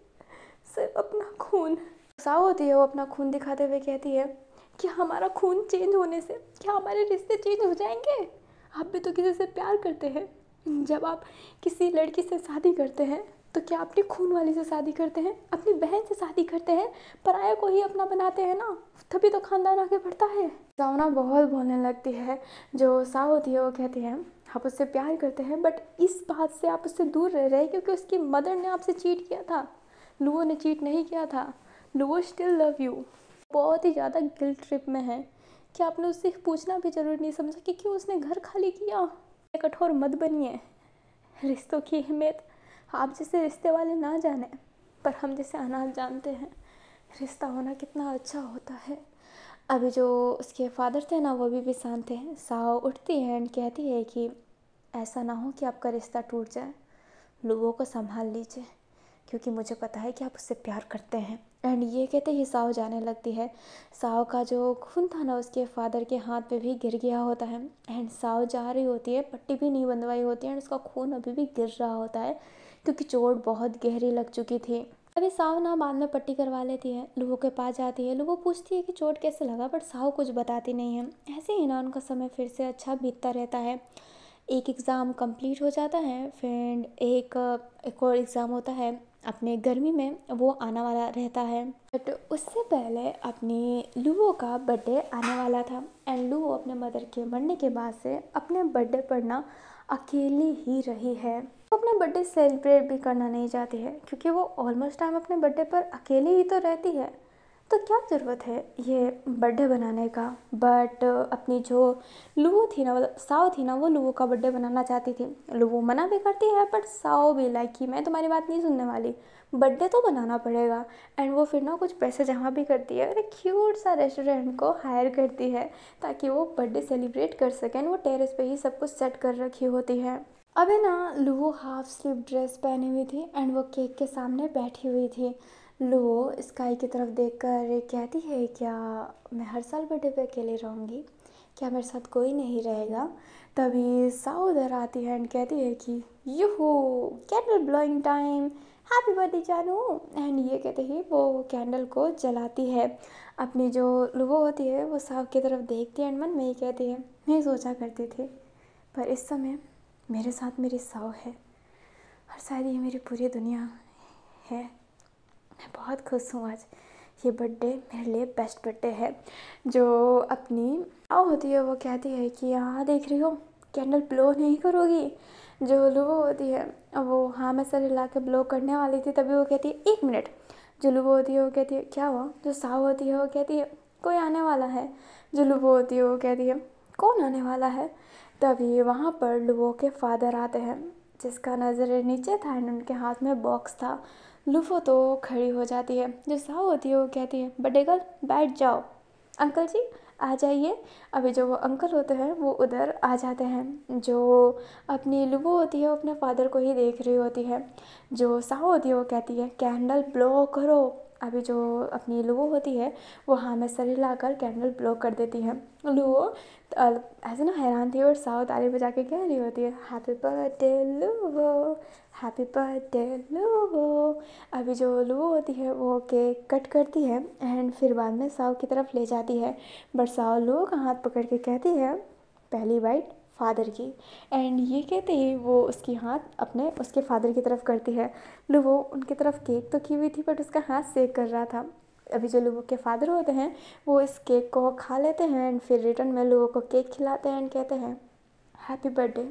सिर्फ अपना खून। साहू होती है वो अपना खून दिखाते हुए कहती है कि हमारा खून चेंज होने से क्या हमारे रिश्ते चेंज हो जाएंगे? आप भी तो किसी से प्यार करते हैं। जब आप किसी लड़की से शादी करते हैं तो क्या अपनी खून वाली से शादी करते हैं, अपनी बहन से शादी करते हैं, पराया को ही अपना बनाते हैं ना, तभी तो खानदान आगे बढ़ता है। सावना बहुत बोलने लगती है। जो साव होती है वो कहती है आप उससे प्यार करते हैं, बट इस बात से आप उससे दूर रह रहे हैं क्योंकि उसकी मदर ने आपसे चीट किया था, लुवो ने चीट नहीं किया था। लुवो स्टिल लव यू। बहुत ही ज़्यादा गिल्ट ट्रिप में है कि आपने उससे पूछना भी जरूरी नहीं समझा कि क्यों उसने घर खाली किया। कठोर मत बनिए, रिश्तों की अहमियत आप जैसे रिश्ते वाले ना जाने, पर हम जैसे अनाथ जानते हैं रिश्ता होना कितना अच्छा होता है। अभी जो उसके फादर थे ना वो भी शांत थे। साव उठती है एंड कहती है कि ऐसा ना हो कि आपका रिश्ता टूट जाए, लोगों को संभाल लीजिए, क्योंकि मुझे पता है कि आप उससे प्यार करते हैं। एंड ये कहते ही साव जाने लगती है। साव का जो खून था ना उसके फादर के हाथ पे भी गिर गया होता है, एंड साव जा रही होती है, पट्टी भी नहीं बंधवाई होती है, एंड उसका खून अभी भी गिर रहा होता है क्योंकि चोट बहुत गहरी लग चुकी थी। अभी साव ना बाद में पट्टी करवा लेती है, लुवो के पास जाती है, लुवो पूछती है कि चोट कैसे लगा, बट साव कुछ बताती नहीं है। ऐसे ही ना उनका समय फिर से अच्छा बीतता रहता है। एक एग्ज़ाम कंप्लीट हो जाता है, फिर एक और एग्ज़ाम होता है अपने गर्मी में, वो आने वाला रहता है। बट उससे पहले अपनी लुवो का बर्थडे आने वाला था, एंड लुवो अपने मदर के मरने के बाद से अपने बर्थडे पर ना अकेली ही रही है। वो अपना बर्थडे सेलिब्रेट भी करना नहीं चाहती है क्योंकि वो ऑलमोस्ट टाइम अपने बर्थडे पर अकेली ही तो रहती है, तो क्या ज़रूरत है ये बर्थडे बनाने का। बट अपनी जो लुवो थी ना, मतलब साओ थी ना, वो लुवो का बर्थडे बनाना चाहती थी। लुवो मना भी करती है, बट साओ भी लाइक कि मैं तुम्हारी बात नहीं सुनने वाली, बर्थडे तो बनाना पड़ेगा। एंड वो फिर ना कुछ पैसे जमा भी करती है और एक क्यूट सा रेस्टोरेंट को हायर करती है ताकि वो बर्थडे सेलिब्रेट कर सकें। वो टेरेस पे ही सब कुछ सेट कर रखी होती है। अभी ना लुवो हाफ स्लीव ड्रेस पहनी हुई थी एंड वो केक के सामने बैठी हुई थी। लुवो स्काई की तरफ देखकर कहती है क्या मैं हर साल बर्थडे पे अकेले रहूँगी, क्या मेरे साथ कोई नहीं रहेगा? तभी साओ उधर आती है एंड कहती है कि yoohoo candle blowing time, happy birthday जानू। एंड ये कहते ही वो कैंडल को जलाती है। अपनी जो लुवो होती है वो साओ की तरफ देखती है एंड मन में ही कहती है मैं सोचा करती थी पर इस समय मेरे साथ मेरी साओ है और शायद ये मेरी पूरी दुनिया है। मैं बहुत खुश हूँ, आज ये बर्थडे मेरे लिए बेस्ट बर्थडे है। जो अपनी साओ होती है वो कहती है कि यहाँ देख रही हो कैंडल ब्लो नहीं करोगी? जो लुवो होती है वो हाँ मैं सर हिला के ब्लो करने वाली थी, तभी वो कहती है 1 मिनट। जो लुवो होती है वो कहती है क्या हुआ? जो साओ होती है वो कहती है कोई आने वाला है। जो लुवो होती है वो कहती है कौन आने वाला है? तभी वहाँ पर लुवो के फादर आते हैं। जिसका नज़र नीचे था एंड उनके हाथ में बॉक्स था। लूफो तो खड़ी हो जाती है। जो साओ होती है वो कहती है, बर्थडे गर्ल बैठ जाओ। अंकल जी आ जाइए। अभी जो वो अंकल होते हैं वो उधर आ जाते हैं। जो अपनी लूबो होती है वो अपने फादर को ही देख रही होती है। जो साओ होती है वो कहती है, कैंडल ब्लो करो। अभी जो अपनी लूबो होती है वो हाँ में सर हिलाकर कैंडल ब्लो कर देती है। लूबो ऐसे ना हैरान थी और साओ ताली बजा के कह रही होती है, हैप्पी बर्थडे लूबो, हैप्पी बर्थडे लूबो। अभी जो लूबो होती है वो केक कट करती है एंड फिर बाद में साओ की तरफ ले जाती है। बट साओ लूबो का हाथ पकड़ के कहती है, पहली बाइट फादर की। एंड ये कहते ही वो उसकी हाथ अपने उसके फादर की तरफ करती है। लूबो उनकी तरफ केक तो की हुई थी बट उसका हाथ सेक कर रहा था। अभी जो लूबो के फादर होते हैं वो इस केक को खा लेते हैं एंड फिर रिटर्न में लूबो को केक खिलाते हैं एंड कहते हैं, हैप्पी बर्थडे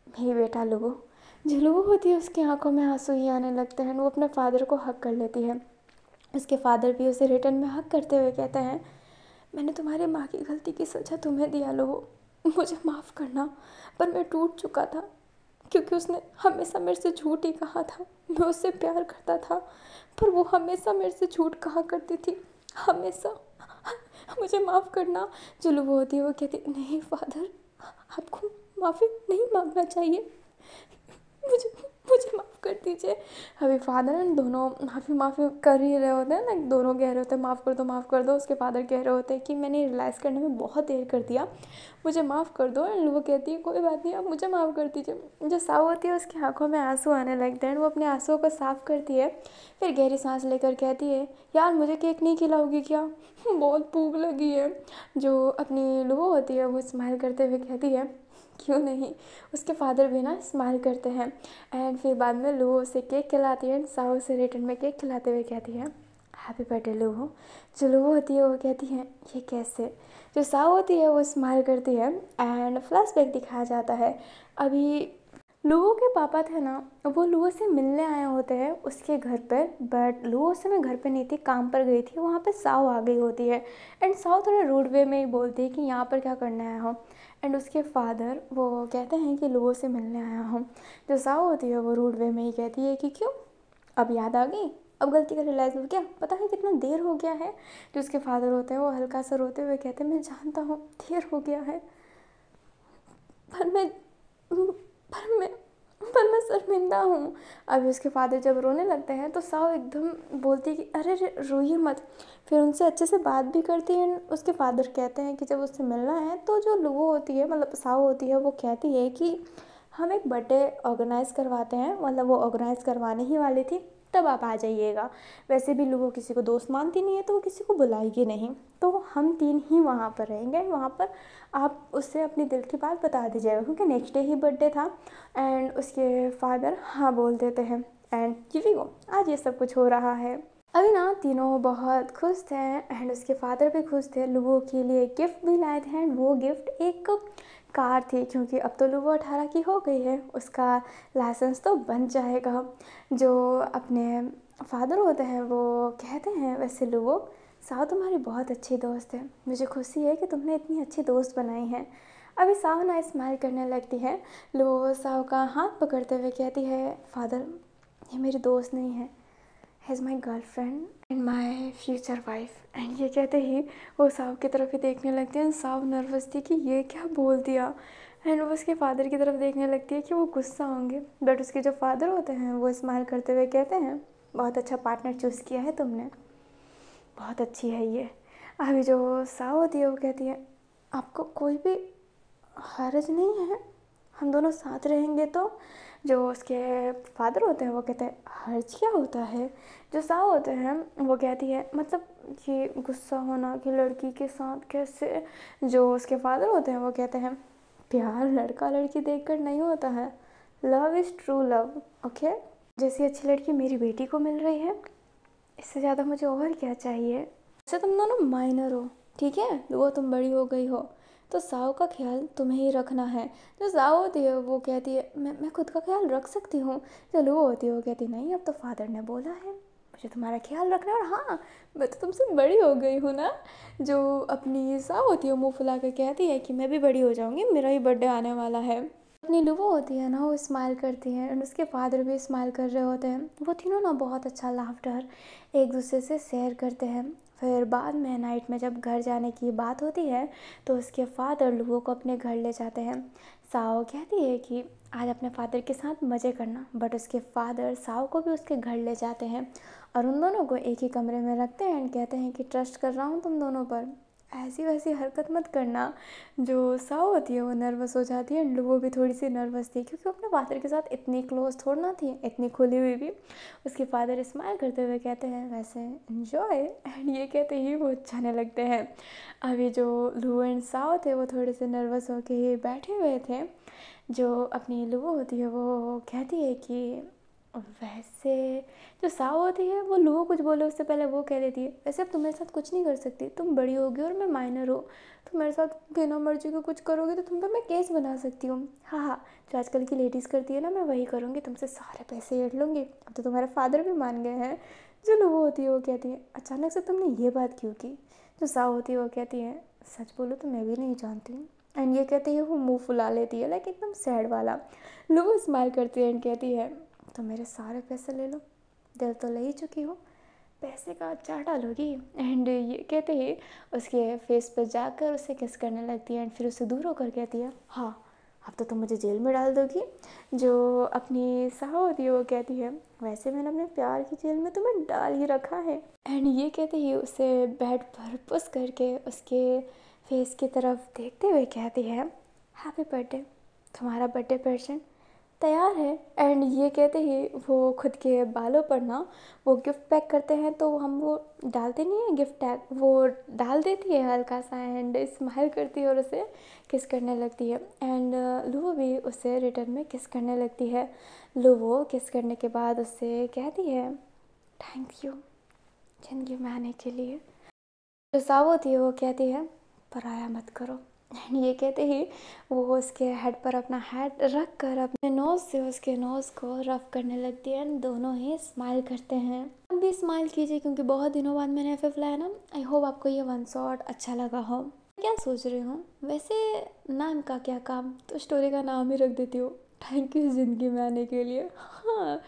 मेरी बेटा लूबो। जो लूबो होती है उसकी आंखों में आंसू ही आने लगते हैं। वो अपने फादर को हक कर लेती है। उसके फादर भी उसे रिटर्न में हक करते हुए कहते हैं, मैंने तुम्हारी माँ की गलती की सज़ा तुम्हें दिया लूबो, मुझे माफ़ करना। पर मैं टूट चुका था क्योंकि उसने हमेशा मेरे से झूठ ही कहा था। मैं उससे प्यार करता था पर वो हमेशा मेरे से झूठ कहा करती थी, हमेशा। मुझे माफ़ करना। जो लूबो होती है वो कहती, नहीं फादर, आपको माफ़ी नहीं मांगना चाहिए, मुझे मुझे माफ़ कर दीजिए। अभी फादर एंड दोनों माफ़ी कर ही रहे होते हैं ना, दोनों कह रहे होते हैं माफ़ कर दो माफ़ कर दो। उसके फादर कह रहे होते हैं कि मैंने रियलाइज़ करने में बहुत देर कर दिया, मुझे माफ़ कर दो। एंड वो कहती है, कोई बात नहीं, आप मुझे माफ़ कर दीजिए। जो साओ होती है उसकी आंखों में आंसू आने लगते हैं। वो अपने आंसुओं को साफ़ करती है, फिर गहरी सांस लेकर कहती है, यार मुझे केक नहीं खिलाओगी क्या, बहुत भूख लगी है। जो अपनी लूबो होती है वो स्माइल करते हुए कहती है, क्यों नहीं। उसके फादर भी ना स्माइल करते हैं एंड फिर बाद में लूबो उसे केक खिलाती है एंड साओ से रिटर्न में केक खिलाते हुए कहती है, हैप्पी बर्थडे लूबो। जो लूबो होती है वो कहती है, ये कैसे। जो साओ होती है वो स्माइल करती है एंड फ्लैशबैक दिखाया जाता है। अभी लूबो के पापा थे ना, वो लूबो से मिलने आए होते हैं उसके घर पर। बट लूबो उस समय घर पे नहीं थी, काम पर गई थी। वहाँ पे साओ आ गई होती है एंड साओ थोड़ा रूड वे में ही बोलती है कि यहाँ पर क्या करने आया हो। एंड उसके फादर वो कहते हैं कि लूबो से मिलने आया हूँ। जो साओ होती है वो रूड वे में ही कहती है कि क्यों, अब याद आ गई, अब गलती का रियलाइज़ हो गया, पता है कितना देर हो गया है। जो उसके फादर होते हैं वो हल्का सा रोते हुए कहते हैं, मैं जानता हूँ देर हो गया है पर मैं पर मैं पर मैं शर्मिंदा हूँ। अभी उसके फादर जब रोने लगते हैं तो साओ एकदम बोलती है कि अरे रे रोइए मत। फिर उनसे अच्छे से बात भी करती है। उसके फादर कहते हैं कि जब उससे मिलना है तो जो लूबो होती है मतलब साओ होती है वो कहती है कि हम एक बर्थडे ऑर्गेनाइज़ करवाते हैं, मतलब वो ऑर्गेनाइज़ करवाने ही वाली थी, तब आप आ जाइएगा। वैसे भी लूबो किसी को दोस्त मानती नहीं है तो वो किसी को बुलाएगी नहीं, तो हम 3 ही वहाँ पर रहेंगे। वहाँ पर आप उससे अपनी दिल की बात बता दीजिएगा क्योंकि नेक्स्ट डे ही बर्थडे था। एंड उसके फादर हाँ बोल देते हैं एंड यू गो, आज ये सब कुछ हो रहा है। अभी ना तीनों बहुत खुश थे एंड उसके फादर भी खुश थे। लूबो के लिए गिफ्ट भी लाए थे एंड वो गिफ्ट एक कार थी क्योंकि अब तो लूबो 18 की हो गई है, उसका लाइसेंस तो बन जाएगा। जो अपने फादर होते हैं वो कहते हैं, वैसे लूबो साओ तुम्हारी बहुत अच्छी दोस्त है, मुझे खुशी है कि तुमने इतनी अच्छी दोस्त बनाई है। अभी साओ ना स्माइल करने लगती है। लूबो साओ का हाथ पकड़ते हुए कहती है, फादर ये मेरी दोस्त नहीं है, is my girlfriend and my future wife. And ये कहते ही वो साव की तरफ ही देखने लगती है। साव नर्वस थी कि ये क्या बोल दिया एंड वो उसके फादर की तरफ देखने लगती है कि वो गुस्सा होंगे। बट उसके जो फादर होते हैं वो स्माइल करते हुए कहते हैं, बहुत अच्छा पार्टनर चूज़ किया है तुमने, बहुत अच्छी है ये। अभी जो साव होती है वो कहती है, आपको कोई भी हर्ज नहीं है, हम दोनों साथ रहेंगे तो। जो उसके फादर होते हैं वो कहते हैं, हर्ज क्या होता है। जो साव होते हैं वो कहती है, मतलब ये गुस्सा होना कि लड़की के साथ कैसे। जो उसके फादर होते हैं वो कहते हैं, प्यार लड़का लड़की देखकर नहीं होता है, love is true love, okay. जैसी अच्छी लड़की मेरी बेटी को मिल रही है, इससे ज़्यादा मुझे और क्या चाहिए। वैसे तुम दोनों माइनर हो, ठीक है, वो तुम बड़ी हो गई हो तो साओ का ख्याल तुम्हें ही रखना है। जो साओ होती है वो कहती है, मैं खुद का ख्याल रख सकती हूँ। जो लूबो होती है वो कहती है, नहीं अब तो फादर ने बोला है मुझे तुम्हारा ख्याल रखना है, और हाँ मैं तो तुमसे बड़ी हो गई हूँ ना। जो अपनी साओ होती है वो मुँह फुला कर कहती है कि मैं भी बड़ी हो जाऊँगी, मेरा ही बर्थडे आने वाला है। अपनी लुबो होती है ना, वो स्माइल करती है एंड उसके फादर भी स्माइल कर रहे होते हैं। वो तीनों ना बहुत अच्छा लाफ्टर एक दूसरे से शेयर करते हैं। फिर बाद में नाइट में जब घर जाने की बात होती है तो उसके फादर लुबो को अपने घर ले जाते हैं। साओ कहती है कि आज अपने फादर के साथ मज़े करना, बट उसके फादर साओ को भी उसके घर ले जाते हैं और उन दोनों को एक ही कमरे में रखते हैं एंड कहते हैं कि ट्रस्ट कर रहा हूँ तुम दोनों पर, ऐसी वैसी हरकत मत करना। जो साओ होती है वो नर्वस हो जाती है एंड वो भी थोड़ी सी नर्वस थी क्योंकि वो अपने फादर के साथ इतनी क्लोज थोड़ी ना थी, इतनी खुली हुई भी। उसके फादर स्माइल करते हुए कहते हैं वैसे इन्जॉय, एंड ये कहते ही वो जाने लगते हैं। अभी जो लू एंड साओ थे वो थोड़े से नर्वस होके ही बैठे हुए थे। जो अपनी लुबो होती है वो कहती है कि वैसे, जो साव होती है वो लुबो कुछ बोले उससे पहले वो कह देती है वैसे अब तुम मेरे साथ कुछ नहीं कर सकती, तुम बड़ी होगी और मैं माइनर हूँ, तुम मेरे साथ बिना मर्जी को कुछ करोगे तो तुम पे मैं केस बना सकती हूँ। हाँ हाँ, जो आजकल की लेडीज़ करती है ना मैं वही करूँगी, तुमसे सारे पैसे ऐड लूँगी, अब तो तुम्हारे फादर भी मान गए हैं। जो लुबो होती है वो कहती है अचानक से तुमने ये बात क्यों की। जो साव होती है वो कहती है सच बोलो तो मैं भी नहीं जानती। एंड ये कहती है वो मुंह फुला लेती है लाइक एकदम सैड वाला। लुबो स्माइल करती है एंड कहती है तो मेरे सारे पैसे ले लो, दिल तो ले ही चुकी हो, पैसे का चाटा लोगी। एंड ये कहते ही उसके फेस पर जाकर उसे किस करने लगती है एंड फिर उसे दूर होकर कहती है हाँ अब तो तुम मुझे जेल में डाल दोगी। जो अपनी साहू होती है वो कहती है वैसे मैंने अपने प्यार की जेल में तुम्हें डाल ही रखा है। एंड ये कहते ही उसे बेड पर पुश करके उसके फेस की तरफ देखते हुए कहती है हैप्पी बर्थडे, तुम्हारा बर्थडे प्रेजेंट तैयार है। एंड ये कहते ही वो खुद के बालों पर ना वो गिफ्ट पैक करते हैं, तो हम वो डालते नहीं है गिफ्ट टैग, वो डाल देती है हल्का सा एंड स्माइल करती है और उसे किस करने लगती है। एंड लुवो भी उसे रिटर्न में किस करने लगती है। लुवो किस करने के बाद उससे कहती है थैंक यू ज़िंदगी में आने के लिए। जो साव होती है वो कहती है पराया मत करो। एंड ये कहते ही वो उसके हेड पर अपना हेड रख कर अपने नोज़ से उसके नोज़ को रफ करने लगती है एंड दोनों ही स्माइल करते हैं। आप भी स्माइल कीजिए क्योंकि बहुत दिनों बाद मैंने FF लाया ना। आई होप आपको ये वन शॉट अच्छा लगा हो। क्या सोच रही हूँ वैसे नाम का क्या काम, तो स्टोरी का नाम ही रख देती हूँ थैंक यू ज़िंदगी में आने के लिए। हाँ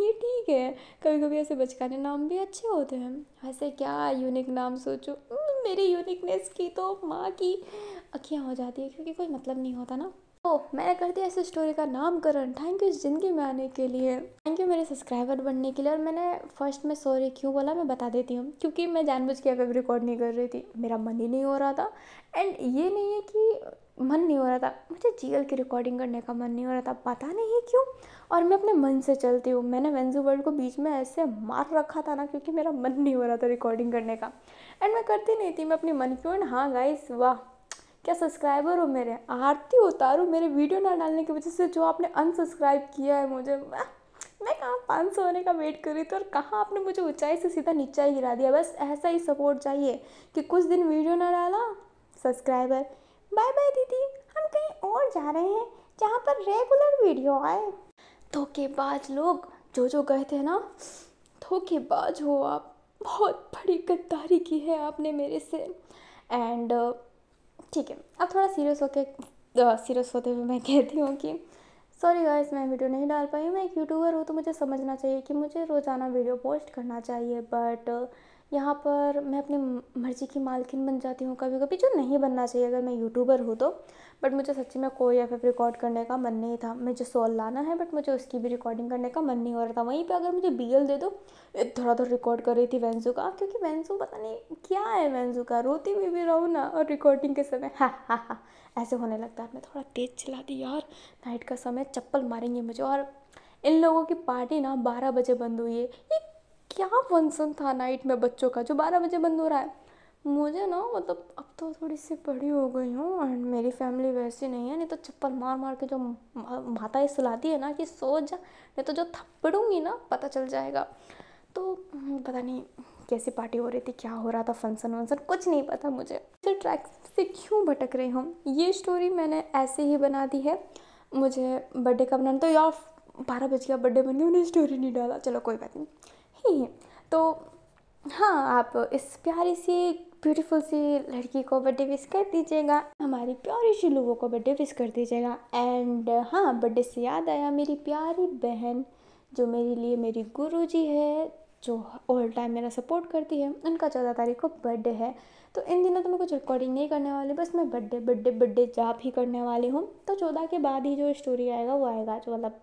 ये ठीक है, कभी कभी ऐसे बचकाने नाम भी अच्छे होते हैं। वैसे क्या यूनिक नाम सोचो, मेरी यूनिकनेस की तो माँ की अखियाँ हो जाती है क्योंकि कोई मतलब नहीं होता ना। तो मैंने कर दिया इस स्टोरी का नामकरण थैंक यू ज़िंदगी में आने के लिए, थैंक यू मेरे सब्सक्राइबर बनने के लिए। और मैंने फर्स्ट में सॉरी क्यों बोला मैं बता देती हूँ, क्योंकि मैं जानबूझ के FF रिकॉर्ड नहीं कर रही थी, मेरा मन ही नहीं हो रहा था। एंड ये नहीं है कि मन नहीं हो रहा था, मुझे GL की रिकॉर्डिंग करने का मन नहीं हो रहा था, पता नहीं क्यों। और मैं अपने मन से चलती हूँ, मैंने वेंजू वर्ल्ड को बीच में ऐसे मार रखा था ना क्योंकि मेरा मन नहीं हो रहा था रिकॉर्डिंग करने का। एंड मैं करती नहीं थी, मैं अपनी मन की। एंड हाँ गाइस वाह क्या सब्सक्राइबर हो मेरे, आरती उतारू मेरे वीडियो ना डालने की वजह से जो आपने अनसब्सक्राइब किया है मुझे। मैं कहाँ 500 होने का वेट कर रही थी और कहाँ आपने मुझे ऊंचाई से सीधा नीचा ही गिरा दिया। बस ऐसा ही सपोर्ट चाहिए कि कुछ दिन वीडियो ना डाला सब्सक्राइबर बाय बाय दीदी, हम कहीं और जा रहे हैं जहाँ पर रेगुलर वीडियो आए। धोखेबाज लोग जो गए थे ना, धोखेबाज हो आप, बहुत बड़ी गद्दारी की है आपने मेरे से। एंड ठीक है अब थोड़ा सीरियस होते हुए मैं कहती हूँ कि सॉरी गाइस मैं वीडियो नहीं डाल पाई, मैं एक यूट्यूबर हूँ तो मुझे समझना चाहिए कि मुझे रोज़ाना वीडियो पोस्ट करना चाहिए। बट यहाँ पर मैं अपनी मर्ज़ी की मालकिन बन जाती हूँ कभी कभी, जो नहीं बनना चाहिए अगर मैं यूट्यूबर हूँ तो। बट मुझे सच्ची में कोई FF रिकॉर्ड करने का मन नहीं था, मुझे सोल लाना है बट मुझे उसकी भी रिकॉर्डिंग करने का मन नहीं हो रहा था। वहीं पे अगर मुझे BL दे दो, धड़ाधड़ रिकॉर्ड कर रही थी वेंजू का, क्योंकि वेंजू पता नहीं क्या है वेंजू का, रोती हुई भी रहूँ ना और रिकॉर्डिंग के समय हा ऐसे होने लगता है। मैं थोड़ा तेज़ चला दी यार, नाइट का समय चप्पल मारेंगे मुझे। और इन लोगों की पार्टी ना 12 बजे बंद हुई है, ये क्या फंक्शन था नाइट में बच्चों का जो 12 बजे बंद हो रहा है। मुझे ना मतलब अब तो थोड़ी सी बड़ी हो गई हूँ एंड मेरी फैमिली वैसी नहीं है, नहीं तो चप्पल मार मार के जो माताएं सुलाती है ना कि सो जा, नहीं तो जो थप्पड़ूंगी ना पता चल जाएगा। तो पता नहीं कैसी पार्टी हो रही थी, क्या हो रहा था, फंक्शन वंक्शन कुछ नहीं पता मुझे। इस ट्रैक से क्यों भटक रही हूँ, ये स्टोरी मैंने ऐसे ही बना दी है। मुझे बर्थडे का बनाना, तो यार 12 बजे का बर्थडे बन गया, उन्हें स्टोरी नहीं डाला, चलो कोई बात नहीं ही। तो हाँ आप इस प्यारी सी ब्यूटीफुल सी लड़की को बर्थडे विश कर दीजिएगा, हमारी प्यारी सी लोगों को बर्थडे विश कर दीजिएगा। एंड हाँ, बर्थडे से याद आया, मेरी प्यारी बहन जो मेरे लिए मेरी गुरुजी है, जो ऑल टाइम मेरा सपोर्ट करती है, उनका 14 तारीख को बर्थडे है। तो इन दिनों तो मैं कुछ रिकॉर्डिंग नहीं करने वाली, बस मैं बर्थडे बर्थडे बर्थडे जाप ही करने वाली हूँ। तो 14 के बाद ही जो स्टोरी आएगा वो आएगा, जो मतलब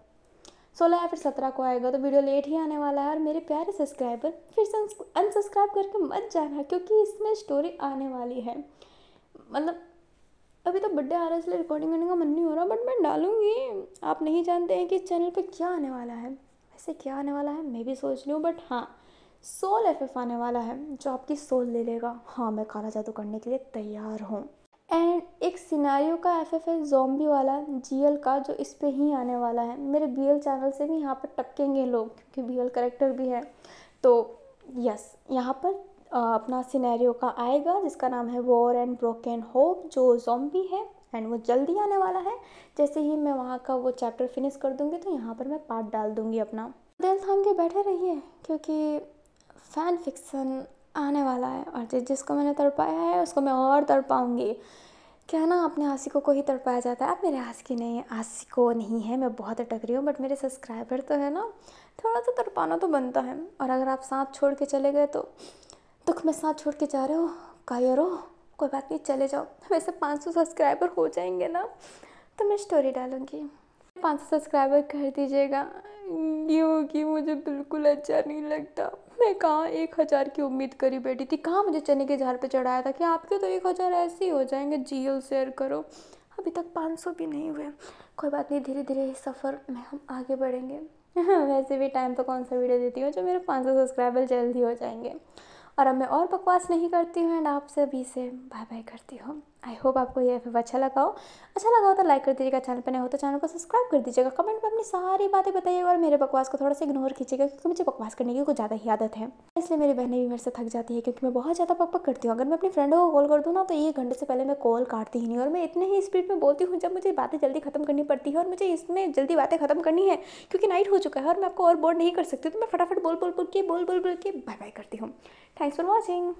16 या फिर 17 को आएगा, तो वीडियो लेट ही आने वाला है। और मेरे प्यारे सब्सक्राइबर फिर से अनसब्सक्राइब करके मत जाना, क्योंकि इसमें स्टोरी आने वाली है। मतलब अभी तो बर्थडे आ रहा है इसलिए रिकॉर्डिंग करने का मन नहीं हो रहा, बट मैं डालूंगी। आप नहीं जानते हैं कि इस चैनल पे क्या आने वाला है। वैसे क्या आने वाला है मैं भी सोच रही हूँ, बट हाँ, सोल एफएफ आने वाला है जो आपकी सोल ले लेगा। हाँ, मैं काला जादू करने के लिए तैयार हूँ। एंड एक सिनेरियो का एफएफ है ज़ॉम्बी वाला जीएल का, जो इस पे ही आने वाला है। मेरे बीएल चैनल से भी यहाँ पर टपकेंगे लोग, क्योंकि बीएल करेक्टर भी है। तो यस, यहाँ पर अपना सिनेरियो का आएगा जिसका नाम है वॉर एंड ब्रोकन होप, जो ज़ॉम्बी है। एंड वो जल्दी आने वाला है। जैसे ही मैं वहाँ का वो चैप्टर फिनिश कर दूँगी तो यहाँ पर मैं पार्ट डाल दूँगी अपना। दिल थाम के बैठे रहिए, क्योंकि फ़ैन फिक्सन आने वाला है, और जिसको मैंने तड़पाया है उसको मैं और तड़पाऊँगी। क्या है ना, अपने आशिकों को ही तड़पाया जाता है। अब मेरे आशिकी नहीं है, आशिकों नहीं है, मैं बहुत अटक रही हूँ, बट मेरे सब्सक्राइबर तो है ना, थोड़ा तो तड़पाना तो बनता है। और अगर आप साथ छोड़ के चले गए तो दुख में साथ छोड़ के जा रहे हो, कायरो, कोई बात नहीं, चले जाओ। वैसे 500 सब्सक्राइबर हो जाएंगे ना तो मैं स्टोरी डालूँगी। 500 सब्सक्राइबर कर दीजिएगा, क्योंकि मुझे बिल्कुल अच्छा नहीं लगता। मैं कहाँ 1000 की उम्मीद करी बैठी थी, कहाँ मुझे चने के झाड़ पे चढ़ाया था कि आपके तो 1000 ऐसे ही हो जाएंगे, जीएल शेयर करो। अभी तक 500 भी नहीं हुए। कोई बात नहीं, धीरे धीरे इस सफ़र में हम आगे बढ़ेंगे। वैसे भी टाइम तो कौन सा वीडियो देती हूँ जो मेरे 500 सब्सक्राइबर जल्दी हो जाएंगे। और अब मैं और बकवास नहीं करती हूँ एंड आपसे अभी से बाय बाय करती हूँ। आई होप आपको ये एफ अच्छा लगा हो तो लाइक कर दीजिएगा, चैनल पर नए हो तो चैनल को सब्सक्राइब कर दीजिएगा, कमेंट में अपनी सारी बातें बताइएगा और मेरे बकवास को थोड़ा सा इग्नोर कीजिएगा, क्योंकि मुझे बकवास करने की कुछ ज़्यादा ही आदत है। इसलिए मेरी बहनें भी मेरे से थक जाती है, क्योंकि मैं बहुत ज़्यादा बक करती हूँ। अगर मैं अपनी फ्रेंडों को कॉल कर दूँ ना तो 1 घंटे से पहले मैं कॉल काटती ही नहीं, और मैं इतने ही स्पीड में बोलती हूँ जब मुझे बातें जल्दी ख़त्म करनी पड़ती है। और मुझे इसमें जल्दी बातें ख़त्म करनी है क्योंकि नाइट हो चुका है और मैं आपको और बोर नहीं कर सकती, तो मैं फटाफट बोल के बाय बाय करती हूँ। Thanks for watching.